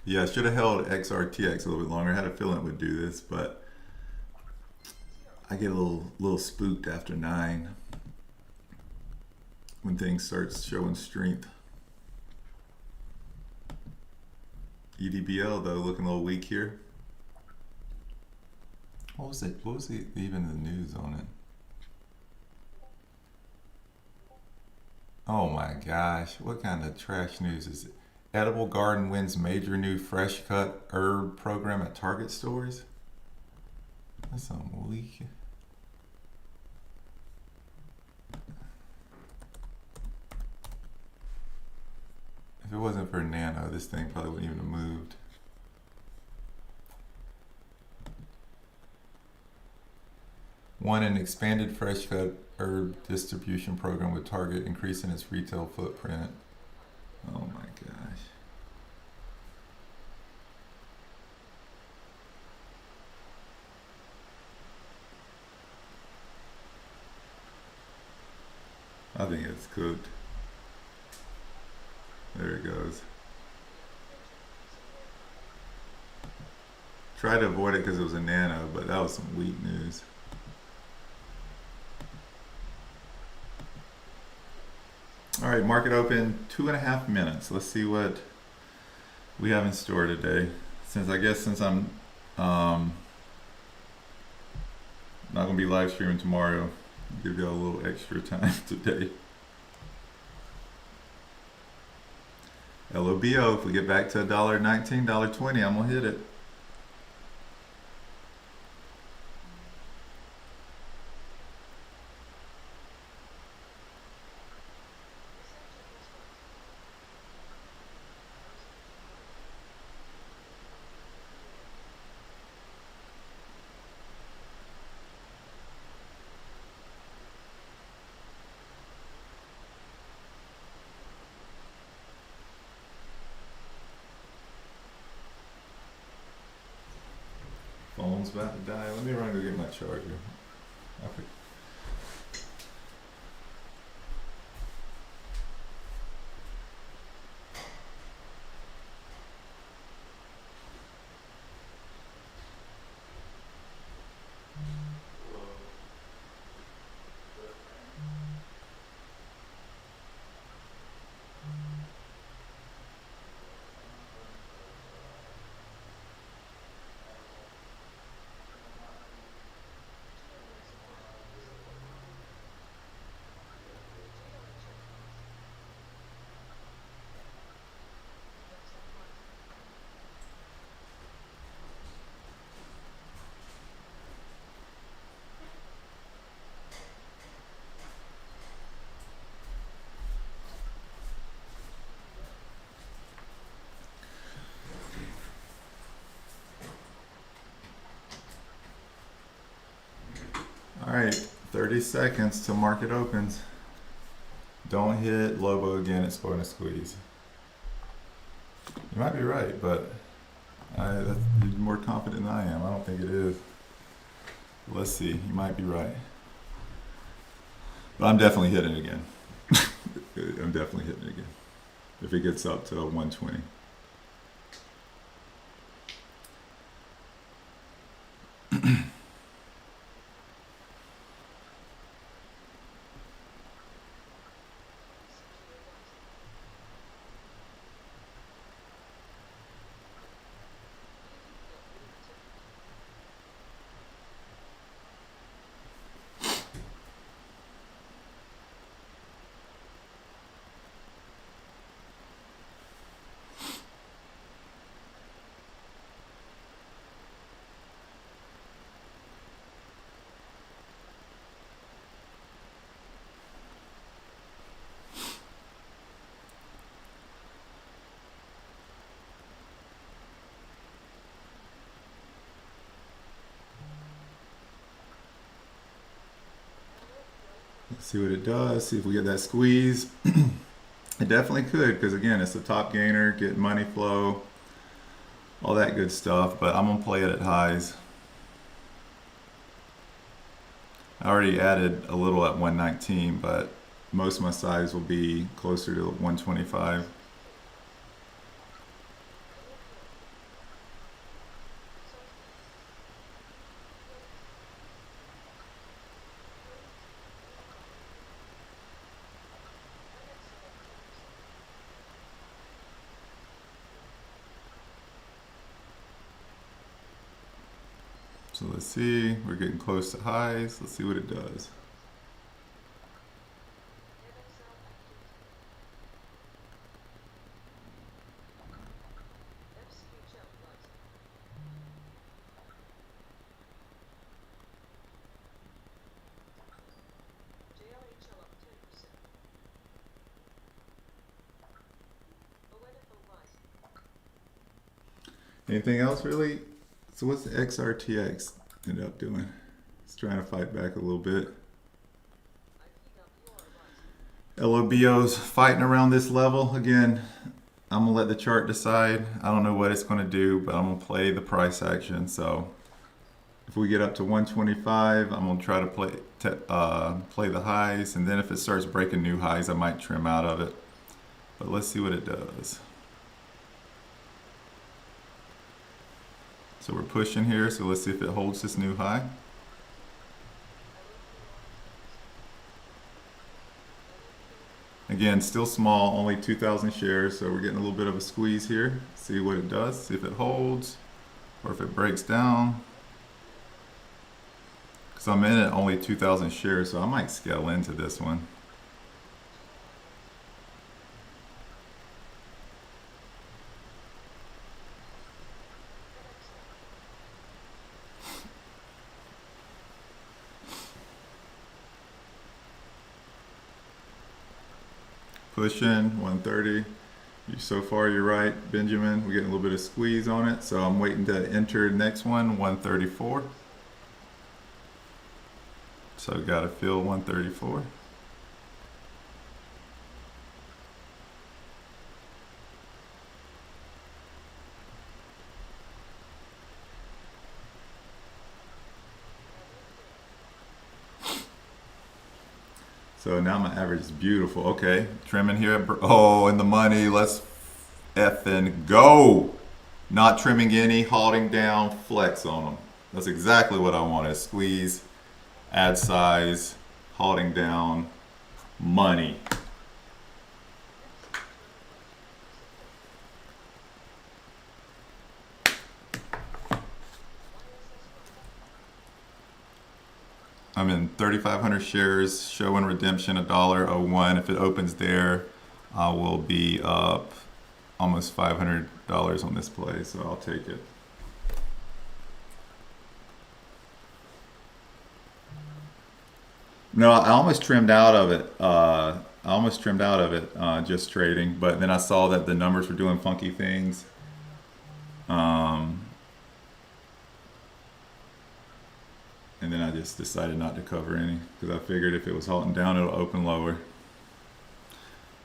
Yeah, I should have held XRTX a little bit longer. I had a feeling it would do this, but I get a little spooked after 9 when things start showing strength. EDBL though looking a little weak here. What was it? What was even the news on it? Oh my gosh, what kind of trash news is it? Edible Garden wins major new fresh cut herb program at Target stores? That's something weak. If it wasn't for Nano, this thing probably wouldn't even have moved. Won an expanded fresh cut herb distribution program with Target, increasing its retail footprint. Oh my gosh. I think it's cooked. There it goes. Tried to avoid it because it was a Nano, but that was some weak news. All right, market open 2.5 minutes. Let's see what we have in store today. Since I'm not gonna be live streaming tomorrow, I'll give you a little extra time today. LOBO, if we get back to $1.19, $1.20, I'm gonna hit it. Phone's about to die. Let me run and go get my charger. Okay. All right, 30 seconds till market opens. Don't hit LOBO again, it's going to squeeze. You might be right, but you're more confident than I am. I don't think it is. Let's see, you might be right. But I'm definitely hitting it again. I'm definitely hitting it again. If it gets up to 120. Let's see what it does. See if we get that squeeze. It definitely could, because again, it's a top gainer, getting money flow, all that good stuff. But I'm gonna play it at highs. I already added a little at 119, but most of my size will be closer to 125. So let's see, we're getting close to highs. Let's see what it does. Anything else really? So what's the XRTX end up doing? It's trying to fight back a little bit. LOBO's fighting around this level. Again, I'm gonna let the chart decide. I don't know what it's gonna do, but I'm gonna play the price action. So if we get up to 125, I'm gonna try to play the highs, and then if it starts breaking new highs, I might trim out of it. But let's see what it does. So we're pushing here, so let's see if it holds this new high. Again, still small, only 2,000 shares, so we're getting a little bit of a squeeze here. See what it does, see if it holds, or if it breaks down. Because I'm in at only 2,000 shares, so I might scale into this one. Pushing 130. So far you're right, Benjamin. We're getting a little bit of squeeze on it, so I'm waiting to enter the next one, 134. So got to fill 134. So now my average is beautiful. Okay, trimming here. Oh, in the money. Let's effing go. Not trimming any, halting down, flex on them. That's exactly what I wanted. Squeeze, add size, halting down, money. I'm in 3,500 shares, showing redemption $1.01. If it opens there, I will be up almost $500 on this play, so I'll take it. No, I almost trimmed out of it. Just trading, but then I saw that the numbers were doing funky things. And then I just decided not to cover any because I figured if it was halting down, it'll open lower.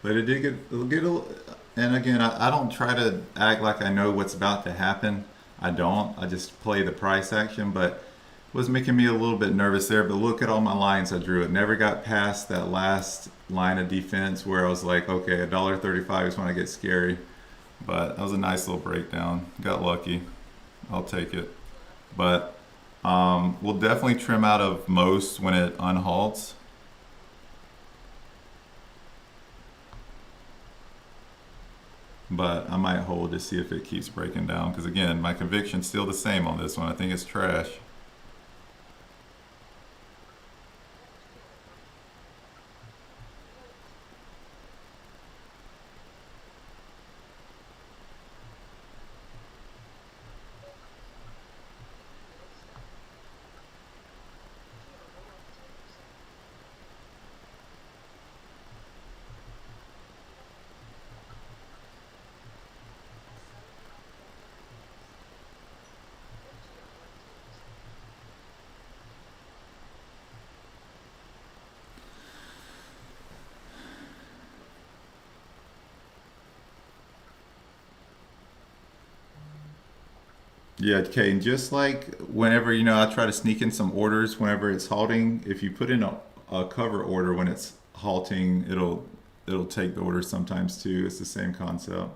But it did and again, I don't try to act like I know what's about to happen. I don't. I just play the price action, but it was making me a little bit nervous there. But look at all my lines I drew. It never got past that last line of defense where I was like, okay, $1.35 is when I get scary. But that was a nice little breakdown. Got lucky. I'll take it. But we'll definitely trim out of most when it unhalts. But I might hold to see if it keeps breaking down. Because again, my conviction's still the same on this one. I think it's trash. Yeah, okay, and just like whenever, I try to sneak in some orders whenever it's halting, if you put in a cover order when it's halting, it'll take the order sometimes too. It's the same concept.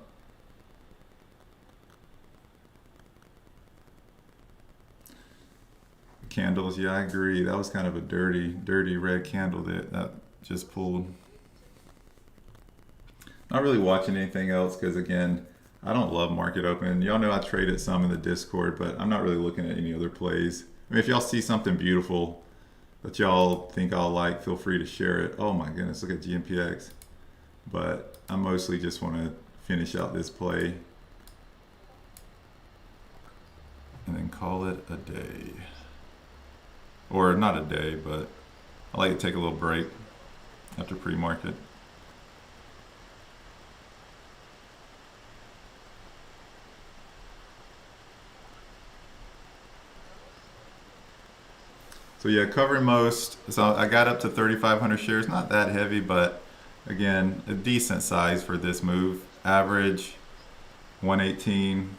Candles, yeah, I agree. That was kind of a dirty red candle that just pulled. Not really watching anything else because again, I don't love market open. Y'all know I traded some in the Discord, but I'm not really looking at any other plays. I mean, if y'all see something beautiful that y'all think I'll like, feel free to share it. Oh my goodness, look at GMPX. But I mostly just want to finish out this play and then call it a day. Or not a day, but I like to take a little break after pre-market. So yeah, covering most. So I got up to 3,500 shares. Not that heavy, but again, a decent size for this move. Average 118.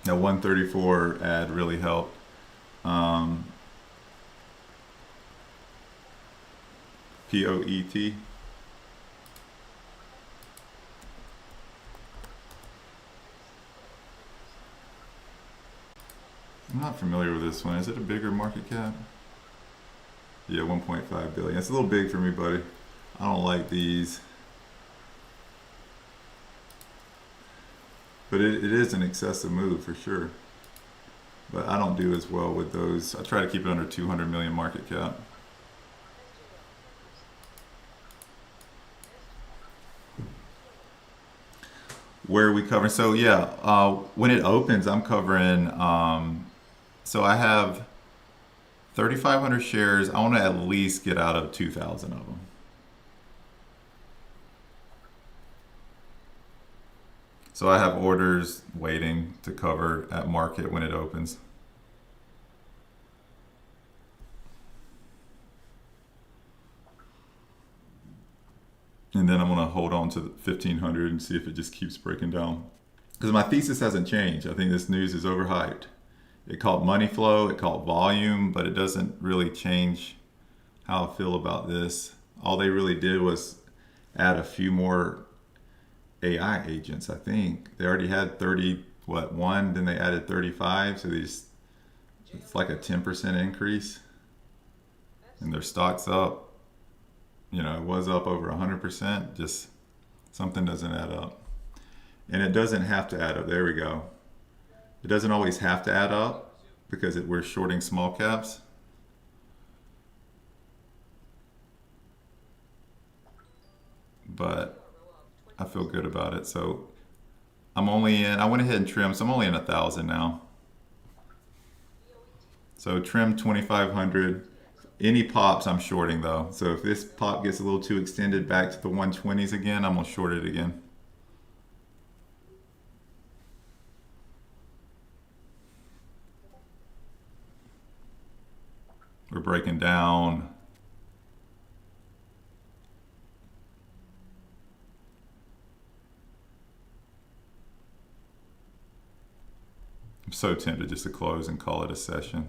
Now 134 ad really helped. POET. I'm not familiar with this one. Is it a bigger market cap? Yeah, 1.5 billion. It's a little big for me, buddy. I don't like these. But it is an excessive move for sure. But I don't do as well with those. I try to keep it under 200 million market cap. Where are we covering? So yeah, when it opens, I'm covering. So I have 3,500 shares. I want to at least get out of 2,000 of them. So I have orders waiting to cover at market when it opens. And then I'm going to hold on to 1,500 and see if it just keeps breaking down. Because my thesis hasn't changed. I think this news is overhyped. It called money flow, it called volume, but it doesn't really change how I feel about this. All they really did was add a few more AI agents, I think. They already had 1, then they added 35, so it's like a 10% increase. And their stock's up. It was up over 100%, just something doesn't add up. And it doesn't have to add up, there we go. It doesn't always have to add up because we're shorting small caps. But I feel good about it. So I went ahead and trimmed, so I'm only in 1,000 now. So trim 2,500. Any pops I'm shorting though. So if this pop gets a little too extended back to the 120s again, I'm gonna short it again. We're breaking down. I'm so tempted just to close and call it a session.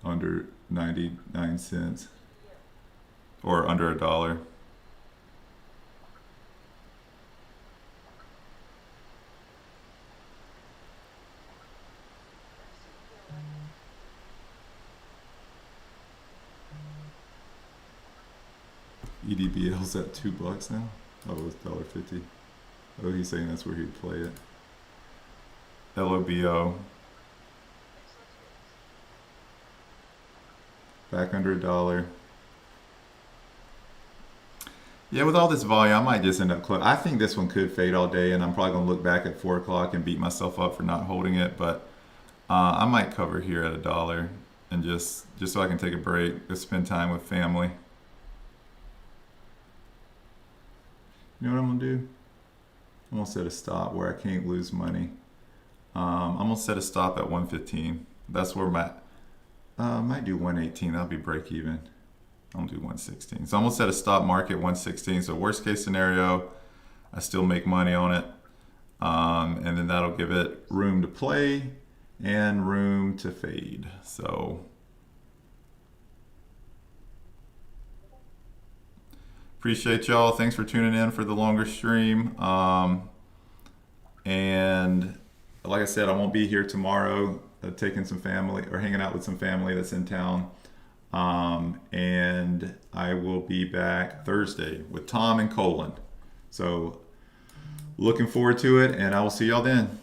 Under 99 cents or under $1. EDBL's at $2 now. Oh, it's $1.50. Oh, he's saying that's where he'd play it. LOBO. Back under $1. Yeah, with all this volume, I might just end up I think this one could fade all day, and I'm probably gonna look back at 4 o'clock and beat myself up for not holding it. But I might cover here at $1 and just so I can take a break, just spend time with family. You know what I'm gonna do? I'm gonna set a stop where I can't lose money. I'm gonna set a stop at 115. That's where my might do 118. That'll be break even. I'll do 116. So I'm gonna set a stop market 116. So worst case scenario, I still make money on it. And then that'll give it room to play and room to fade. So appreciate y'all. Thanks for tuning in for the longer stream. And like I said, I won't be here tomorrow, taking some family or hanging out with some family that's in town. And I will be back Thursday with Tom and Colin. So looking forward to it, and I will see y'all then.